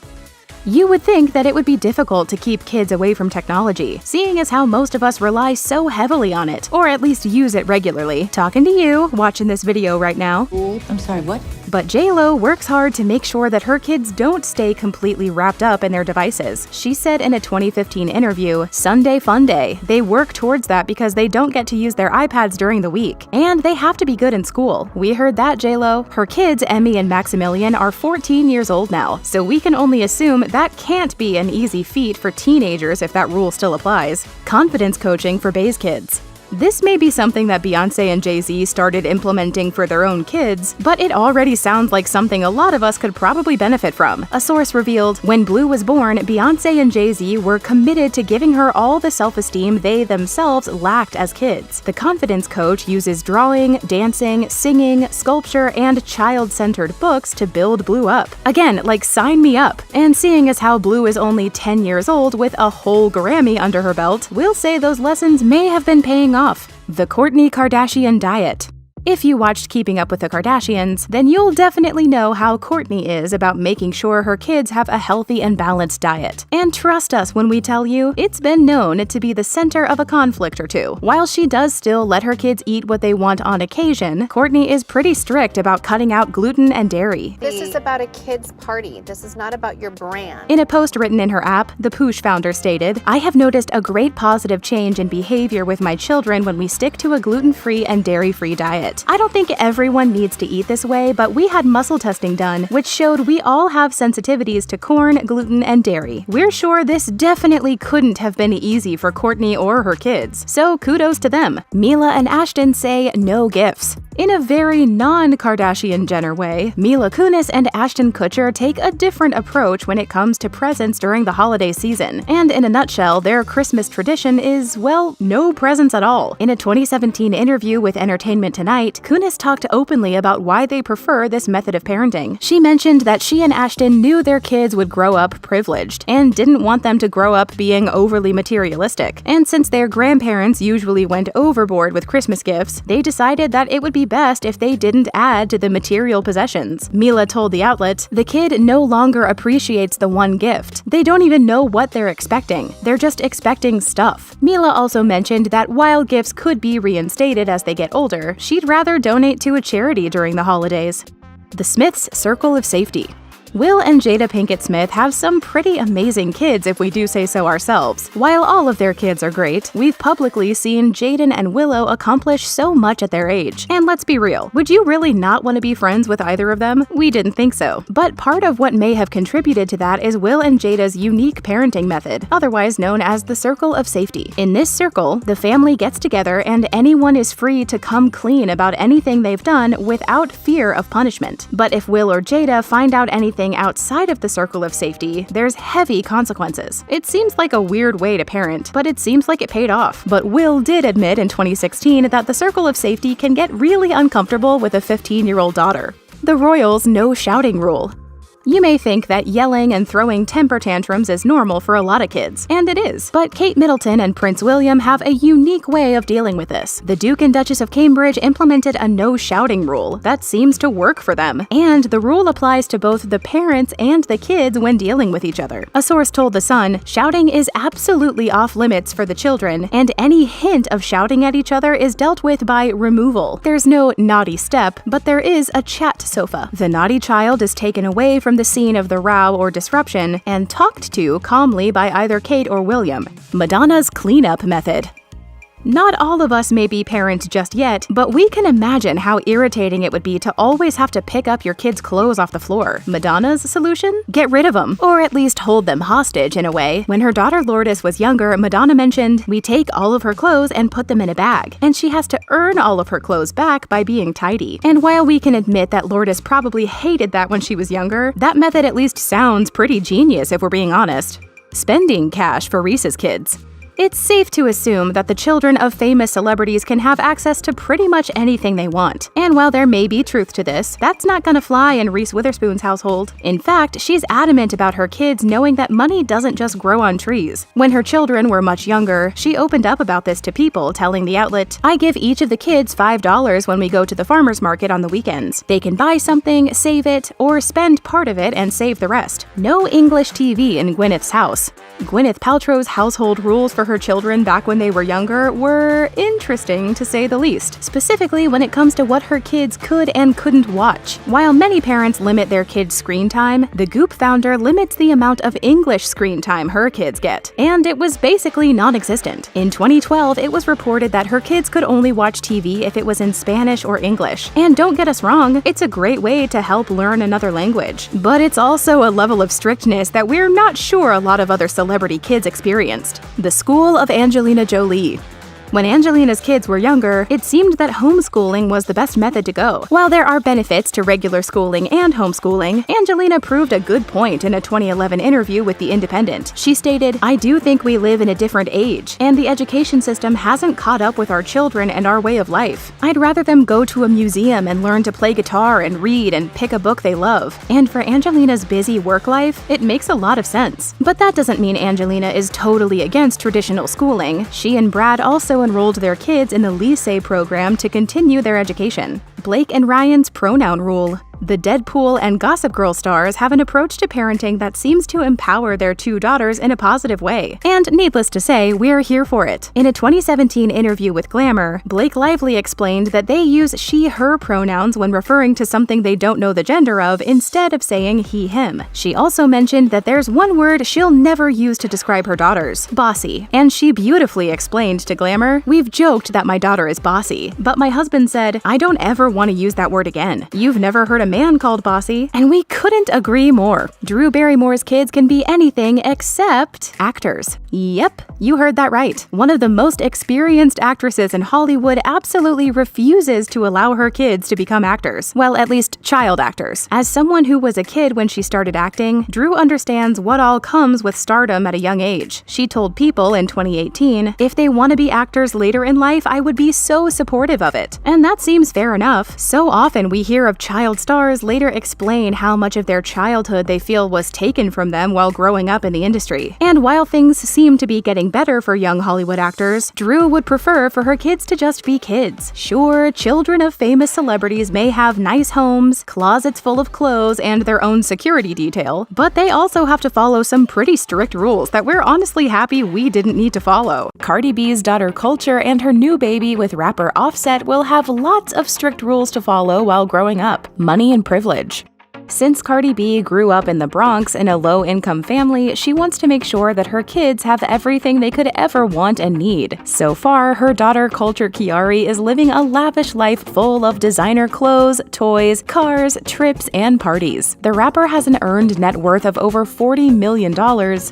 You would think that it would be difficult to keep kids away from technology, seeing as how most of us rely so heavily on it, or at least use it regularly. Talking to you, watching this video right now. I'm sorry, what? But J-Lo works hard to make sure that her kids don't stay completely wrapped up in their devices. She said in a 2015 interview, "Sunday fun day. They work towards that because they don't get to use their iPads during the week. And they have to be good in school." We heard that, J-Lo. Her kids, Emmy and Maximilian, are 14 years old now, so we can only assume that can't be an easy feat for teenagers if that rule still applies. Confidence coaching for Bay's kids. This may be something that Beyonce and Jay-Z started implementing for their own kids, but it already sounds like something a lot of us could probably benefit from. A source revealed, when Blue was born, Beyonce and Jay-Z were committed to giving her all the self-esteem they themselves lacked as kids. The confidence coach uses drawing, dancing, singing, sculpture, and child-centered books to build Blue up. Again, like sign me up. And seeing as how Blue is only 10 years old with a whole Grammy under her belt, we'll say those lessons may have been paying off. The Kourtney Kardashian diet. If you watched Keeping Up with the Kardashians, then you'll definitely know how Kourtney is about making sure her kids have a healthy and balanced diet. And trust us when we tell you, it's been known to be the center of a conflict or two. While she does still let her kids eat what they want on occasion, Kourtney is pretty strict about cutting out gluten and dairy. This is about a kid's party. This is not about your brand. In a post written in her app, the Poosh founder stated, "I have noticed a great positive change in behavior with my children when we stick to a gluten-free and dairy-free diet. I don't think everyone needs to eat this way, but we had muscle testing done, which showed we all have sensitivities to corn, gluten, and dairy. We're sure this definitely couldn't have been easy for Kourtney or her kids, so kudos to them." Mila and Ashton say no gifts. In a very non-Kardashian Jenner way, Mila Kunis and Ashton Kutcher take a different approach when it comes to presents during the holiday season. And in a nutshell, their Christmas tradition is, well, no presents at all. In a 2017 interview with Entertainment Tonight, Kunis talked openly about why they prefer this method of parenting. She mentioned that she and Ashton knew their kids would grow up privileged and didn't want them to grow up being overly materialistic. And since their grandparents usually went overboard with Christmas gifts, they decided that it would be best if they didn't add to the material possessions. Mila told the outlet, "The kid no longer appreciates the one gift. They don't even know what they're expecting. They're just expecting stuff." Mila also mentioned that while gifts could be reinstated as they get older, she'd rather donate to a charity during the holidays. The Smiths' Circle of Safety. Will and Jada Pinkett Smith have some pretty amazing kids if we do say so ourselves. While all of their kids are great, we've publicly seen Jaden and Willow accomplish so much at their age. And let's be real, would you really not want to be friends with either of them? We didn't think so. But part of what may have contributed to that is Will and Jada's unique parenting method, otherwise known as the Circle of Safety. In this circle, the family gets together and anyone is free to come clean about anything they've done without fear of punishment. But if Will or Jada find out anything outside of the circle of safety, there's heavy consequences. It seems like a weird way to parent, but it seems like it paid off. But Will did admit in 2016 that the circle of safety can get really uncomfortable with a 15-year-old daughter. The Royals' no shouting rule. You may think that yelling and throwing temper tantrums is normal for a lot of kids, and it is. But Kate Middleton and Prince William have a unique way of dealing with this. The Duke and Duchess of Cambridge implemented a no shouting rule that seems to work for them, and the rule applies to both the parents and the kids when dealing with each other. A source told The Sun, "Shouting is absolutely off limits for the children, and any hint of shouting at each other is dealt with by removal. There's no naughty step, but there is a chat sofa. The naughty child is taken away from the scene of the row or disruption and talked to calmly by either Kate or William." Madonna's cleanup method. Not all of us may be parents just yet, but we can imagine how irritating it would be to always have to pick up your kids' clothes off the floor. Madonna's solution? Get rid of them, or at least hold them hostage in a way. When her daughter Lourdes was younger, Madonna mentioned, "We take all of her clothes and put them in a bag, and she has to earn all of her clothes back by being tidy." And while we can admit that Lourdes probably hated that when she was younger, that method at least sounds pretty genius if we're being honest. Spending cash for Reese's kids. It's safe to assume that the children of famous celebrities can have access to pretty much anything they want. And while there may be truth to this, that's not gonna fly in Reese Witherspoon's household. In fact, she's adamant about her kids knowing that money doesn't just grow on trees. When her children were much younger, she opened up about this to people, telling the outlet, "I give each of the kids $5 when we go to the farmer's market on the weekends. They can buy something, save it, or spend part of it and save the rest. No English TV in Gwyneth's house." Gwyneth Paltrow's household rules for her children back when they were younger were interesting, to say the least, specifically when it comes to what her kids could and couldn't watch. While many parents limit their kids' screen time, the Goop founder limits the amount of English screen time her kids get, and it was basically non-existent. In 2012, it was reported that her kids could only watch TV if it was in Spanish or English. And don't get us wrong, it's a great way to help learn another language. But it's also a level of strictness that we're not sure a lot of other celebrity kids experienced. The school of Angelina Jolie. When Angelina's kids were younger, it seemed that homeschooling was the best method to go. While there are benefits to regular schooling and homeschooling, Angelina proved a good point in a 2011 interview with The Independent. She stated, "I do think we live in a different age, and the education system hasn't caught up with our children and our way of life. I'd rather them go to a museum and learn to play guitar and read and pick a book they love." And for Angelina's busy work life, it makes a lot of sense. But that doesn't mean Angelina is totally against traditional schooling. She and Brad also enrolled their kids in the Lycée program to continue their education. Blake and Ryan's pronoun rule. The Deadpool and Gossip Girl stars have an approach to parenting that seems to empower their two daughters in a positive way. And needless to say, we're here for it. In a 2017 interview with Glamour, Blake Lively explained that they use she/her pronouns when referring to something they don't know the gender of instead of saying he/him. She also mentioned that there's one word she'll never use to describe her daughters: bossy. And she beautifully explained to Glamour, "We've joked that my daughter is bossy, but my husband said, I don't ever want to use that word again. You've never heard a man called bossy?" And we couldn't agree more. Drew Barrymore's kids can be anything except actors. Yep, you heard that right. One of the most experienced actresses in Hollywood absolutely refuses to allow her kids to become actors. Well, at least child actors. As someone who was a kid when she started acting, Drew understands what all comes with stardom at a young age. She told People in 2018, "If they want to be actors later in life, I would be so supportive of it." And that seems fair enough. So often we hear of child stars later explain how much of their childhood they feel was taken from them while growing up in the industry. And while things seem to be getting better for young Hollywood actors, Drew would prefer for her kids to just be kids. Sure, children of famous celebrities may have nice homes, closets full of clothes, and their own security detail, but they also have to follow some pretty strict rules that we're honestly happy we didn't need to follow. Cardi B's daughter Culture and her new baby with rapper Offset will have lots of strict rules to follow while growing up. Money and privilege. Since Cardi B grew up in the Bronx in a low-income family, she wants to make sure that her kids have everything they could ever want and need. So far, her daughter Culture Chiari is living a lavish life full of designer clothes, toys, cars, trips, and parties. The rapper has an earned net worth of over $40 million,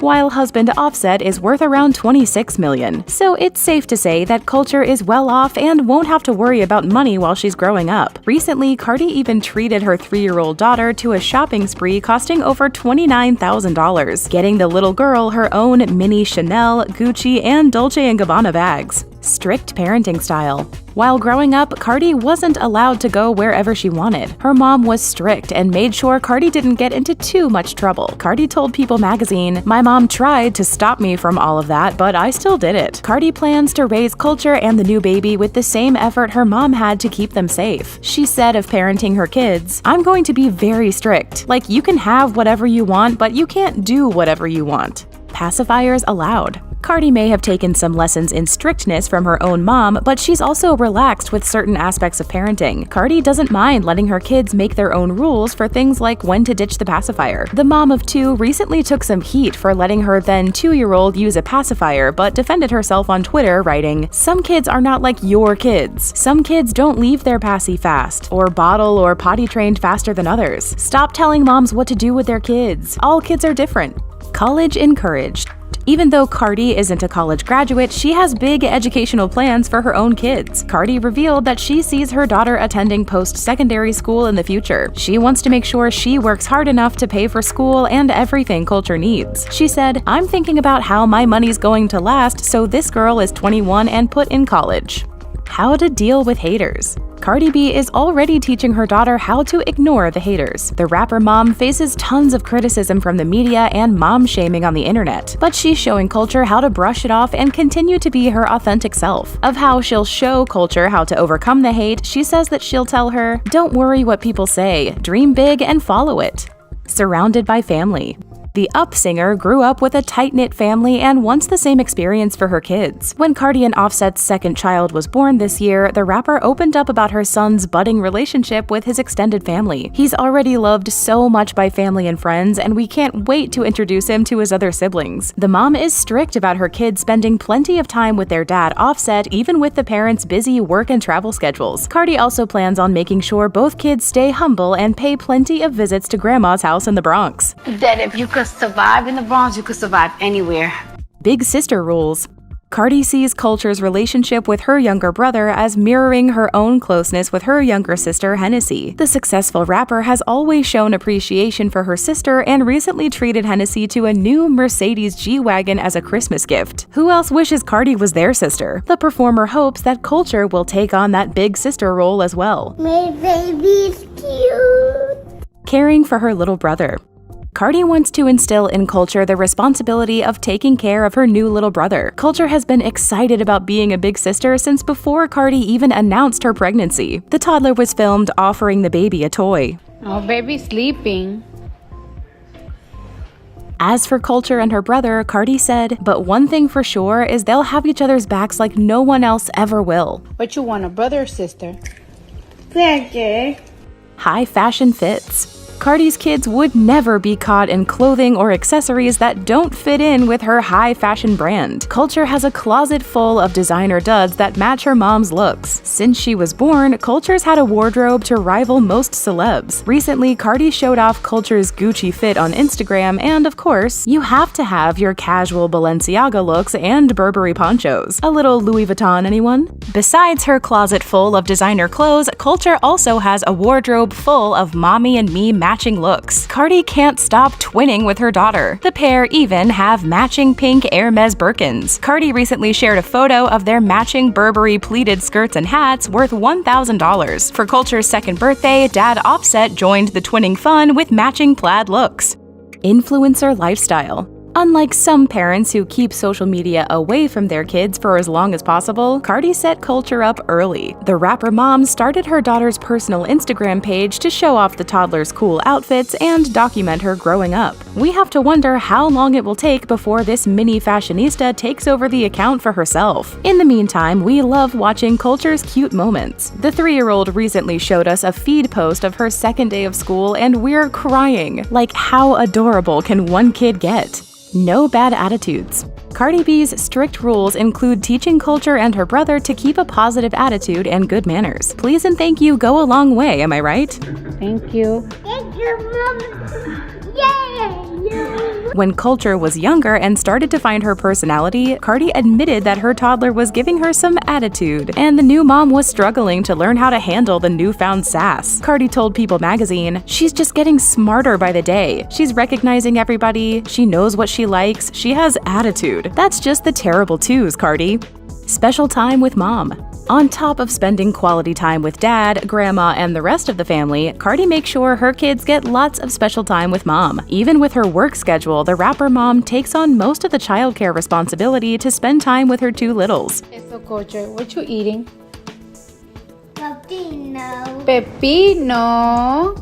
while husband Offset is worth around $26 million. So it's safe to say that Culture is well off and won't have to worry about money while she's growing up. Recently, Cardi even treated her 3-year-old daughter to a shopping spree costing over $29,000, getting the little girl her own mini Chanel, Gucci, and Dolce & Gabbana bags. Strict parenting style. While growing up, Cardi wasn't allowed to go wherever she wanted. Her mom was strict and made sure Cardi didn't get into too much trouble. Cardi told People magazine, "My mom tried to stop me from all of that, but I still did it." Cardi plans to raise Culture and the new baby with the same effort her mom had to keep them safe. She said of parenting her kids, "I'm going to be very strict. Like, you can have whatever you want, but you can't do whatever you want." Pacifiers allowed. Cardi may have taken some lessons in strictness from her own mom, but she's also relaxed with certain aspects of parenting. Cardi doesn't mind letting her kids make their own rules for things like when to ditch the pacifier. The mom of two recently took some heat for letting her then 2-year-old use a pacifier, but defended herself on Twitter, writing, "Some kids are not like your kids. Some kids don't leave their passy fast, or bottle or potty trained faster than others. Stop telling moms what to do with their kids. All kids are different." College encouraged. Even though Cardi isn't a college graduate, she has big educational plans for her own kids. Cardi revealed that she sees her daughter attending post-secondary school in the future. She wants to make sure she works hard enough to pay for school and everything Kulture needs. She said, "I'm thinking about how my money's going to last so this girl is 21 and put in college." How to deal with haters. Cardi B is already teaching her daughter how to ignore the haters. The rapper mom faces tons of criticism from the media and mom shaming on the internet, but she's showing Kulture how to brush it off and continue to be her authentic self. Of how she'll show Kulture how to overcome the hate, she says that she'll tell her, "Don't worry what people say, dream big and follow it." Surrounded by family. The Up singer grew up with a tight-knit family and wants the same experience for her kids. When Cardi and Offset's second child was born this year, the rapper opened up about her son's budding relationship with his extended family. He's already loved so much by family and friends, and we can't wait to introduce him to his other siblings. The mom is strict about her kids spending plenty of time with their dad, Offset, even with the parents' busy work and travel schedules. Cardi also plans on making sure both kids stay humble and pay plenty of visits to Grandma's house in the Bronx. That if you could survive in the Bronx, you could survive anywhere. Big sister rules. Cardi sees Kulture's relationship with her younger brother as mirroring her own closeness with her younger sister, Hennessy. The successful rapper has always shown appreciation for her sister and recently treated Hennessy to a new Mercedes G-Wagon as a Christmas gift. Who else wishes Cardi was their sister? The performer hopes that Kulture will take on that big sister role as well. My baby's cute. Caring for her little brother. Cardi wants to instill in Kulture the responsibility of taking care of her new little brother. Kulture has been excited about being a big sister since before Cardi even announced her pregnancy. The toddler was filmed offering the baby a toy. Oh, baby's sleeping. As for Kulture and her brother, Cardi said, "But one thing for sure is they'll have each other's backs like no one else ever will." What you want, a brother or sister? Brother. High fashion fits. Cardi's kids would never be caught in clothing or accessories that don't fit in with her high fashion brand. Kulture has a closet full of designer duds that match her mom's looks. Since she was born, Kulture's had a wardrobe to rival most celebs. Recently, Cardi showed off Kulture's Gucci fit on Instagram, and of course, you have to have your casual Balenciaga looks and Burberry ponchos. A little Louis Vuitton, anyone? Besides her closet full of designer clothes, Kulture also has a wardrobe full of mommy and me matching looks. Cardi can't stop twinning with her daughter. The pair even have matching pink Hermes Birkins. Cardi recently shared a photo of their matching Burberry pleated skirts and hats worth $1,000. For Kulture's second birthday, Dad Offset joined the twinning fun with matching plaid looks. Influencer lifestyle. Unlike some parents who keep social media away from their kids for as long as possible, Cardi set Kulture up early. The rapper mom started her daughter's personal Instagram page to show off the toddler's cool outfits and document her growing up. We have to wonder how long it will take before this mini fashionista takes over the account for herself. In the meantime, we love watching Kulture's cute moments. The 3-year-old recently showed us a feed post of her second day of school, and we're crying. Like, how adorable can one kid get? No bad attitudes. Cardi B's strict rules include teaching Kulture and her brother to keep a positive attitude and good manners. Please and thank you go a long way, am I right? Thank you. Thank you, Mom. Yay! When Kulture was younger and started to find her personality, Cardi admitted that her toddler was giving her some attitude, and the new mom was struggling to learn how to handle the newfound sass. Cardi told People magazine, "She's just getting smarter by the day. She's recognizing everybody, she knows what she likes, she has attitude. That's just the terrible twos, Cardi." Special time with mom. On top of spending quality time with dad, grandma, and the rest of the family, Cardi makes sure her kids get lots of special time with mom. Even with her work schedule, the rapper mom takes on most of the childcare responsibility to spend time with her 2 littles. So, Kulture, what you eating? Pepino. Pepino.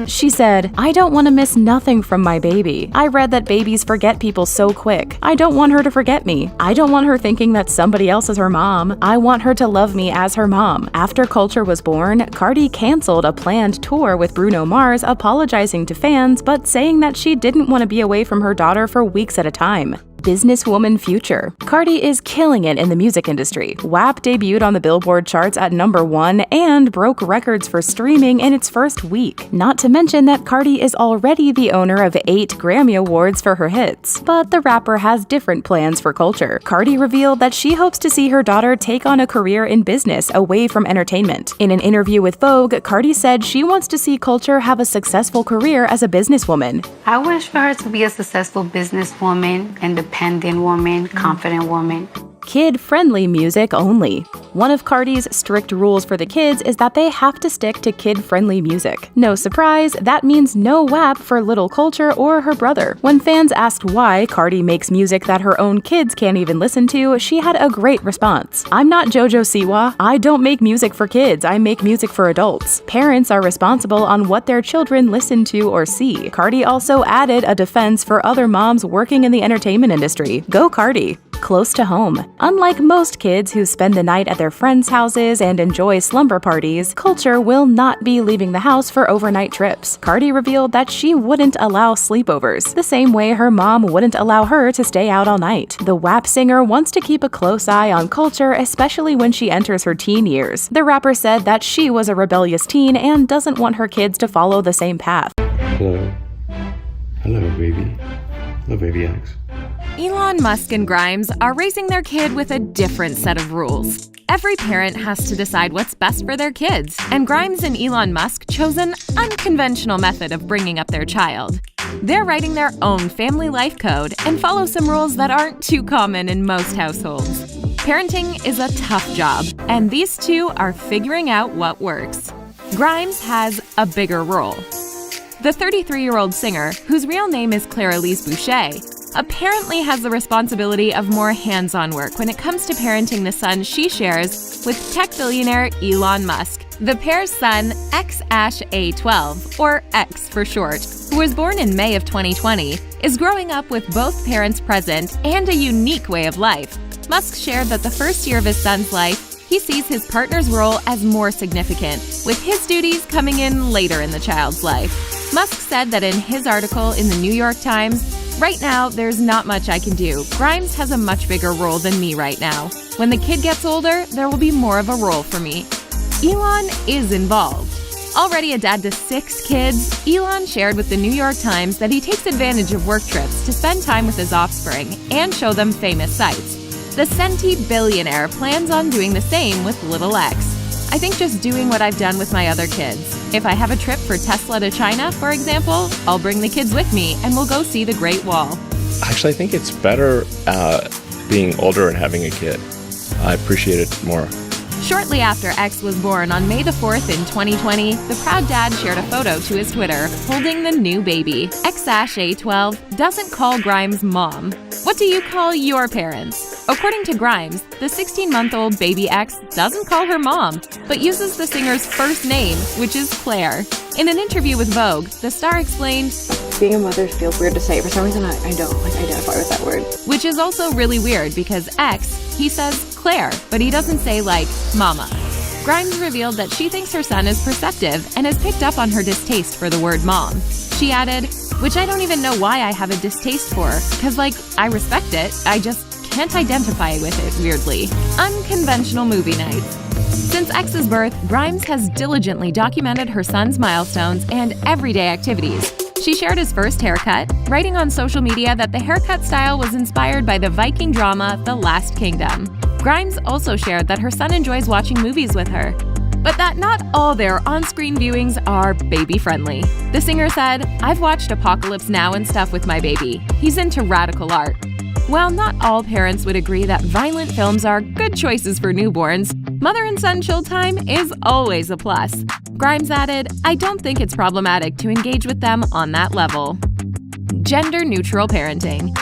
She said, "I don't want to miss nothing from my baby. I read that babies forget people so quick. I don't want her to forget me. I don't want her thinking that somebody else is her mom. I want her to love me as her mom." After Kulture was born, Cardi canceled a planned tour with Bruno Mars, apologizing to fans, but saying that she didn't want to be away from her daughter for weeks at a time. Businesswoman future. Cardi is killing it in the music industry. WAP debuted on the Billboard charts at #1 and broke records for streaming in its first week. Not to mention that Cardi is already the owner of 8 Grammy Awards for her hits. But the rapper has different plans for Culture. Cardi revealed that she hopes to see her daughter take on a career in business away from entertainment. In an interview with Vogue, Cardi said she wants to see Culture have a successful career as a businesswoman. I wish for her to be a successful businesswoman, independent woman, confident woman. Kid-friendly music only. One of Cardi's strict rules for the kids is that they have to stick to kid-friendly music. No surprise, that means no WAP for Little Culture or her brother. When fans asked why Cardi makes music that her own kids can't even listen to, she had a great response. "I'm not JoJo Siwa. I don't make music for kids, I make music for adults. Parents are responsible on what their children listen to or see." Cardi also added a defense for other moms working in the entertainment industry. Go Cardi! Close to home. Unlike most kids who spend the night at their friends' houses and enjoy slumber parties, Culture will not be leaving the house for overnight trips. Cardi revealed that she wouldn't allow sleepovers, the same way her mom wouldn't allow her to stay out all night. The WAP singer wants to keep a close eye on Culture, especially when she enters her teen years. The rapper said that she was a rebellious teen and doesn't want her kids to follow the same path. Hello. Hello, baby. Hello, baby X. Elon Musk and Grimes are raising their kid with a different set of rules. Every parent has to decide what's best for their kids, and Grimes and Elon Musk chose an unconventional method of bringing up their child. They're writing their own family life code and follow some rules that aren't too common in most households. Parenting is a tough job, and these two are figuring out what works. Grimes has a bigger role. The 33-year-old singer, whose real name is Claire-Elise Boucher, apparently has the responsibility of more hands-on work when it comes to parenting the son she shares with tech billionaire Elon Musk. The pair's son, X-A12, or X for short, who was born in May of 2020, is growing up with both parents present and a unique way of life. Musk shared that the first year of his son's life, he sees his partner's role as more significant, with his duties coming in later in the child's life. Musk said that in his article in the New York Times, "Right now, there's not much I can do. Grimes has a much bigger role than me right now. When the kid gets older, there will be more of a role for me." Elon is involved. Already a dad to 6 kids, Elon shared with the New York Times that he takes advantage of work trips to spend time with his offspring and show them famous sights. The centi-billionaire plans on doing the same with little X. "I think just doing what I've done with my other kids. If I have a trip for Tesla to China, for example, I'll bring the kids with me and we'll go see the Great Wall." Actually, I think it's better being older and having a kid. I appreciate it more. Shortly after X was born on May the 4th in 2020, the proud dad shared a photo to his Twitter holding the new baby. X-A12 doesn't call Grimes mom. What do you call your parents? According to Grimes, the 16-month-old baby X doesn't call her mom, but uses the singer's first name, which is Claire. In an interview with Vogue, the star explained, "Being a mother feels weird to say. For some reason, I don't identify with that word." Which is also really weird because X, he says Claire, but he doesn't say mama. Grimes revealed that she thinks her son is perceptive and has picked up on her distaste for the word mom. She added, "Which I don't even know why I have a distaste for, because I respect it, I just can't identify with it weirdly." Unconventional movie nights. Since X's birth, Grimes has diligently documented her son's milestones and everyday activities. She shared his first haircut, writing on social media that the haircut style was inspired by the Viking drama The Last Kingdom. Grimes also shared that her son enjoys watching movies with her, but that not all their on-screen viewings are baby-friendly. The singer said, "I've watched Apocalypse Now and stuff with my baby. He's into radical art." While not all parents would agree that violent films are good choices for newborns, mother and son chill time is always a plus. Grimes added, "I don't think it's problematic to engage with them on that level." Gender-neutral parenting.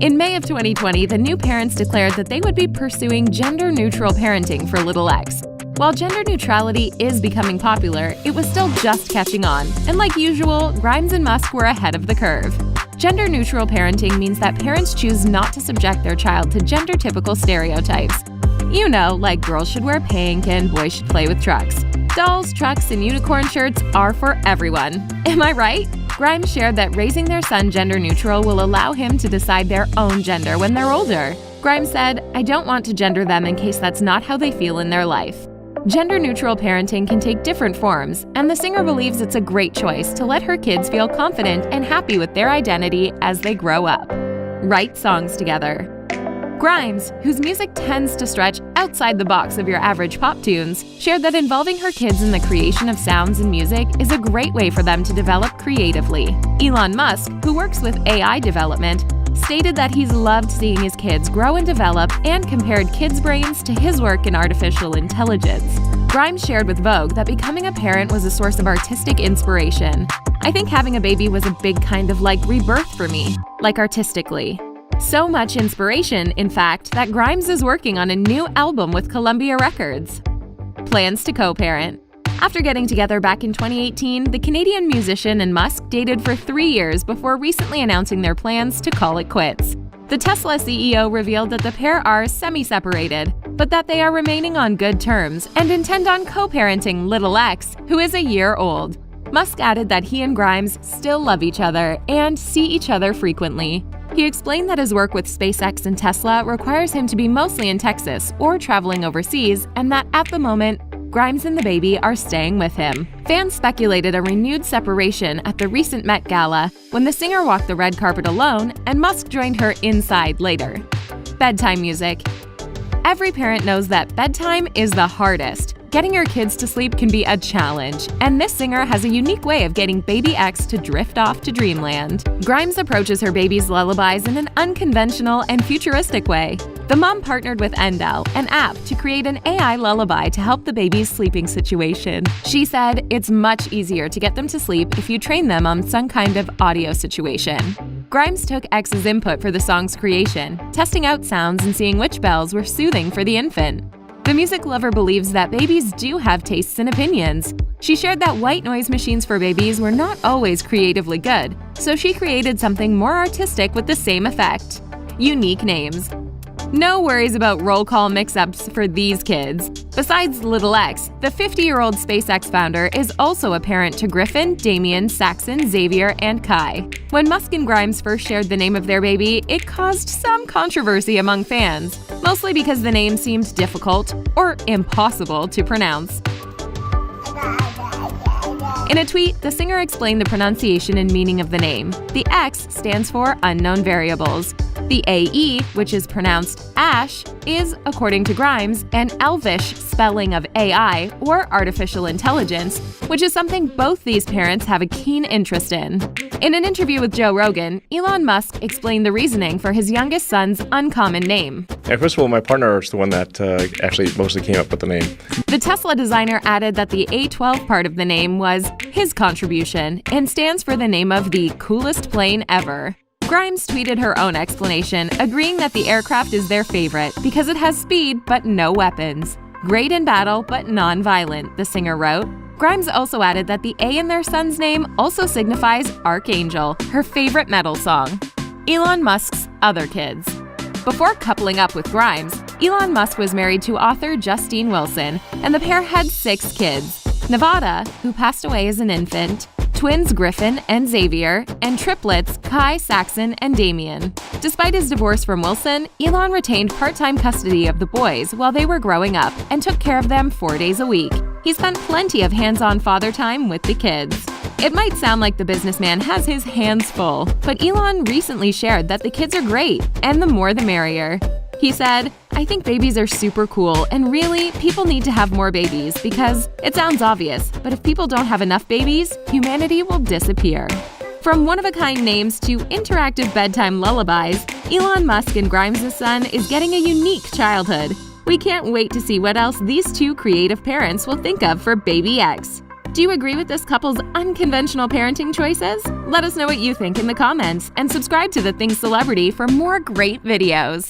In May of 2020, the new parents declared that they would be pursuing gender-neutral parenting for little X. While gender neutrality is becoming popular, it was still just catching on, and like usual, Grimes and Musk were ahead of the curve. Gender-neutral parenting means that parents choose not to subject their child to gender-typical stereotypes. You know, like girls should wear pink and boys should play with trucks. Dolls, trucks, and unicorn shirts are for everyone. Am I right? Grimes shared that raising their son gender neutral will allow him to decide their own gender when they're older. Grimes said, "I don't want to gender them in case that's not how they feel in their life." Gender-neutral parenting can take different forms, and the singer believes it's a great choice to let her kids feel confident and happy with their identity as they grow up. Write songs together. Grimes, whose music tends to stretch outside the box of your average pop tunes, shared that involving her kids in the creation of sounds and music is a great way for them to develop creatively. Elon Musk, who works with AI development, stated that he's loved seeing his kids grow and develop and compared kids' brains to his work in artificial intelligence. Grimes shared with Vogue that becoming a parent was a source of artistic inspiration. "I think having a baby was a big kind of like rebirth for me, like artistically. So much inspiration, in fact, that Grimes is working on a new album with Columbia Records." Plans to co-parent. After getting together back in 2018, the Canadian musician and Musk dated for 3 years before recently announcing their plans to call it quits. The Tesla CEO revealed that the pair are semi-separated, but that they are remaining on good terms and intend on co-parenting little X, who is a year old. Musk added that he and Grimes still love each other and see each other frequently. He explained that his work with SpaceX and Tesla requires him to be mostly in Texas or traveling overseas, and that at the moment, Grimes and the baby are staying with him. Fans speculated a renewed separation at the recent Met Gala when the singer walked the red carpet alone and Musk joined her inside later. Bedtime music. Every parent knows that bedtime is the hardest. Getting your kids to sleep can be a challenge, and this singer has a unique way of getting baby X to drift off to dreamland. Grimes approaches her baby's lullabies in an unconventional and futuristic way. The mom partnered with Adele, an app, to create an AI lullaby to help the baby's sleeping situation. She said, "It's much easier to get them to sleep if you train them on some kind of audio situation." Grimes took X's input for the song's creation, testing out sounds and seeing which bells were soothing for the infant. The music lover believes that babies do have tastes and opinions. She shared that white noise machines for babies were not always creatively good, so she created something more artistic with the same effect. Unique names. No worries about roll call mix-ups for these kids. Besides Little X, the 50-year-old SpaceX founder is also a parent to Griffin, Damien, Saxon, Xavier, and Kai. When Musk and Grimes first shared the name of their baby, it caused some controversy among fans, mostly because the name seemed difficult or impossible to pronounce. In a tweet, the singer explained the pronunciation and meaning of the name. The X stands for unknown variables. The AE, which is pronounced Ash, is, according to Grimes, an elvish spelling of AI, or artificial intelligence, which is something both these parents have a keen interest in. In an interview with Joe Rogan, Elon Musk explained the reasoning for his youngest son's uncommon name. Yeah, first of all, my partner is the one that actually mostly came up with the name. The Tesla designer added that the A12 part of the name was his contribution and stands for the name of the coolest plane ever. Grimes tweeted her own explanation, agreeing that the aircraft is their favorite because it has speed but no weapons. Great in battle but non-violent, the singer wrote. Grimes also added that the A in their son's name also signifies Archangel, her favorite metal song. Elon Musk's other kids. Before coupling up with Grimes, Elon Musk was married to author Justine Wilson, and the pair had 6 kids. Nevada, who passed away as an infant, twins Griffin and Xavier, and triplets Kai, Saxon, and Damien. Despite his divorce from Wilson, Elon retained part-time custody of the boys while they were growing up and took care of them 4 days a week. He spent plenty of hands-on father time with the kids. It might sound like the businessman has his hands full, but Elon recently shared that the kids are great, and the more the merrier. He said, "I think babies are super cool, and really, people need to have more babies because it sounds obvious, but if people don't have enough babies, humanity will disappear." From one-of-a-kind names to interactive bedtime lullabies, Elon Musk and Grimes' son is getting a unique childhood. We can't wait to see what else these two creative parents will think of for baby X. Do you agree with this couple's unconventional parenting choices? Let us know what you think in the comments, and subscribe to The Thing Celebrity for more great videos.